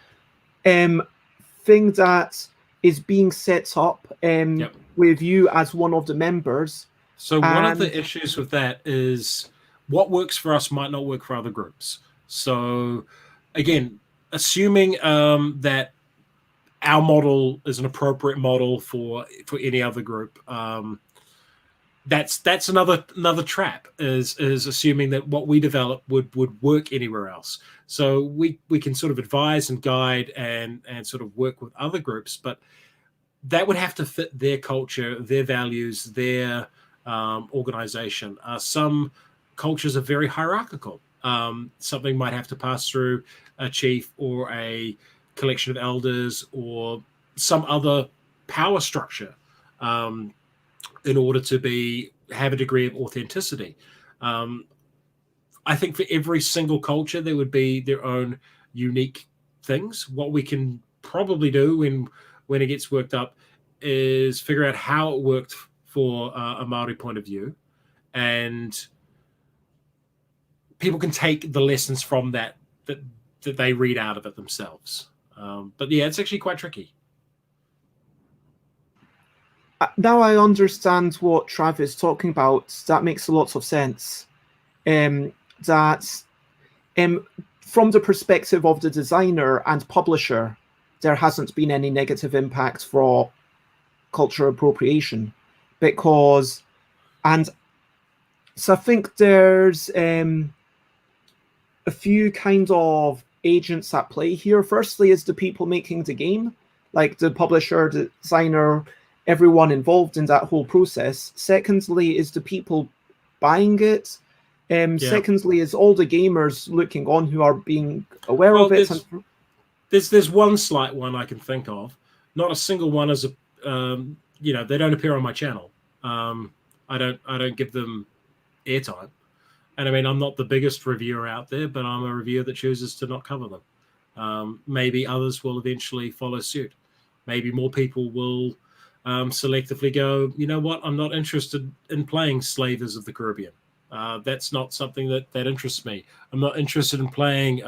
thing that is being set up with you as one of the members. So one of the issues with that is what works for us might not work for other groups. So again, assuming that our model is an appropriate model for any other group, that's another trap is assuming that what we develop would work anywhere else. So we can sort of advise and guide and sort of work with other groups, but that would have to fit their culture, their values, their organization. Some cultures are very hierarchical. Something might have to pass through a chief or a collection of elders or some other power structure in order to have a degree of authenticity. I think for every single culture, there would be their own unique things. What we can probably do when it gets worked up is figure out how it worked for a Maori point of view, and people can take the lessons from that they read out of it themselves. But yeah, it's actually quite tricky. Now I understand what Trav is talking about. That makes a lot of sense. That from the perspective of the designer and publisher, there hasn't been any negative impact for cultural appropriation, because, and so I think there's a few kind of agents at play here. Firstly is the people making the game, like the publisher, the designer, everyone involved in that whole process. Secondly, is the people buying it. Secondly, is all the gamers looking on who are being aware of it. There's one slight one I can think of. Not a single one is they don't appear on my channel. I don't give them airtime. And I mean, I'm not the biggest reviewer out there, but I'm a reviewer that chooses to not cover them. Maybe others will eventually follow suit. Maybe more people will selectively go, you know what, I'm not interested in playing Slavers of the Caribbean. That's not something that interests me. I'm not interested in playing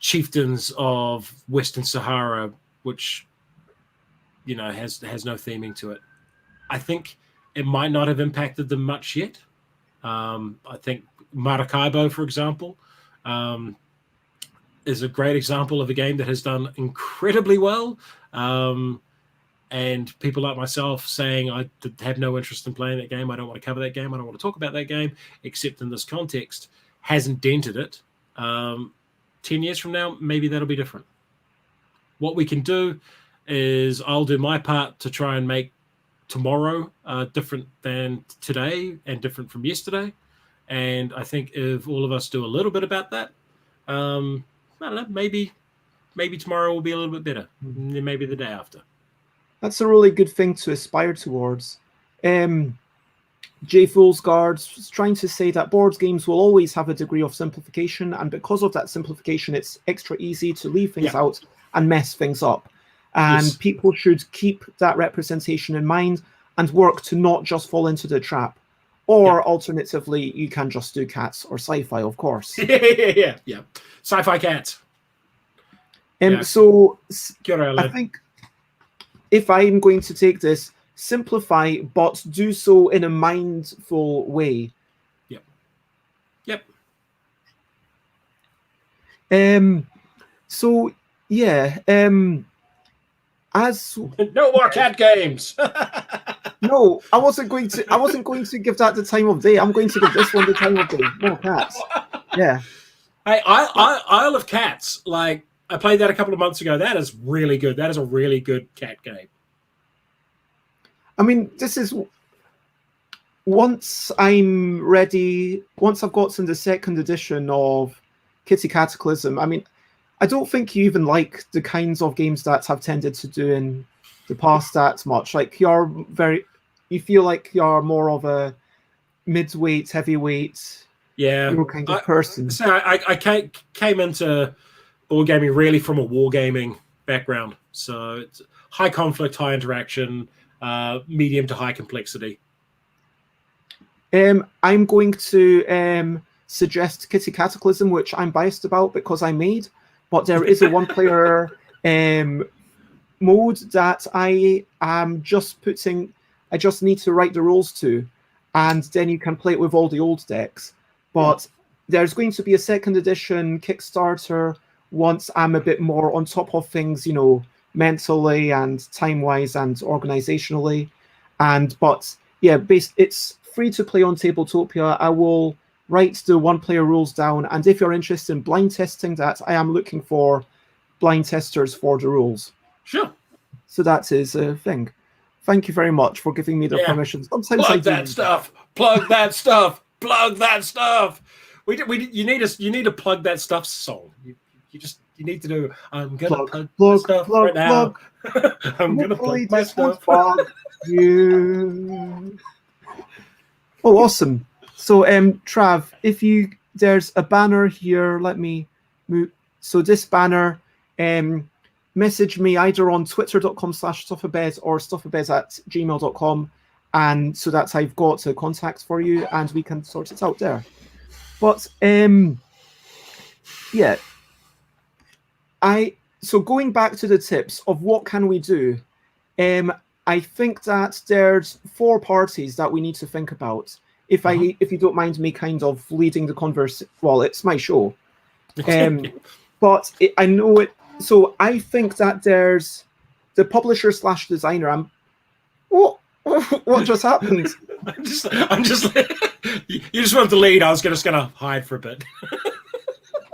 Chieftains of Western Sahara, which, has no theming to it. I think it might not have impacted them much yet. I think Maracaibo, for example, is a great example of a game that has done incredibly well. And people like myself saying, I have no interest in playing that game. I don't want to cover that game. I don't want to talk about that game, except in this context, hasn't dented it. 10 years from now, maybe that'll be different. What we can do is I'll do my part to try and make tomorrow different than today and different from yesterday. And I think if all of us do a little bit about that, I don't know, maybe tomorrow will be a little bit better. Maybe the day after. That's a really good thing to aspire towards. Jay Foolsguard is trying to say that board games will always have a degree of simplification, and because of that simplification, it's extra easy to leave things out and mess things up. And people should keep that representation in mind and work to not just fall into the trap. Or alternatively, you can just do cats or sci-fi, of course. Yeah. Sci-fi cats. So I think if I'm going to take this, simplify, but do so in a mindful way. Yep. So yeah. As no more cat games. No, I wasn't going to give that the time of day. I'm going to give this one the time of day. More cats. Yeah. Hey, Isle of Cats. Like, I played that a couple of months ago. That is really good. That is a really good cat game. I mean, this is once I'm ready. Once I've got to the second edition of Kitty Cataclysm. I mean, I don't think you even like the kinds of games that have tended to do in the past that much. Like you feel like you're more of a mid-weight, heavyweight, kind of person. So I came into board gaming really from a wargaming background. So it's high conflict, high interaction, medium to high complexity. I'm going to suggest Kitty Cataclysm, which I'm biased about because I made, but there is a one-player mode that I am just putting. I just need to write the rules to, and then you can play it with all the old decks. But there's going to be a second edition Kickstarter once I'm a bit more on top of things, mentally and time-wise and organizationally. But yeah, it's free to play on Tabletopia. I will write the one-player rules down, and if you're interested in blind testing that, I am looking for blind testers for the rules. Sure. So that is a thing. Thank you very much for giving me the permission. Sometimes plug that stuff. Plug that stuff. Plug that stuff. You need to plug that stuff song. You need to do. I'm gonna plug stuff right now. I'm gonna plug my stuff. You. Oh, awesome. So, Trav, there's a banner here. Let me move. So this banner, message me either on twitter.com/stuffabed or stuffabed@gmail.com, and so that I've got a contact for you and we can sort it out there. But so going back to the tips of what can we do, I think that there's 4 parties that we need to think about. If you don't mind me kind of leading the conversation, well, it's my show. But I know it. So I think that there's the publisher/designer. What just happened? I'm just. You just wanted to lead. I was just gonna hide for a bit.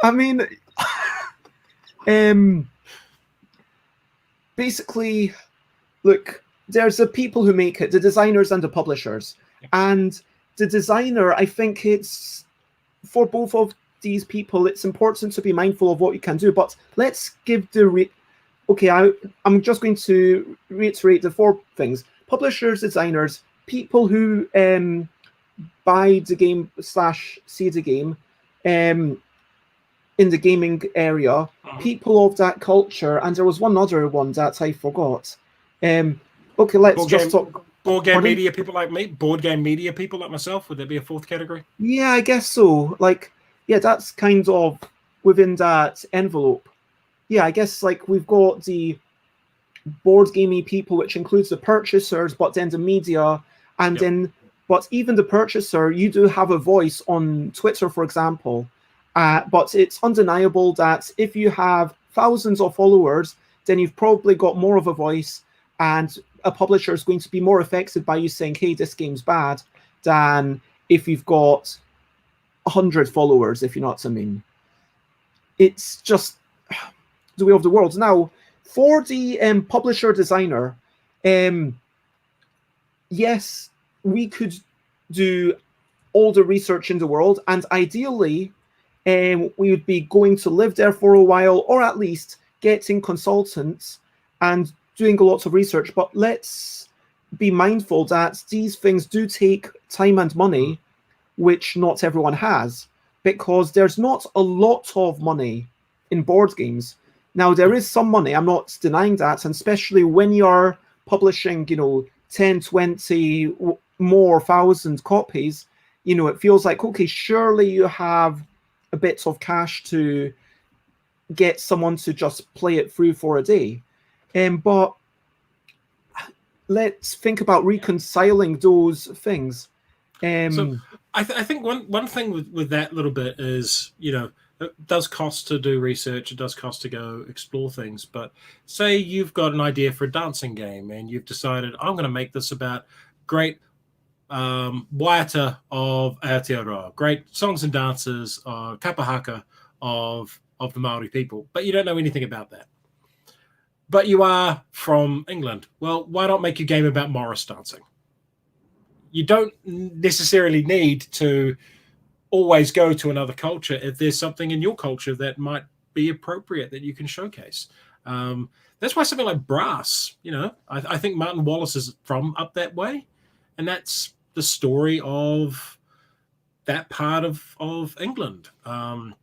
I mean, basically, look, there's the people who make it, the designers and the publishers. And the designer, I think it's for both of these people, it's important to be mindful of what you can do. But let's give the I'm just going to reiterate the 4 things: publishers, designers, people who buy the game / see the game in the gaming area, people of that culture, and there was one other one that I forgot. Let's just talk. Board game media people like me, board game media people like myself. Would there be a 4th category? Yeah, I guess so. That's kind of within that envelope. Yeah, I guess we've got the board gamey people, which includes the purchasers, but then the media, and then, but even the purchaser, you do have a voice on Twitter, for example. But it's undeniable that if you have thousands of followers, then you've probably got more of a voice, and a publisher is going to be more affected by you saying, hey, this game's bad, than if you've got 100 followers, if you know what I mean. It's just the way of the world. Now, for the publisher designer, yes, we could do all the research in the world, and ideally, we would be going to live there for a while, or at least getting consultants and doing a lot of research. But let's be mindful that these things do take time and money, which not everyone has, because there's not a lot of money in board games. Now, there is some money, I'm not denying that, and especially when you're publishing, 10, 20 more thousand copies, it feels like, okay, surely you have a bit of cash to get someone to just play it through for a day. But let's think about reconciling those things. So I think one thing with that little bit is, it does cost to do research. It does cost to go explore things. But say you've got an idea for a dancing game and you've decided, I'm going to make this about great waiata of Aotearoa, great songs and dances, kapahaka of the Maori people. But you don't know anything about that. But you are from England. Well, why not make a game about Morris dancing? You don't necessarily need to always go to another culture if there's something in your culture that might be appropriate that you can showcase. That's why something like brass, I think Martin Wallace is from up that way, and that's the story of that part of England, and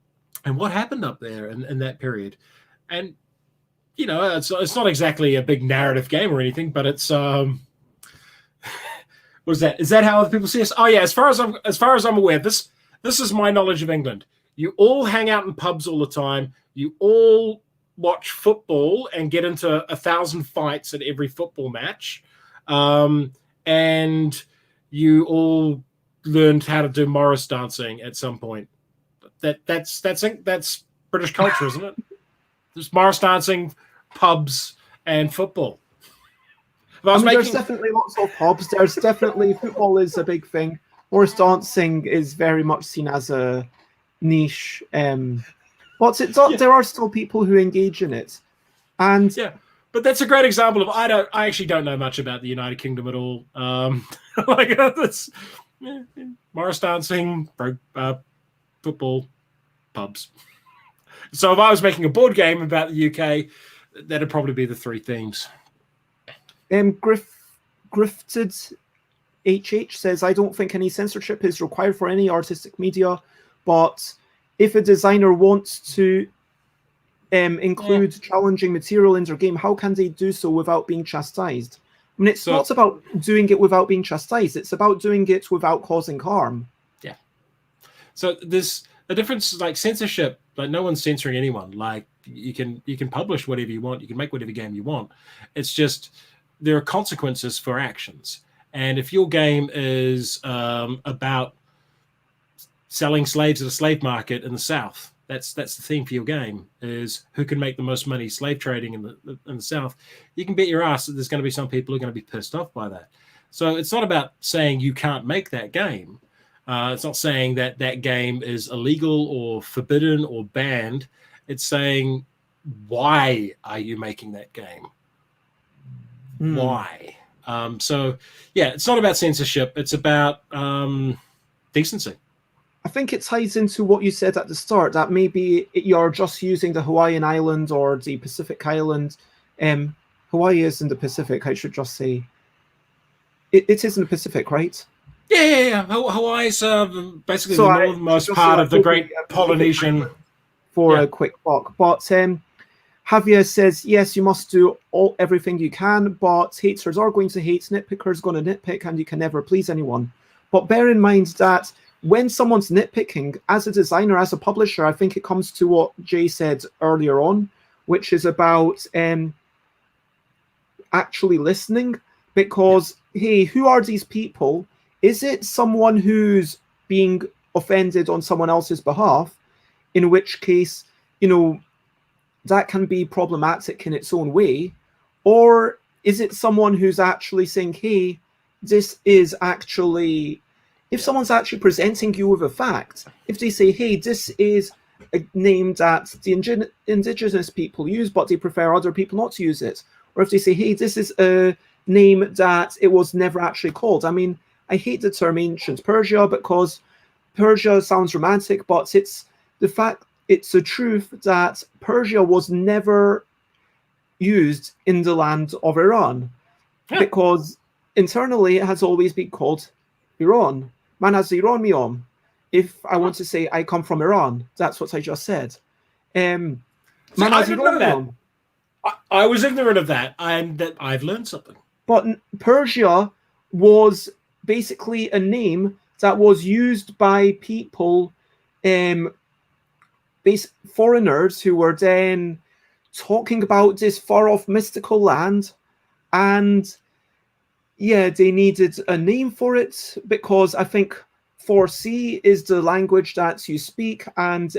what happened up there in that period. And it's not exactly a big narrative game or anything, but it's what is that? Is that how other people see us? Oh yeah, as far as I'm aware, this is my knowledge of England. You all hang out in pubs all the time. You all watch football and get into 1,000 fights at every football match, and you all learned how to do Morris dancing at some point. That's British culture, isn't it? There's Morris dancing, pubs, and football. There's definitely lots of pubs. There's definitely football is a big thing. Morris dancing is very much seen as a niche. But there are still people who engage in it. And yeah, but that's a great example of I actually don't know much about the United Kingdom at all. That's Morris dancing, football, pubs. So if I was making a board game about the UK, that'd probably be the 3 themes. Grifted HH says, I don't think any censorship is required for any artistic media, but if a designer wants to include challenging material in their game, how can they do so without being chastised? I mean, it's not about doing it without being chastised. It's about doing it without causing harm. Yeah. So there's a difference, like censorship, like no one's censoring anyone. Like you can publish whatever you want. You can make whatever game you want. It's just there are consequences for actions. And if your game is about selling slaves at a slave market in the South, that's the theme for your game, is who can make the most money slave trading in the South. You can bet your ass that there's going to be some people who are going to be pissed off by that. So it's not about saying you can't make that game. It's not saying that that game is illegal or forbidden or banned. It's saying, why are you making that game? Why? So, yeah, it's not about censorship. It's about decency. I think it ties into what you said at the start, that maybe you're just using the Hawaiian island or the Pacific island. Hawaii is in the Pacific, I should just say. It is in the Pacific, right? Yeah. Hawaii's basically So the I northernmost should just part say, of the great Pacific Polynesian. island for Yeah. a quick buck. But Javier says, yes, you must do everything you can, but haters are going to hate, nitpickers going to nitpick, and you can never please anyone. But bear in mind that when someone's nitpicking, as a designer, as a publisher, I think it comes to what Jay said earlier on, which is about actually listening. Because, hey, who are these people? Is it someone who's being offended on someone else's behalf? In which case, that can be problematic in its own way. Or is it someone who's actually saying, hey, this is actually, if someone's actually presenting you with a fact, if they say, hey, this is a name that the indigenous people use, but they prefer other people not to use it. Or if they say, hey, this is a name that it was never actually called. I mean, I hate the term ancient Persia because Persia sounds romantic, but it's the truth that Persia was never used in the land of Iran, because internally it has always been called Iran. Manas Iran miom. If I want to say I come from Iran, that's what I just said. Manas Iran miom. I was ignorant of that, and that I've learned something. But Persia was basically a name that was used by people, foreigners who were then talking about this far-off mystical land, and yeah, they needed a name for it because I think Farsi is the language that you speak, and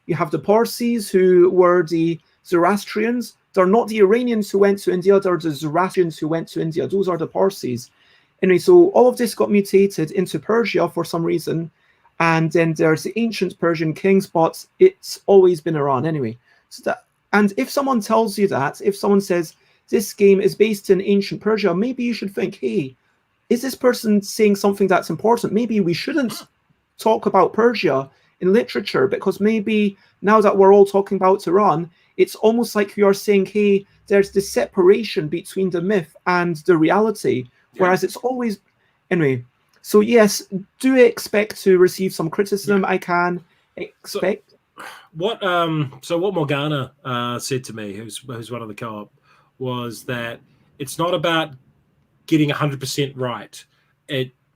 you have the Parsis who were the Zoroastrians. They're not the Iranians who went to India, they're the Zoroastrians who went to India. Those are the Parsis. Anyway, so all of this got mutated into Persia for some reason, and then there's the ancient Persian kings, but it's always been Iran anyway. And if someone tells you that, if someone says this game is based in ancient Persia, maybe you should think, hey, is this person saying something that's important? Maybe we shouldn't talk about Persia in literature, because maybe now that we're all talking about Iran, it's almost like you're saying, hey, there's this separation between the myth and the reality, whereas it's always... Anyway, so yes, do expect to receive some criticism. I can expect. What Morgana said to me, who's one of the co-op, was that it's not about getting 100% right,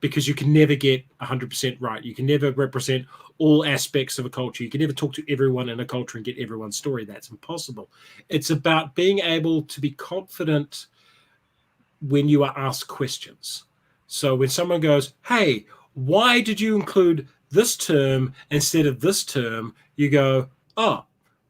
because you can never get 100% right. You can never represent all aspects of a culture. You can never talk to everyone in a culture and get everyone's story. That's impossible. It's about being able to be confident when you are asked questions. So when someone goes, hey, why did you include this term instead of this term? You go, oh,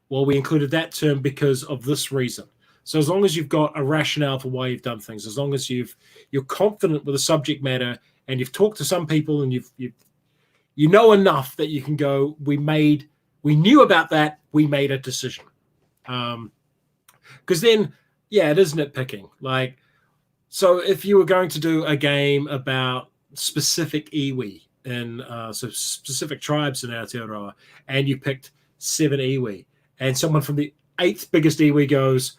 well, we included that term because of this reason. So as long as you've got a rationale for why you've done things, as long as you're confident with the subject matter, and you've talked to some people and you know enough that you can go, we knew about that, we made a decision. Because then, yeah, it is nitpicking. Like, so if you were going to do a game about specific iwi and so specific tribes in Aotearoa, and you picked 7 iwi, and someone from the 8th biggest iwi goes,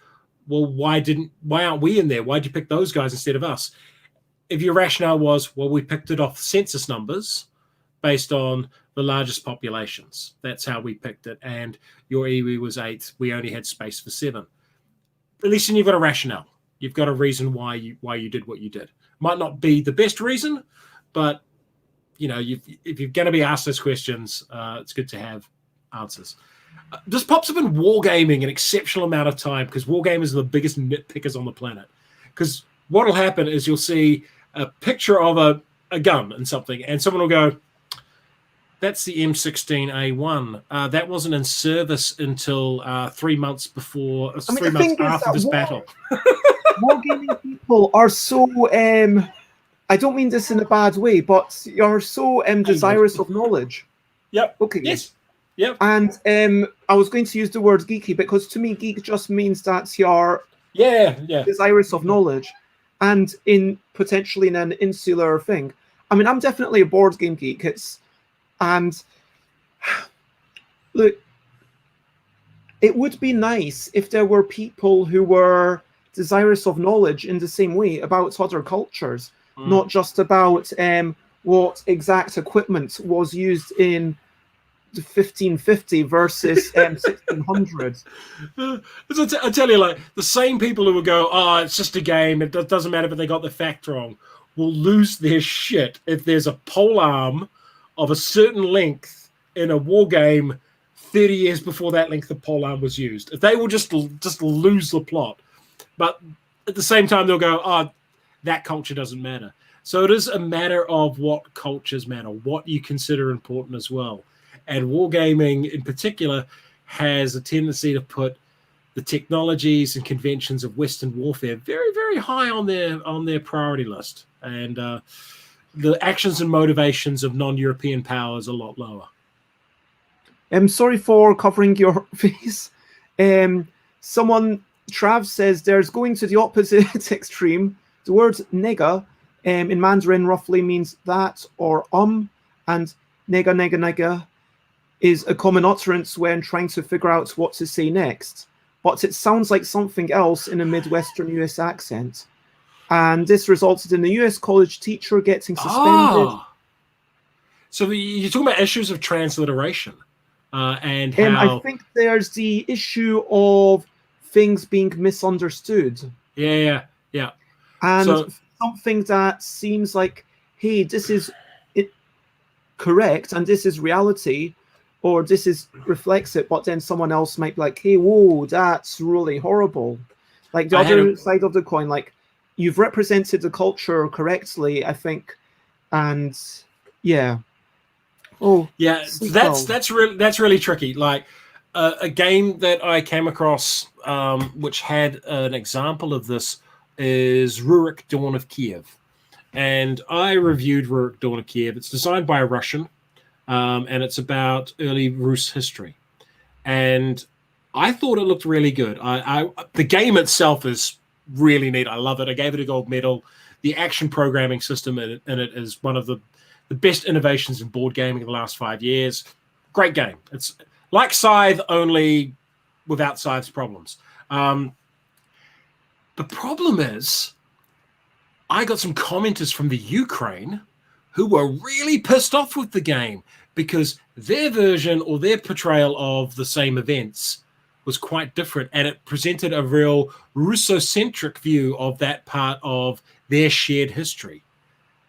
well, why aren't we in there? Why'd you pick those guys instead of us? If your rationale was, well, we picked it off census numbers based on the largest populations. That's how we picked it. And your iwi was 8. We only had space for 7. At least then you've got a rationale. You've got a reason why you did what you did. Might not be the best reason, but if you're going to be asked those questions, it's good to have answers. This pops up in Wargaming an exceptional amount of time, because Wargamers are the biggest nitpickers on the planet. Because what will happen is you'll see a picture of a gun and something, and someone will go, that's the M16A1. That wasn't in service until 3 months before, 3 months after this battle. Wargaming people are so... I don't mean this in a bad way, but you're so desirous of knowledge. Yep. Okay. Yes. Yep. And I was going to use the word geeky, because to me, geek just means that you're desirous of knowledge. and in potentially in an insular thing. I mean, I'm definitely a board game geek. And look, it would be nice if there were people who were desirous of knowledge in the same way about other cultures, not just about what exact equipment was used in 1550 versus 1600. I tell you, like, the same people who will go, oh, it's just a game, it doesn't matter if they got the fact wrong, will lose their shit if there's a pole arm of a certain length in a war game 30 years before that length of pole arm was used. If they will just lose the plot. But at the same time, they'll go, oh, that culture doesn't matter. So it is a matter of what cultures matter, what you consider important as well. And wargaming in particular has a tendency to put the technologies and conventions of Western warfare very, very high on their priority list. And the actions and motivations of non-European powers a lot lower. I'm sorry for covering your face. Someone, Trav, says there's going to the opposite extreme. The word nega in Mandarin roughly means that or and nega, nega, nega is a common utterance when trying to figure out what to say next. But it sounds like something else in a Midwestern US accent. And this resulted in a US college teacher getting suspended. Oh. So you're talking about issues of transliteration and how... I think there's the issue of things being misunderstood. Yeah. And so, something that seems like, hey, this is correct and this is reality, or this reflects it, but then someone else might be like, hey, whoa, that's really horrible. Like the other side of the coin, like, you've represented the culture correctly, I think, and yeah. Oh, yeah, that's really tricky. Like a game that I came across, which had an example of this, is Rurik Dawn of Kiev, and I reviewed Rurik Dawn of Kiev. It's designed by a Russian, and it's about early Rus history, and I thought it looked really good. The game itself is really neat. I love it. I gave it a gold medal. The action programming system in it is one of the best innovations in board gaming in the last 5 years. Great game. It's like Scythe, only without Scythe's problems. The problem is, I got some commenters from the Ukraine who were really pissed off with the game because their version or their portrayal of the same events was quite different, and it presented a real Russocentric view of that part of their shared history.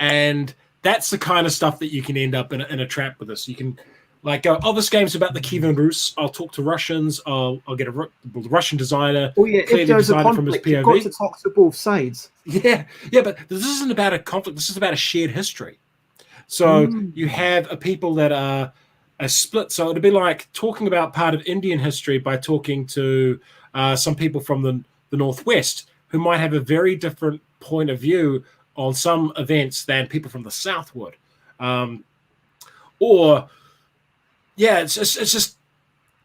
And that's the kind of stuff that you can end up in a trap with this. You can like go, oh, this game's about the Kievan Rus. I'll talk to Russians. I'll get a Russian designer. Oh yeah, if there's a conflict, you've got to talk to both sides. Yeah, but this isn't about a conflict. This is about a shared history. So you have a people that are split. So it'd be like talking about part of Indian history by talking to some people from the Northwest who might have a very different point of view on some events than people from the South would. It's just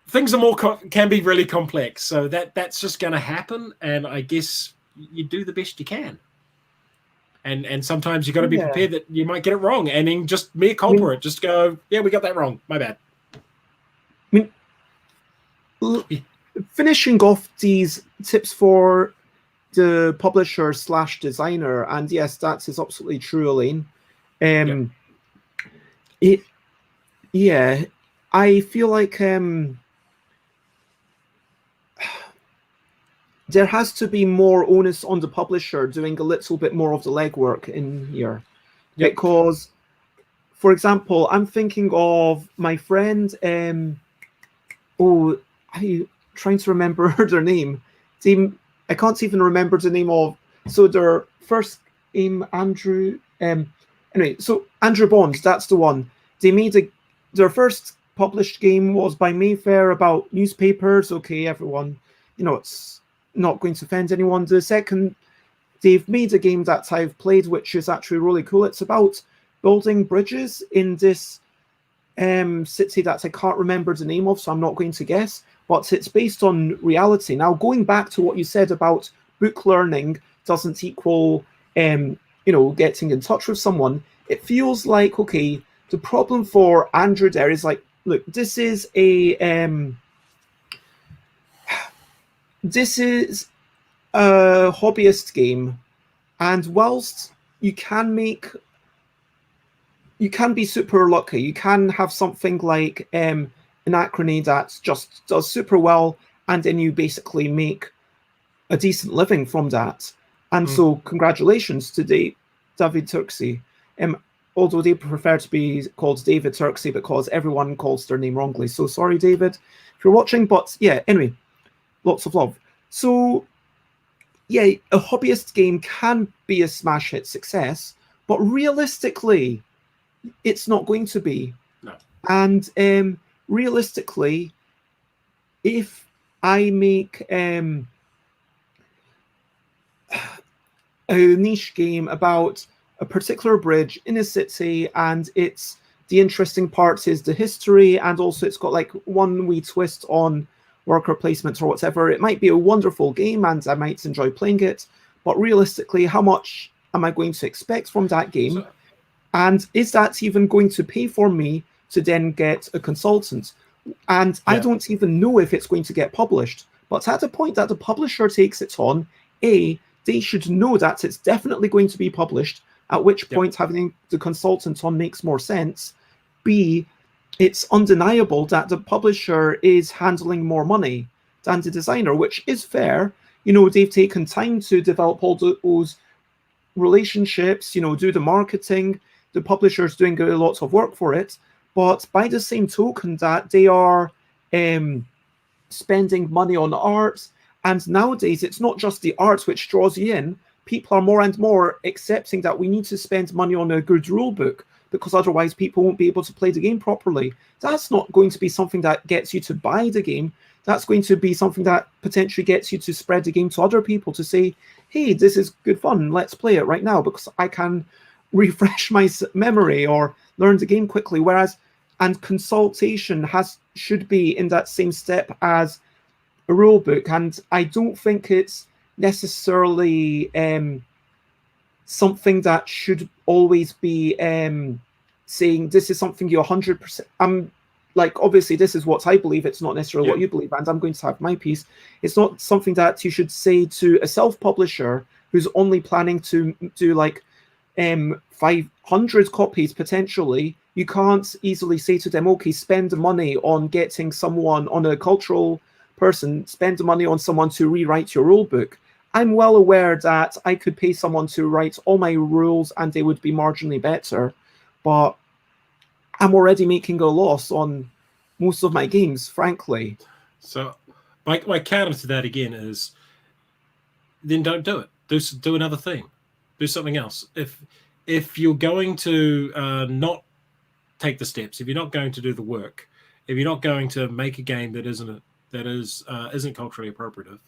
things are can be really complex. So that's just going to happen, and I guess you do the best you can. And sometimes you got to be prepared that you might get it wrong, and then just mea culpa it. Just go, yeah, we got that wrong. My bad. I mean, finishing off these tips for the publisher / designer, and yes, that is absolutely true, Elaine. I feel like there has to be more onus on the publisher doing a little bit more of the legwork in here. Because, for example, I'm thinking of my friend, I'm trying to remember their name. I can't even remember the name of, so their first name, Andrew, anyway, so Andrew Bond, that's the one. They made their first published game was by Mayfair about newspapers. Okay, everyone, it's not going to offend anyone. The second, they've made a game that I've played, which is actually really cool. It's about building bridges in this city that I can't remember the name of, so I'm not going to guess, but it's based on reality. Now, going back to what you said about book learning doesn't equal getting in touch with someone, it feels like, okay, the problem for Andrew there is like, look, this is a hobbyist game, and whilst you can be super lucky, you can have something like Anachrony that just does super well, and then you basically make a decent living from that. And so congratulations to David Turksey. Although they prefer to be called David Turksey because everyone calls their name wrongly. So sorry, David, if you're watching. But yeah, anyway, lots of love. So yeah, a hobbyist game can be a smash hit success, but realistically, it's not going to be. No. And realistically, if I make a niche game about a particular bridge in a city, and it's the interesting part is the history, and also it's got like one wee twist on worker placement or whatever, it might be a wonderful game and I might enjoy playing it, but realistically, how much am I going to expect from that game? And is that even going to pay for me to then get a consultant? And I don't even know if it's going to get published. But at the point that the publisher takes it on, A, they should know that it's definitely going to be published, at which point having the consultant on makes more sense. B, it's undeniable that the publisher is handling more money than the designer, which is fair. They've taken time to develop all those relationships, do the marketing. The publisher's doing a lot of work for it. But by the same token that they are spending money on art, and nowadays it's not just the art which draws you in. People are more and more accepting that we need to spend money on a good rule book, because otherwise people won't be able to play the game properly. That's not going to be something that gets you to buy the game. That's going to be something that potentially gets you to spread the game to other people, to say, hey, this is good fun, let's play it right now, because I can refresh my memory or learn the game quickly. And consultation should be in that same step as a rule book. And I don't think it's necessarily something that should always be saying this is something you 100%. Like, obviously, this is what I believe. It's not necessarily what you believe, and I'm going to have my piece. It's not something that you should say to a self-publisher who's only planning to do like 500 copies potentially. You can't easily say to them, okay, spend the money on getting someone, on a cultural person, spend the money on someone to rewrite your rule book. I'm well aware that I could pay someone to write all my rules and they would be marginally better, but I'm already making a loss on most of my games, frankly. So my counter to that again is, then don't do it. Do another thing. Do something else. If you're going to not take the steps, if you're not going to do the work, if you're not going to make a game that isn't culturally appropriative,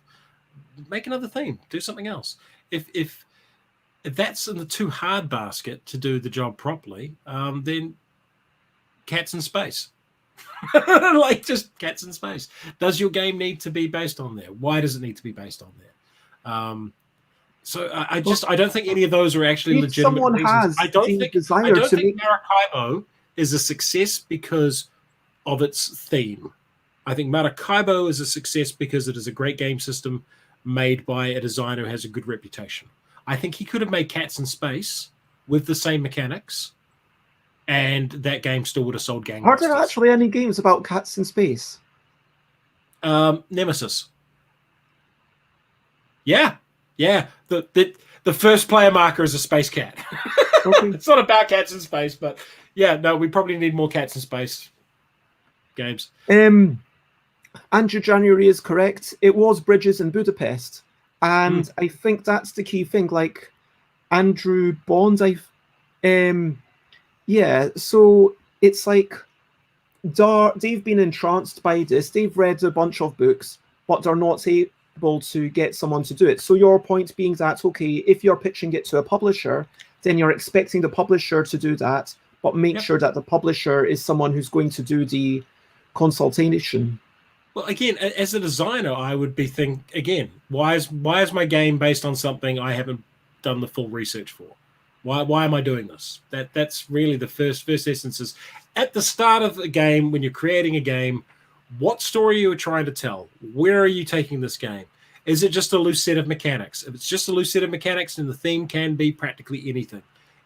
make another thing. Do something else. If that's in the too hard basket to do the job properly, then cats in space. Like, just cats in space. Does your game need to be based on there? Why does it need to be based on there? So I don't think any of those are actually legitimate someone reasons. Has I don't think Maracaibo is a success because of its theme. I think Maracaibo is a success because it is a great game system made by a designer who has a good reputation. I think he could have made Cats in Space with the same mechanics, and that game still would have sold gangbusters. Are there actually any games about cats in space? Nemesis. Yeah. The first player marker is a space cat. Okay. It's not about cats in space, but yeah, no, we probably need more cats in space games. Andrew January is correct. It was Bridges in Budapest, and I think that's the key thing. Like Andrew Bond, so it's like they've been entranced by this. They've read a bunch of books, but they're not able to get someone to do it. So your point being that, okay, if you're pitching it to a publisher, then you're expecting the publisher to do that, but make sure that the publisher is someone who's going to do the consultation. Well, again, as a designer, I would be thinking, again, why is my game based on something I haven't done the full research for? Why am I doing this? That's really the first essence is at the start of the game, when you're creating a game, what story you are trying to tell? Where are you taking this game? Is it just a loose set of mechanics? If it's just a loose set of mechanics, then the theme can be practically anything.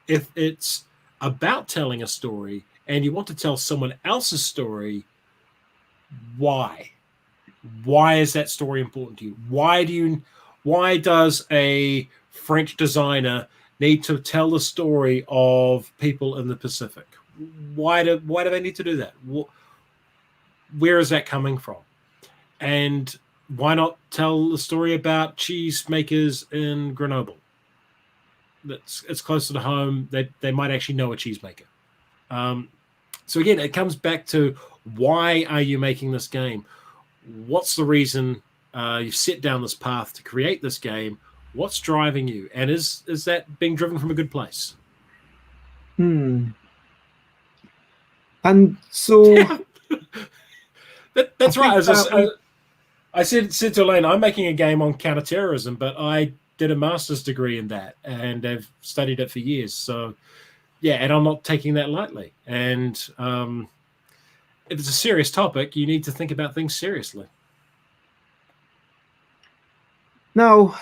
If it's about telling a story and you want to tell someone else's story, why? Why is that story important to you? Why does a French designer need to tell the story of people in the Pacific? Why do they need to do that? Where is that coming from? And why not tell the story about cheese makers in Grenoble? It's closer to home. They might actually know a cheesemaker. So again, it comes back to why are you making this game? What's the reason you've set down this path to create this game? What's driving you? And is that being driven from a good place? And so... Yeah. That's right. I said to Elaine, I'm making a game on counterterrorism, but I did a master's degree in that, and I've studied it for years. So, yeah, and I'm not taking that lightly. And if it's a serious topic, you need to think about things seriously. Now,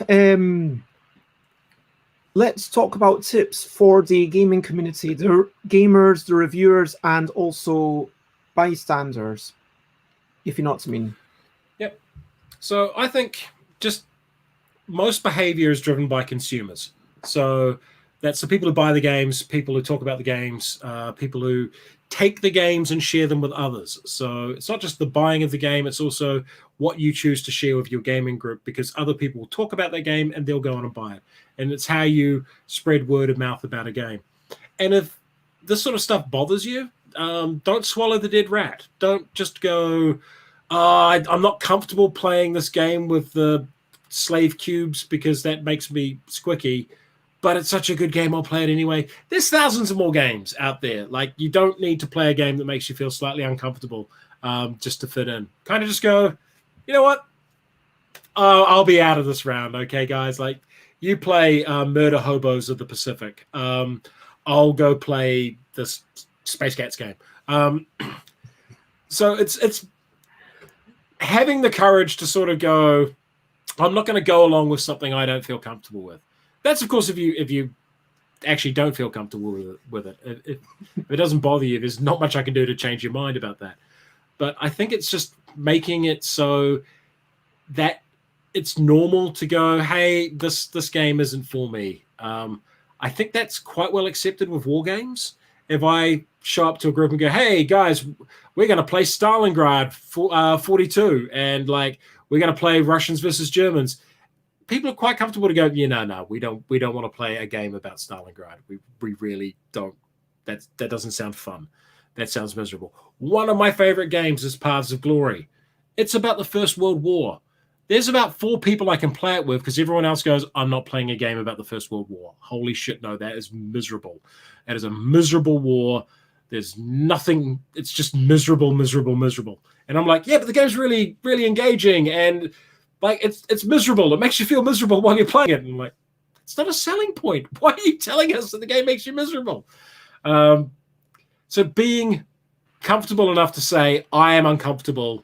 let's talk about tips for the gaming community, the gamers, the reviewers, and also bystanders, if you know what I mean. Yep. So I think just most behavior is driven by consumers. So that's the people who buy the games, people who talk about the games, people who take the games and share them with others. So it's not just the buying of the game, it's also what you choose to share with your gaming group, because other people will talk about that game and they'll go on and buy it. And it's how you spread word of mouth about a game. And if this sort of stuff bothers you, don't swallow the dead rat. Don't just go, I'm not comfortable playing this game with the slave cubes because that makes me squicky, but it's such a good game, I'll play it anyway. There's thousands of more games out there. Like, you don't need to play a game that makes you feel slightly uncomfortable just to fit in. Kind of just go, you know what? I'll be out of this round, okay, guys? Like, you play Murder Hobos of the Pacific. I'll go play this Space Cats game. So it's having the courage to sort of go, I'm not going to go along with something I don't feel comfortable with. That's, of course, if you actually don't feel comfortable with it. If it doesn't bother you, there's not much I can do to change your mind about that. But I think it's just making it so that it's normal to go, hey, this game isn't for me. I think that's quite well accepted with war games. If I show up to a group and go, hey, guys, we're going to play Stalingrad 42, and like we're going to play Russians versus Germans, people are quite comfortable to go, yeah, no, we don't want to play a game about Stalingrad. We really don't. That doesn't sound fun. That sounds miserable. One of my favorite games is Paths of Glory. It's about the First World War. There's about 4 people I can play it with because everyone else goes, I'm not playing a game about the First World War. Holy shit, no, that is miserable. That is a miserable war. There's nothing. It's just miserable, miserable, miserable. And I'm like, yeah, but the game's really, really engaging. And like, it's miserable. It makes you feel miserable while you're playing it. And I'm like, it's not a selling point. Why are you telling us that the game makes you miserable? So being comfortable enough to say, I am uncomfortable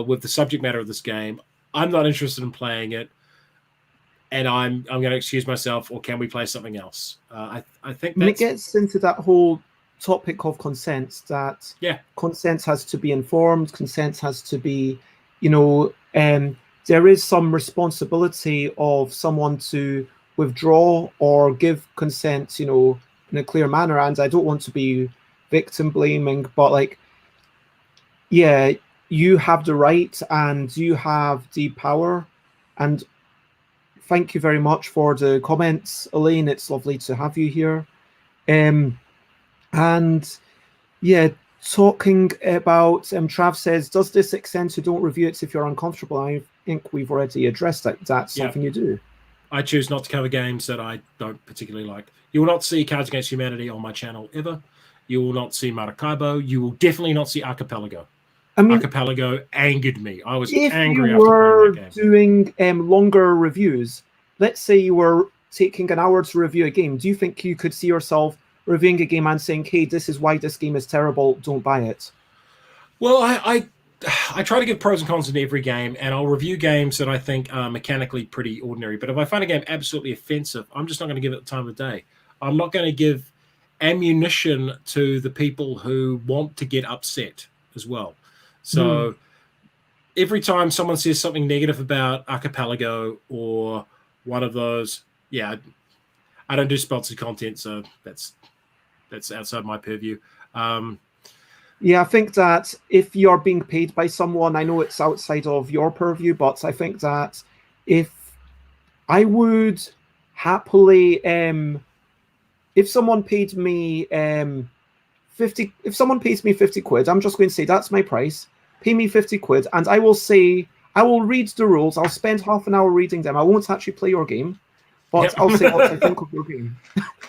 with the subject matter of this game. I'm not interested in playing it, and I'm going to excuse myself, or can we play something else? I think that's... it gets into that whole topic of consent, that consent has to be informed, consent has to be, there is some responsibility of someone to withdraw or give consent, in a clear manner. And I don't want to be victim blaming, but like, yeah, you have the right and you have the power. And thank you very much for the comments, Elaine. It's lovely to have you here. And yeah, talking about, Trav says, does this extend to don't review it if you're uncomfortable? I think we've already addressed that. That's something you do. I choose not to cover games that I don't particularly like. You will not see Cards Against Humanity on my channel ever. You will not see Maracaibo. You will definitely not see Archipelago. I mean, Archipelago angered me. I was angry after playing that game. If you were doing longer reviews, let's say you were taking an hour to review a game, do you think you could see yourself reviewing a game and saying, hey, this is why this game is terrible, don't buy it? Well, I try to give pros and cons in every game, and I'll review games that I think are mechanically pretty ordinary. But if I find a game absolutely offensive, I'm just not going to give it the time of day. I'm not going to give ammunition to the people who want to get upset as well. So every time someone says something negative about Archipelago or one of those, yeah, I don't do sponsored content, so that's outside my purview. Yeah, I think that if you're being paid by someone, I know it's outside of your purview, but I think that if I would happily, if someone paid me 50, if someone pays me 50 quid, I'm just going to say that's my price. Pay me 50 quid, and I will say, I will read the rules. I'll spend half an hour reading them. I won't actually play your game, but I'll say what I think of your game.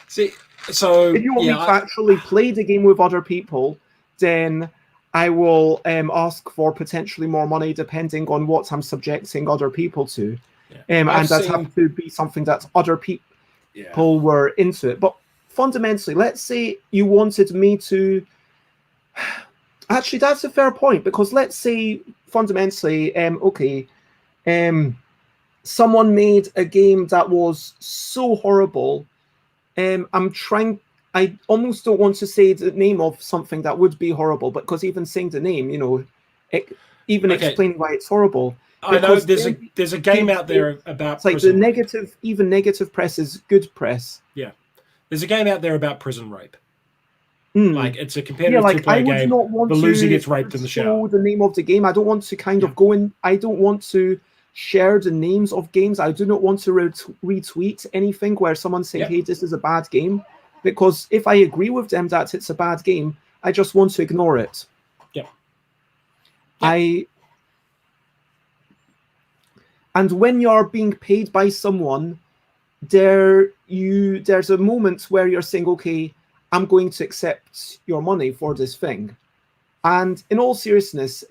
See, so if you want me to actually play the game with other people, then I will ask for potentially more money depending on what I'm subjecting other people to. And that have to be something that other people were into it. But fundamentally, let's say you wanted me to... Actually, that's a fair point, because let's say fundamentally, someone made a game that was so horrible. I almost don't want to say the name of something that would be horrible, because even saying the name, explaining why it's horrible. I know there's a game out there about it's like prison the negative, even negative press is good press. Yeah, there's a game out there about prison rape. Like it's a competitive two-player game. Not want the loser gets raped in the shower. The name of the game. I don't want to kind of go in. I don't want to share the names of games. I do not want to retweet anything where someone's saying, hey, this is a bad game. Because if I agree with them that it's a bad game, I just want to ignore it. And when you're being paid by someone, there's a moment where you're saying, okay, I'm going to accept your money for this thing. And in all seriousness,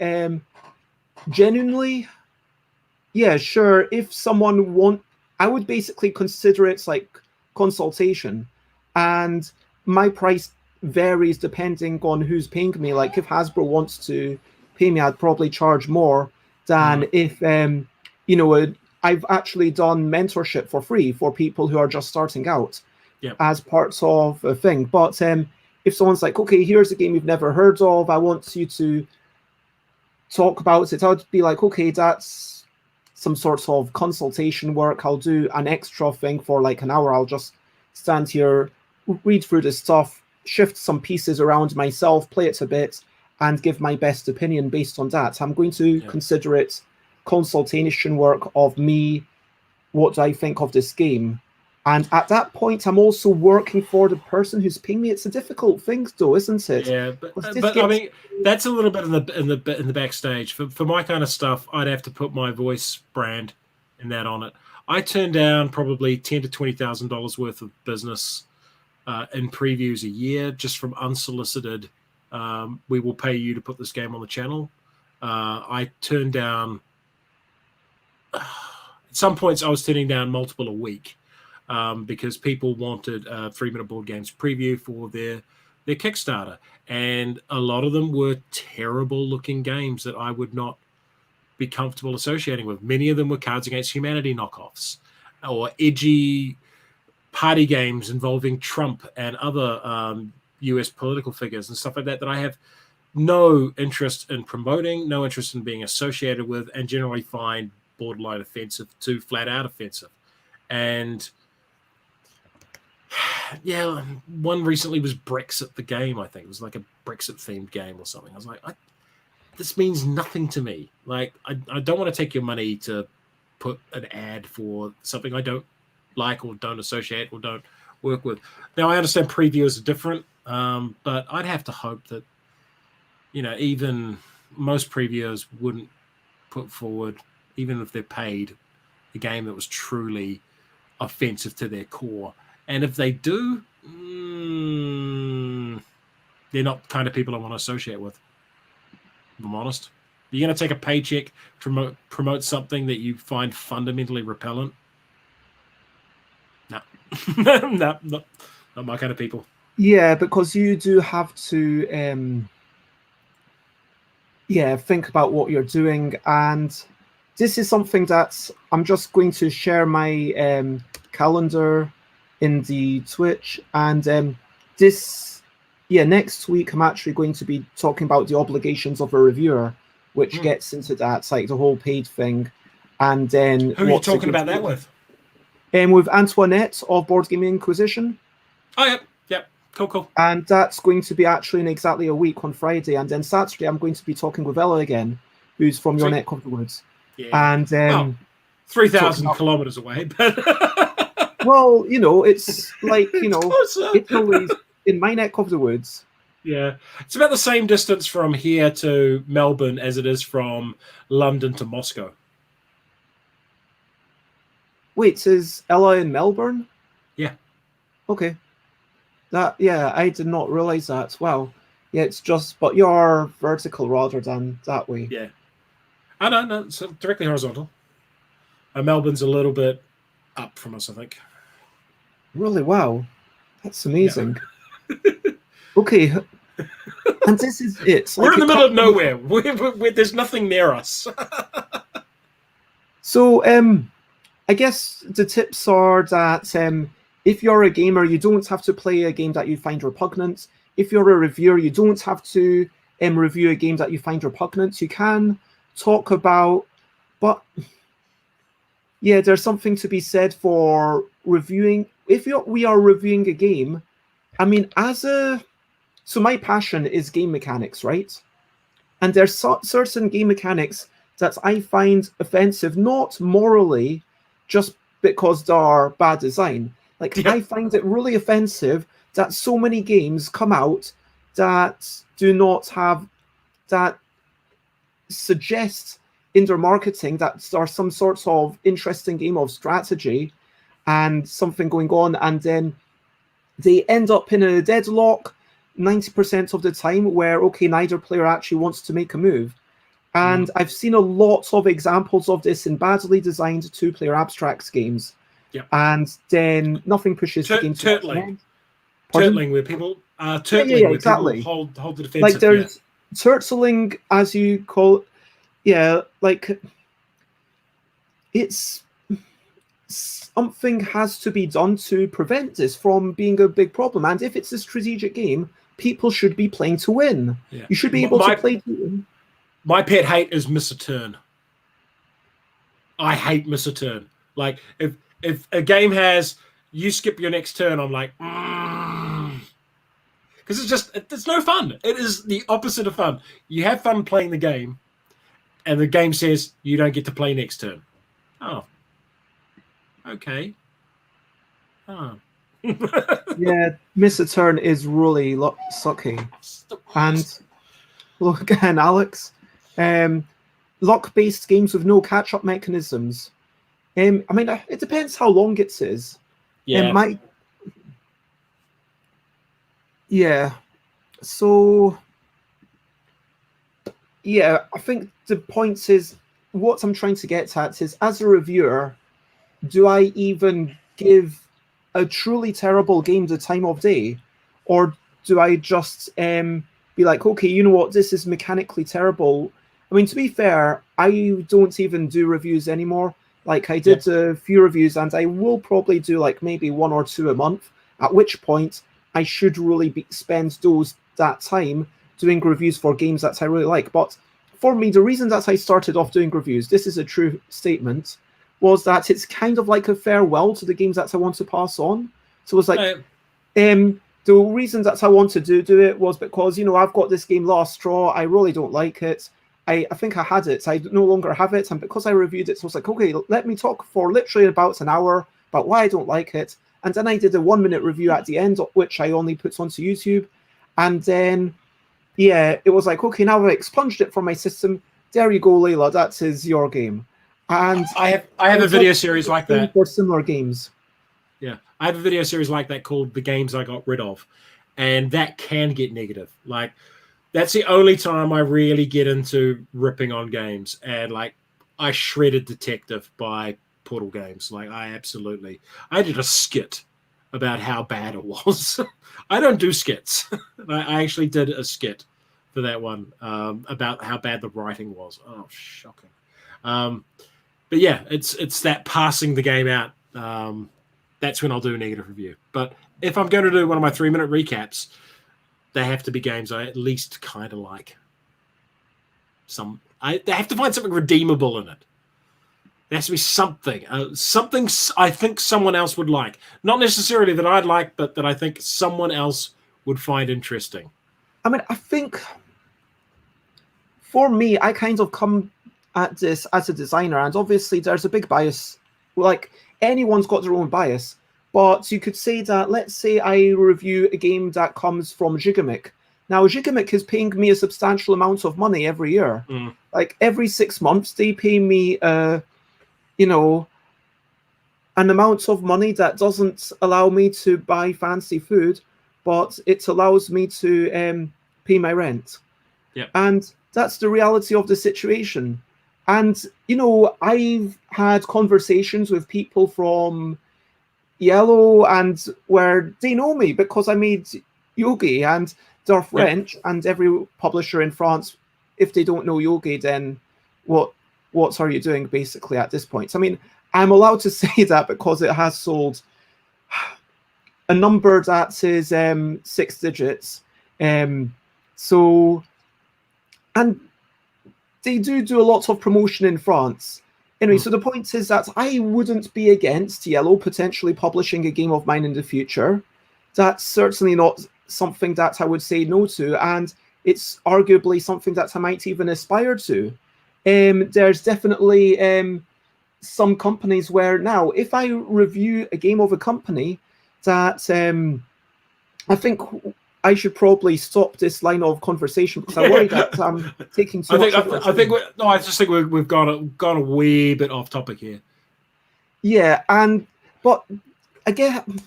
genuinely, yeah, sure, if someone I would basically consider it like consultation. And my price varies depending on who's paying me. Like if Hasbro wants to pay me, I'd probably charge more than if, I've actually done mentorship for free for people who are just starting out as parts of a thing. But if someone's like, okay, here's a game you've never heard of, I want you to talk about it, I would be like, okay, that's some sort of consultation work. I'll do an extra thing for like an hour. I'll just stand here, read through the stuff, shift some pieces around myself, play it a bit, and give my best opinion based on that. I'm going to consider it consultation work of me, what I think of this game. And at that point, I'm also working for the person who's paying me. It's a difficult thing, though, isn't it? Yeah, but I mean, that's a little bit in the backstage. For my kind of stuff, I'd have to put my voice brand and that on it. I turn down probably $10,000 to $20,000 worth of business in previews a year just from unsolicited. We will pay you to put this game on the channel. I turn down. At some points, I was turning down multiple a week. Because people wanted a 3-minute board games preview for their Kickstarter. And a lot of them were terrible looking games that I would not be comfortable associating with. Many of them were Cards Against Humanity knockoffs or edgy party games involving Trump and other US political figures and stuff like that I have no interest in promoting, no interest in being associated with, and generally find borderline offensive to flat out offensive. And yeah, one recently was Brexit the game, I think. It was like a Brexit-themed game or something. I was like, this means nothing to me. Like, I don't want to take your money to put an ad for something I don't like or don't associate or don't work with. Now, I understand previewers are different, but I'd have to hope that, even most previewers wouldn't put forward, even if they're paid, a game that was truly offensive to their core. And if they do, they're not the kind of people I want to associate with, if I'm honest. You're going to take a paycheck to promote something that you find fundamentally repellent? No. No, not my kind of people. Yeah, because you do have to think about what you're doing. And this is something that I'm just going to share my calendar in the Twitch. And next week I'm actually going to be talking about the obligations of a reviewer, which gets into that, like the whole paid thing. And then who are you talking about that with? With Antoinette of Board Gaming Inquisition. Oh, yep. Cool. And that's going to be actually in exactly a week on Friday. And then Saturday, I'm going to be talking with Ella again, who's from your neck of the woods. Yeah. And 3,000 kilometers away. But well, it's like, it's always in my neck of the woods. Yeah. It's about the same distance from here to Melbourne as it is from London to Moscow. Wait, is Ella in Melbourne? Yeah. Okay. I did not realize that. Wow. Yeah, it's just, but you're vertical rather than that way. Yeah. I know, no, it's directly horizontal. Melbourne's a little bit up from us, I think. Really? Wow. That's amazing. Yeah. Okay. And this is it. We're in the middle of nowhere. There's nothing near us. So, I guess the tips are that if you're a gamer, you don't have to play a game that you find repugnant. If you're a reviewer, you don't have to review a game that you find repugnant. You can talk about, but yeah, there's something to be said for reviewing. If we are reviewing a game, I mean, so my passion is game mechanics, right? And there's certain game mechanics that I find offensive, not morally, just because they're bad design. Like, yeah. I find it really offensive that so many games come out that do not have, that suggest in their marketing that there's some sort of interesting game of strategy and something going on, and then they end up in a deadlock 90% of the time where, okay, neither player actually wants to make a move. And I've seen a lot of examples of this in badly designed two-player abstracts games. Yep. And then nothing pushes the game to turtling. Turtling where people exactly. People hold the defensive. Like there's turtling, as you call it. Yeah, like it's something has to be done to prevent this from being a big problem. And if it's a strategic game, people should be playing to win. Yeah. You should be able to play to win. My pet hate is miss a turn. I hate miss a turn. Like if a game has you skip your next turn, I'm like, because it's no fun. It is the opposite of fun. You have fun playing the game, and the game says you don't get to play next turn. Oh, okay. Oh. Yeah, miss a turn is really sucky. And look again, Alex. Lock-based games with no catch-up mechanisms. I mean, it depends how long it is. Yeah. So, yeah, I think the point is, what I'm trying to get at is, as a reviewer, do I even give a truly terrible game the time of day? Or do I just be like, okay, you know what, this is mechanically terrible. I mean, to be fair, I don't even do reviews anymore. Like, I did a few reviews, and I will probably do like maybe 1 or 2 a month, at which point I should really spend that time doing reviews for games that I really like. But for me, the reason that I started off doing reviews, this is a true statement, was that it's kind of like a farewell to the games that I want to pass on. So it's like, the reason that I wanted to do it was because, I've got this game Last Straw. I really don't like it. I think I had it. I no longer have it. And because I reviewed it, so I was like, okay, let me talk for literally about an hour about why I don't like it. And then I did a 1-minute review at the end, which I only put onto YouTube. And then, it was like, okay, now I've expunged it from my system. There you go, Layla. That is your game. And I have a video series like that for similar games. Yeah, I have a video series like that called "The Games I Got Rid Of," and that can get negative. Like, that's the only time I really get into ripping on games. And like, I shredded Detective by Portal Games. Like, I did a skit about how bad it was. I don't do skits. I actually did a skit for that one about how bad the writing was. Oh, shocking. But yeah, it's that passing the game out. That's when I'll do a negative review. But if I'm going to do one of my 3-minute recaps, they have to be games I at least kind of like. They have to find something redeemable in it. There has to be something I think someone else would like. Not necessarily that I'd like, but that I think someone else would find interesting. I mean, I think for me, I kind of come at this as a designer, and obviously there's a big bias. Like, anyone's got their own bias, but you could say that, let's say I review a game that comes from Gigamic. Now, Gigamic is paying me a substantial amount of money every year. Like, every 6 months, they pay me, you know, an amount of money that doesn't allow me to buy fancy food, but it allows me to pay my rent. Yep. And that's the reality of the situation. And, you know, I've had conversations with people from Yellow and where they know me because I made Yogi, and they're French, and every publisher in France, if they don't know Yogi, then what are you doing basically at this point? So, I mean, I'm allowed to say that because it has sold a number that is 6 digits. So, and they do a lot of promotion in France. Anyway, so the point is that I wouldn't be against Yellow potentially publishing a game of mine in the future. That's certainly not something that I would say no to, and it's arguably something that I might even aspire to. There's definitely some companies where now, if I review a game of a company that I think I should probably stop this line of conversation because I worry that I'm taking too much. I just think we've gone a wee bit off topic here. Yeah, but again,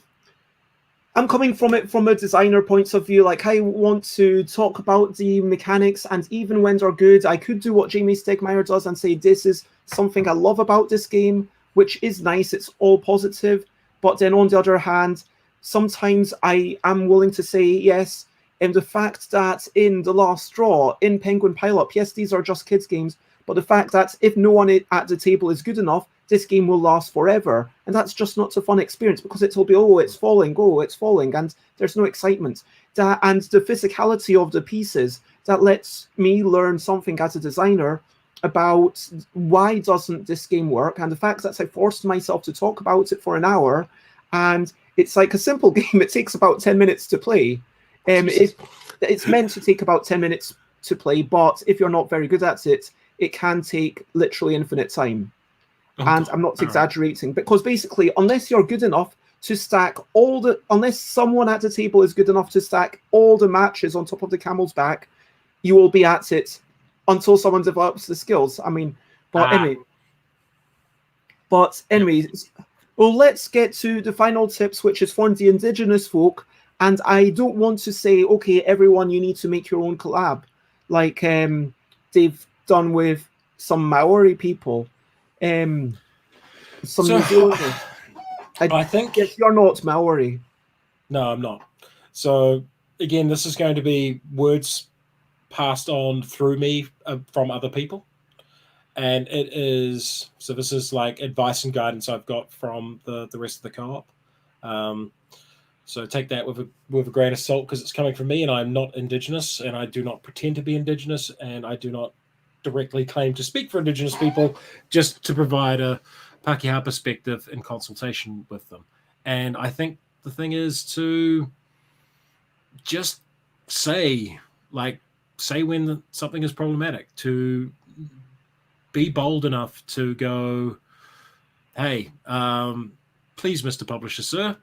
I'm coming from it from a designer point of view. Like, I want to talk about the mechanics, and even when they're good, I could do what Jamie Stegmaier does and say, this is something I love about this game, which is nice. It's all positive. But then on the other hand, sometimes I am willing to say yes. And the fact that in The Last Straw, in Penguin Pileup, yes, these are just kids' games, but the fact that if no one at the table is good enough, this game will last forever. And that's just not a fun experience because it'll be, oh, it's falling, and there's no excitement. And the physicality of the pieces, that lets me learn something as a designer about why doesn't this game work, and the fact that I forced myself to talk about it for an hour, and it's like a simple game. It takes about 10 minutes to play. It's meant to take about 10 minutes to play, but if you're not very good at it, it can take literally infinite time. And I'm not exaggerating, because basically, unless you're good enough to stack unless someone at the table is good enough to stack all the matches on top of the camel's back, you will be at it until someone develops the skills. I mean, anyway, well, let's get to the final tips, which is for the indigenous folk. And I don't want to say, okay, everyone, you need to make your own collab, like they've done with some Maori people. New Zealanders. I think yes, you're not Maori. No, I'm not. So again, this is going to be words passed on through me from other people, and this is like advice and guidance I've got from the rest of the co-op. So take that with a grain of salt, because it's coming from me, and I'm not Indigenous, and I do not pretend to be Indigenous, and I do not directly claim to speak for Indigenous people, just to provide a Pākehā perspective in consultation with them. And I think the thing is to just say when something is problematic, to be bold enough to go, hey, please, Mr. Publisher, sir,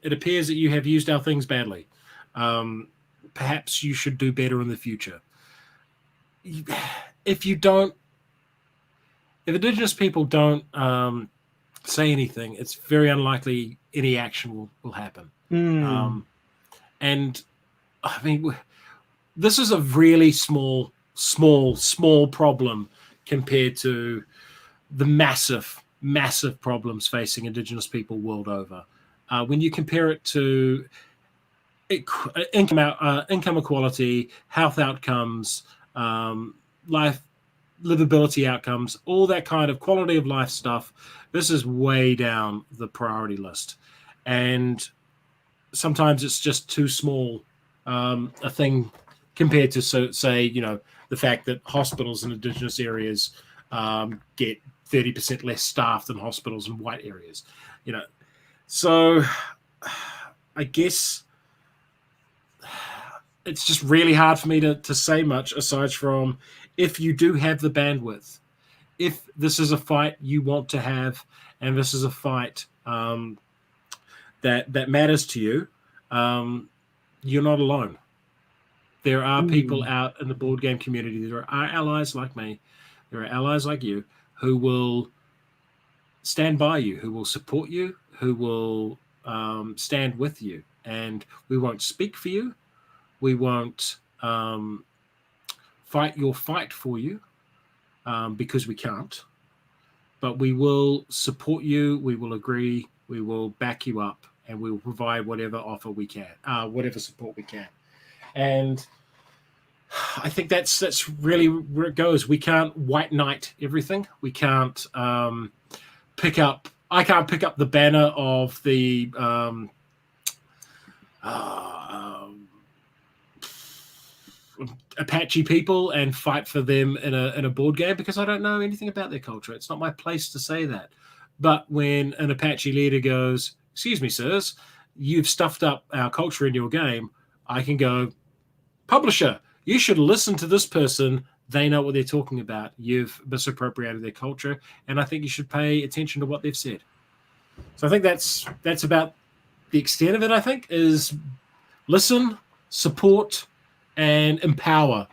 it appears that you have used our things badly. Perhaps you should do better in the future. If Indigenous people don't say anything, it's very unlikely any action will happen. And I mean, this is a really small problem compared to the massive problems facing Indigenous people world over. when you compare it to income equality, health outcomes, livability outcomes, all that kind of quality of life stuff, this is way down the priority list. And sometimes it's just too small a thing compared to, say, the fact that hospitals in Indigenous areas get 30% less staff than hospitals in white areas. So I guess it's just really hard for me to say much aside from, if you do have the bandwidth, if this is a fight you want to have, and this is a fight that matters to you, you're not alone. There are people out in the board game community. There are allies like me. There are allies like you who will stand by you, who will support you, who will stand with you. And we won't speak for you. We won't fight your fight for you because we can't. But we will support you. We will agree. We will back you up, and we will provide whatever offer we can, whatever support we can. And I think that's really where it goes. We can't white knight everything. We can't pick up. I can't pick up the banner of the Apache people and fight for them in a board game, because I don't know anything about their culture. It's not my place to say that. But when an Apache leader goes, "Excuse me, sirs, you've stuffed up our culture in your game," I can go, "Publisher, you should listen to this person. They know what they're talking about. You've misappropriated their culture, and I think you should pay attention to what they've said." So I think that's about the extent of it. I think is listen, support, and empower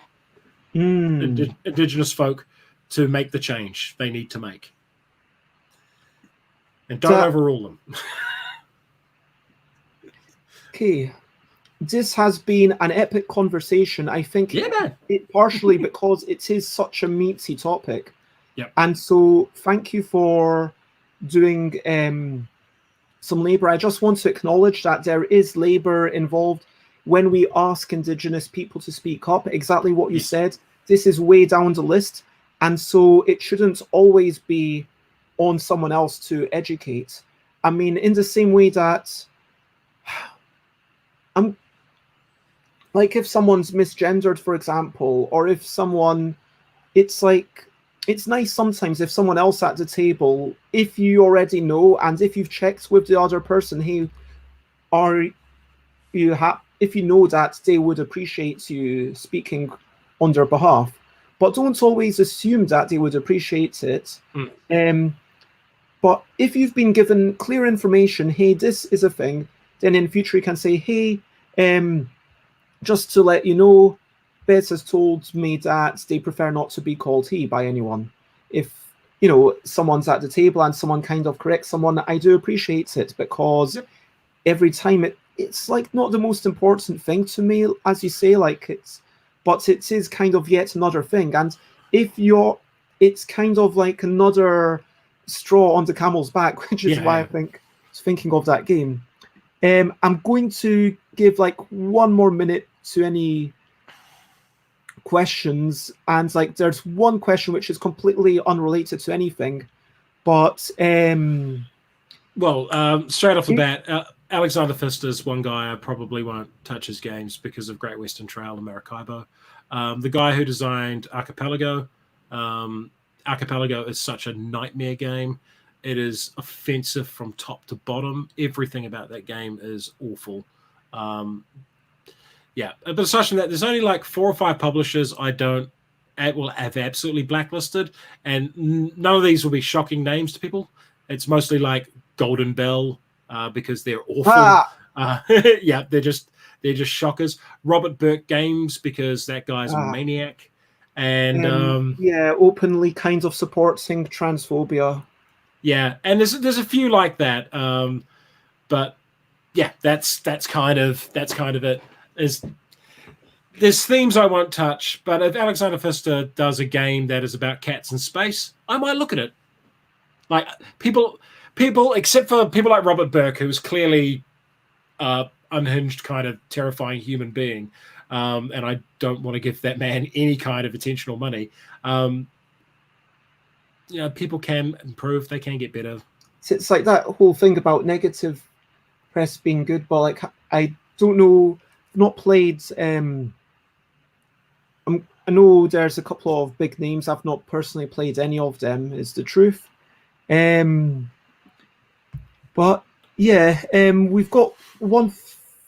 Indigenous folk to make the change they need to make, and don't overrule them. Okay. This has been an epic conversation. I think it partially because it is such a meaty topic. Yep. And so thank you for doing some labor. I just want to acknowledge that there is labor involved when we ask Indigenous people to speak up. Exactly what you said. This is way down the list. And so it shouldn't always be on someone else to educate. I mean, in the same way that like if someone's misgendered, for example, or if someone, it's nice sometimes if someone else at the table, if you already know, and if you've checked with the other person, hey, if you know that they would appreciate you speaking on their behalf, but don't always assume that they would appreciate it. But if you've been given clear information, hey, this is a thing, then in future you can say, hey, just to let you know, Beth has told me that they prefer not to be called he by anyone. If, someone's at the table and someone kind of corrects someone, I do appreciate it, because every time it's like not the most important thing to me, as you say, but it is kind of yet another thing. And it's kind of like another straw on the camel's back, which is why I think I was thinking of that game. I'm going to give 1 more minute to any questions, and there's one question which is completely unrelated to anything, but straight off the bat, Alexander Pfister's one guy I probably won't touch his games because of Great Western Trail and Maracaibo. The guy who designed Archipelago is such a nightmare game. It is offensive from top to bottom. Everything about that game is awful. But aside from that, there's only 4 or 5 publishers I will have absolutely blacklisted, and none of these will be shocking names to people. It's mostly Golden Bell because they're awful. They're just shockers. Robert Burke Games because that guy's a maniac, and openly kind of supporting transphobia. Yeah, and there's a few like that, but that's kind of it. There's themes I won't touch, but if Alexander Pfister does a game that is about cats in space, I might look at it. People people, except for people like Robert Burke, who's clearly unhinged, kind of terrifying human being, and I don't want to give that man any kind of attention or money. People can improve; they can get better. It's like that whole thing about negative press being good, but like I don't know, not played. I know there's a couple of big names. I've not personally played any of them. Is the truth. But yeah, we've got one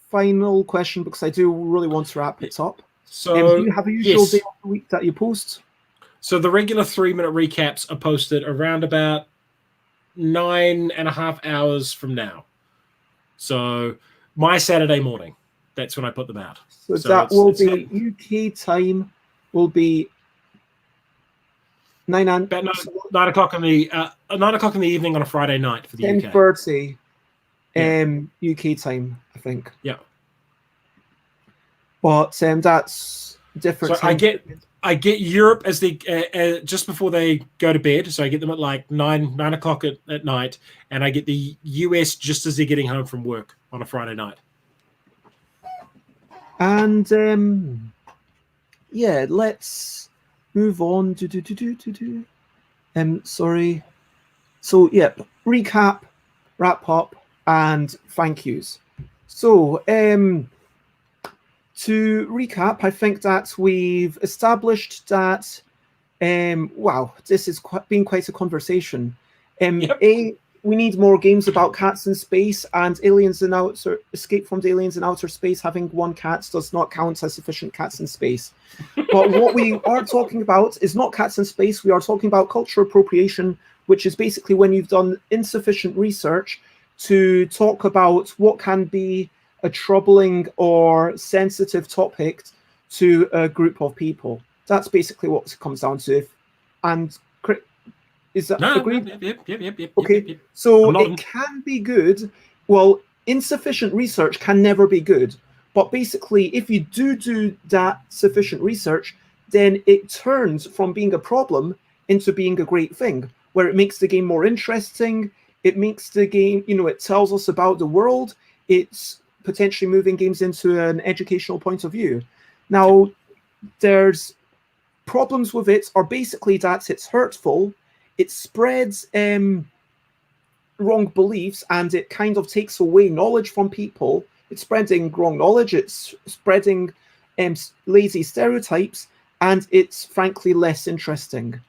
final question because I do really want to wrap it up. So do you have a usual day of the week that you post? So the regular 3-minute recaps are posted around about 9.5 hours from now. So my Saturday morning, that's when I put them out. So that will be UK time. Will be 9 o'clock in the evening on a Friday night for the 10:30 UK time, I think. Yeah. But that's different. So I get Europe as the just before they go to bed. So I get them at like 9 o'clock at night, and I get the US just as they're getting home from work on a Friday night. And yeah, let's move on. Sorry. So yeah, recap, wrap up, and thank yous. So to recap, I think that we've established that wow, this has been quite a conversation. Yep. We need more games about cats in space, and Escape from the Aliens in Outer Space. Having one cat does not count as sufficient cats in space. But what we are talking about is not cats in space. We are talking about cultural appropriation, which is basically when you've done insufficient research to talk about what can be a troubling or sensitive topic to a group of people. That's basically what it comes down to. And is that agreed? Yep. Okay, yep. So it can be good. Well, insufficient research can never be good. But basically, if you do that sufficient research, then it turns from being a problem into being a great thing, where it makes the game more interesting. It makes the game, it tells us about the world. It's potentially moving games into an educational point of view. Now, there's problems with it are basically that it's hurtful. It spreads wrong beliefs, and it kind of takes away knowledge from people. It's spreading wrong knowledge. It's spreading lazy stereotypes, and it's frankly less interesting.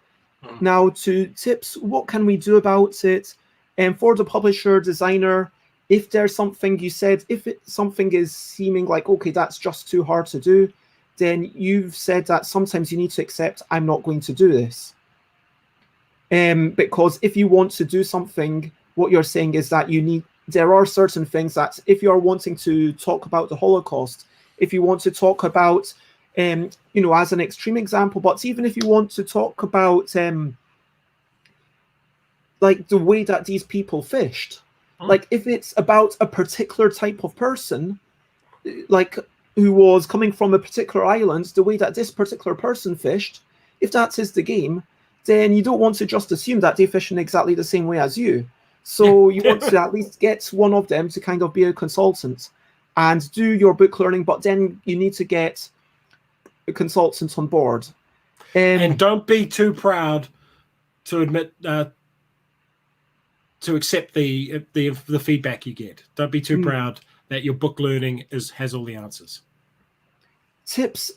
Now, to tips, what can we do about it? For the publisher, designer, if there's something you said, something is seeming like, okay, that's just too hard to do, then you've said that sometimes you need to accept, I'm not going to do this. Because if you want to do something, what you're saying is that there are certain things that if you're wanting to talk about the Holocaust, if you want to talk about, as an extreme example, but even if you want to talk about, like the way that these people fished, like if it's about a particular type of person, like who was coming from a particular island, the way that this particular person fished, if that is the game, then you don't want to just assume that they fish in exactly the same way as you. So you want to at least get one of them to kind of be a consultant and do your book learning, but then you need to get a consultant on board. And don't be too proud to admit to accept the feedback you get. Don't be too proud that your book learning has all the answers. Tips,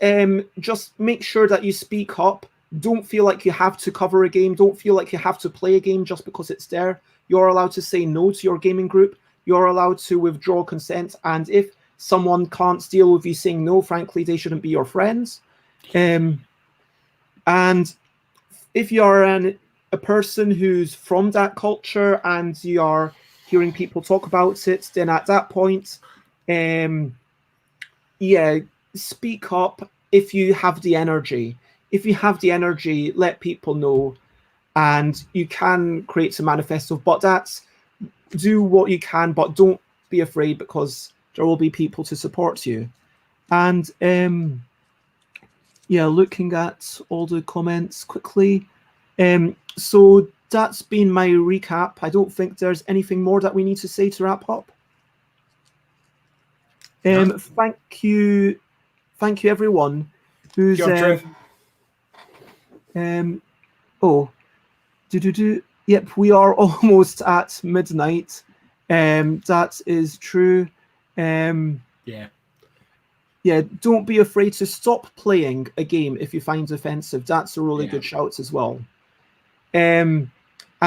just make sure that you speak up. Don't feel like you have to cover a game. Don't feel like you have to play a game just because it's there. You're allowed to say no to your gaming group. You're allowed to withdraw consent. And if someone can't deal with you saying no, frankly, they shouldn't be your friends. And if you're a person who's from that culture and you are hearing people talk about it, then at that point, speak up if you have the energy. If you have the energy, let people know, and you can create a manifesto. But do what you can, but don't be afraid, because there will be people to support you. And looking at all the comments quickly. So that's been my recap. I don't think there's anything more that we need to say to wrap up. No. Thank you everyone who's Trev. Yep, we are almost at midnight. That is true. Yeah. Yeah, don't be afraid to stop playing a game if you find it offensive. That's a really good shout as well. And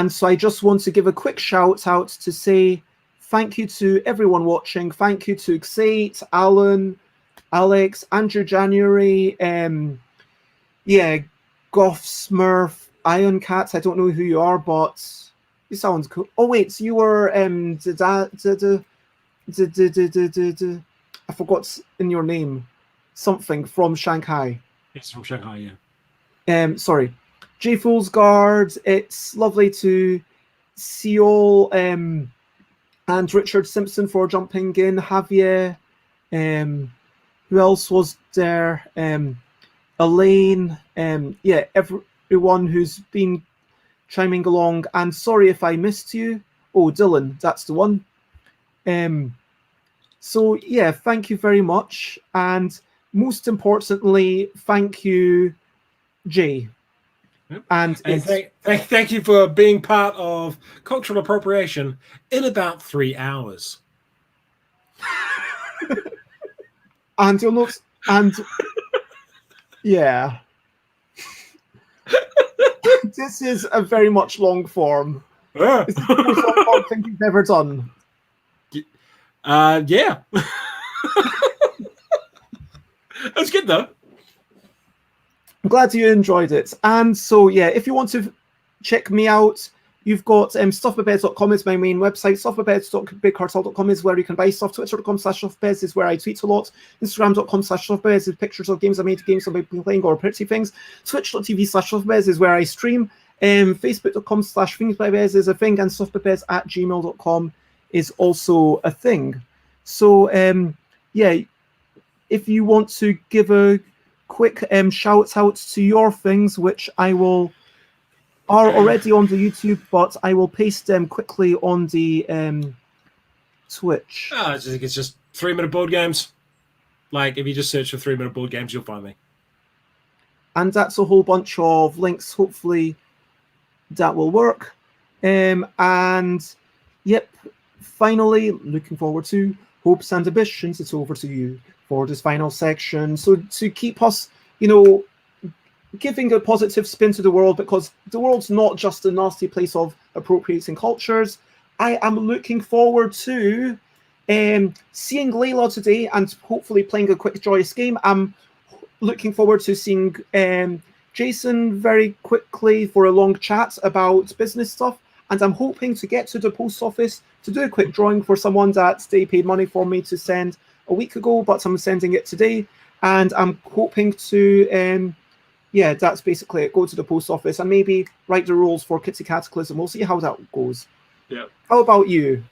so I just want to give a quick shout out to say thank you to everyone watching. Thank you to Xate, Alan, Alex, Andrew January, Goff Smurf, Iron Cat. I don't know who you are, but you sound cool. Oh wait, so you were I forgot in your name. Something from Shanghai. It's from Shanghai, yeah. Sorry. J Fool's Guard. It's lovely to see you all. And Richard Simpson for jumping in. Javier. Who else was there? Elaine. Everyone who's been chiming along. And sorry if I missed you. Oh, Dylan, that's the one. So yeah, thank you very much. And most importantly, thank you, Jay. Yep. And thank you for being part of Cultural Appropriation in about 3 hours. And you'll notice, and yeah, this is a very much long form. This is the most long form thing you've ever done. Yeah. That's good though. I'm glad you enjoyed it. And so, yeah, if you want to check me out, you've got stuffbybeds.com is my main website. Stuffbybeds.bigcartel.com is where you can buy stuff. Twitter.com/stuffbeds is where I tweet a lot. Instagram.com/stuffbeds is pictures of games I made, games I've been playing, or pretty things. Twitch.tv/stuffbeds is where I stream. Facebook.com/thingsbybeds is a thing. And stuffbybeds@gmail.com is also a thing. So, if you want to give a quick shout out to your things, which are already on the YouTube, but I will paste them quickly on the Twitch. I think it's just 3 Minute Board Games. Like, if you just search for 3 Minute Board Games, you'll find me. And that's a whole bunch of links. Hopefully that will work. And yep, finally, looking forward to Hopes and Ambitions. It's over to you for this final section. So to keep us, giving a positive spin to the world, because the world's not just a nasty place of appropriating cultures. I am looking forward to seeing Layla today and hopefully playing a quick joyous game. I'm looking forward to seeing Jason very quickly for a long chat about business stuff. And I'm hoping to get to the post office to do a quick drawing for someone that they paid money for me to send a week ago, but I'm sending it today. And I'm hoping to, that's basically it. Go to the post office and maybe write the rules for Kitty Cataclysm. We'll see how that goes. Yeah. How about you?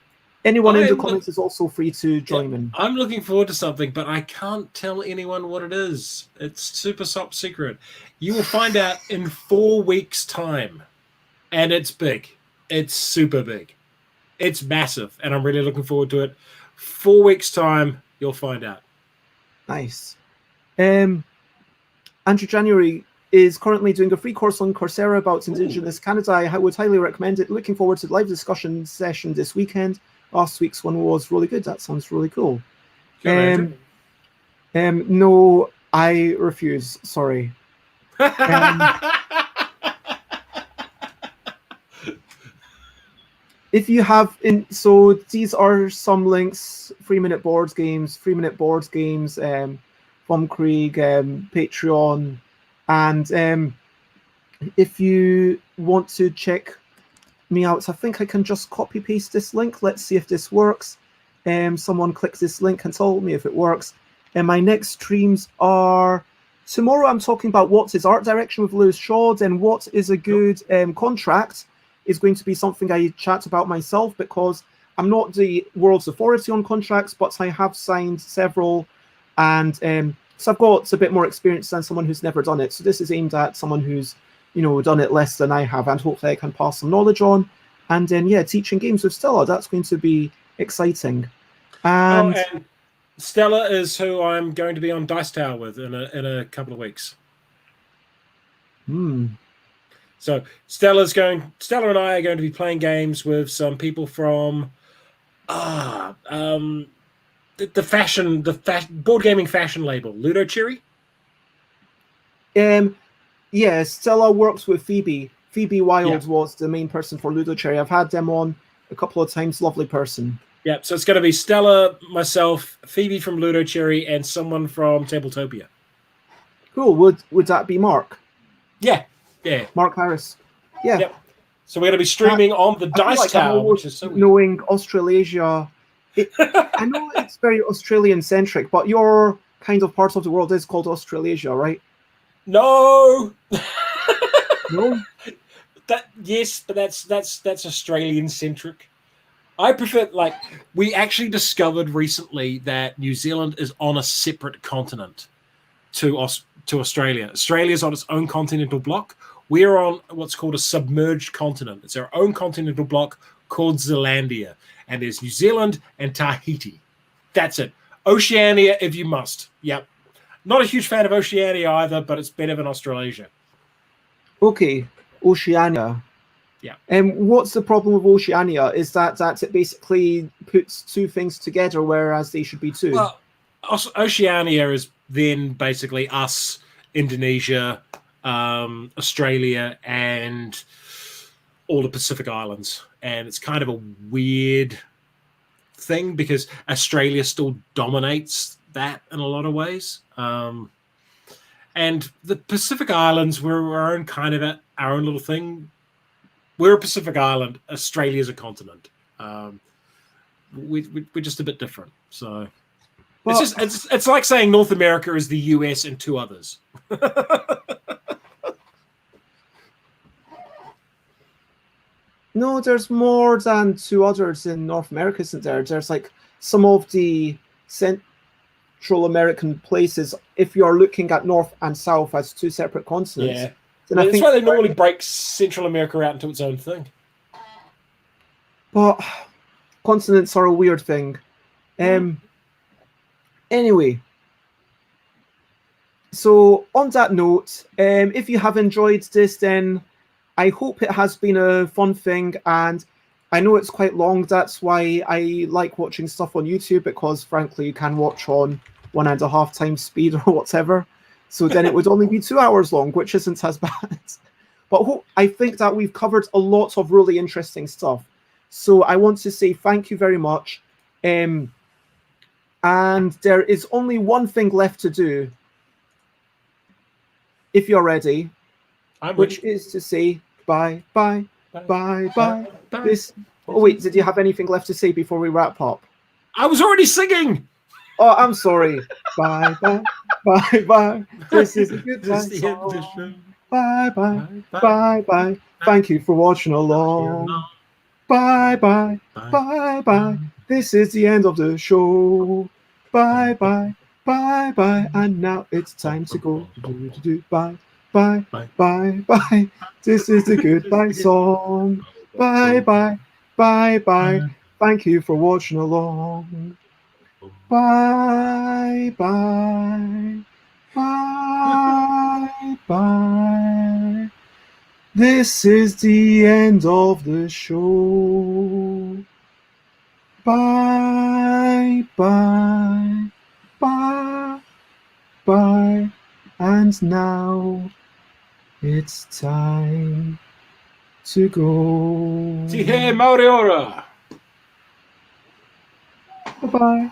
Anyone in the comments is also free to join in. I'm looking forward to something, but I can't tell anyone what it is. It's super top secret. You will find out in 4 weeks' time. And it's big. It's super big. It's massive, and I'm really looking forward to it. 4 weeks' time, you'll find out. Nice. Andrew January is currently doing a free course on Coursera about Indigenous Canada. I would highly recommend it. Looking forward to the live discussion session this weekend. Last week's one was really good. That sounds really cool. No, I refuse. Sorry. If you have, so these are some links: 3 Minute Board Games, 3 Minute Board Games, Vom Krieg, Patreon, and if you want to check me out, I think I can just copy paste this link. Let's see if this works. Someone clicks this link and tell me if it works. And my next streams are tomorrow. I'm talking about what is art direction with Lewis Shaw, and what is a good contract is going to be something I chat about myself, because I'm not the world's authority on contracts, but I have signed several, and so I've got a bit more experience than someone who's never done it. So this is aimed at someone who's done it less than I have, and hopefully I can pass some knowledge on. And then, teaching games with Stella, that's going to be exciting. And, and Stella is who I'm going to be on Dice Tower with in a couple of weeks. So Stella and I are going to be playing games with some people from the board gaming fashion label, Ludo Cherry. Stella works with Phoebe. Phoebe Wild was the main person for Ludo Cherry. I've had them on a couple of times. Lovely person. Yeah, so it's going to be Stella, myself, Phoebe from Ludo Cherry, and someone from Tabletopia. Cool. Would that be Mark? Yeah. Mark Harris. Yeah. Yep. So we're going to be streaming on the Dice Tower, which is so weird. Knowing Australasia, I know it's very Australian centric, but your kind of part of the world is called Australasia, right? No. No. Yes, but that's Australian centric. I prefer, we actually discovered recently that New Zealand is on a separate continent to Australia. Australia's on its own continental block. We're on what's called a submerged continent. It's our own continental block called Zealandia. And there's New Zealand and Tahiti. That's it. Oceania, if you must. Yep. Not a huge fan of Oceania either, but it's better than Australasia. Okay, Oceania. Yeah. What's the problem with Oceania? Is that it basically puts two things together, whereas they should be two? Well, Oceania is then basically us, Indonesia, Australia, and all the Pacific Islands. And it's kind of a weird thing because Australia still dominates that in a lot of ways. And the Pacific Islands, we're our own kind of our own little thing. We're a Pacific Island. Australia's a continent. We're just a bit different. So it's like saying North America is the US and two others. No, there's more than two others in North America, isn't there? There's some of the Central American places. If you're looking at North and South as two separate continents. Yeah. That's why they normally break Central America out into its own thing. But continents are a weird thing. Anyway, so on that note, if you have enjoyed this, then I hope it has been a fun thing. And I know it's quite long. That's why I like watching stuff on YouTube, because frankly, you can watch on 1.5 times speed or whatever. So then it would only be 2 hours long, which isn't as bad. But I think that we've covered a lot of really interesting stuff. So I want to say thank you very much. And there is only one thing left to do, if you're ready, which is to say bye. Oh wait, did you have anything left to say before we wrap up? I was already singing. Oh, I'm sorry. Bye. This is a good time. Bye. Thank you for watching along. Bye. This is the end of the show. Bye. And now it's time to go. Bye. This is the goodbye song. Bye. Thank you for watching along. Bye. This is the end of the show. Bye. And now it's time to go. Ti he Maori ora. Bye-bye.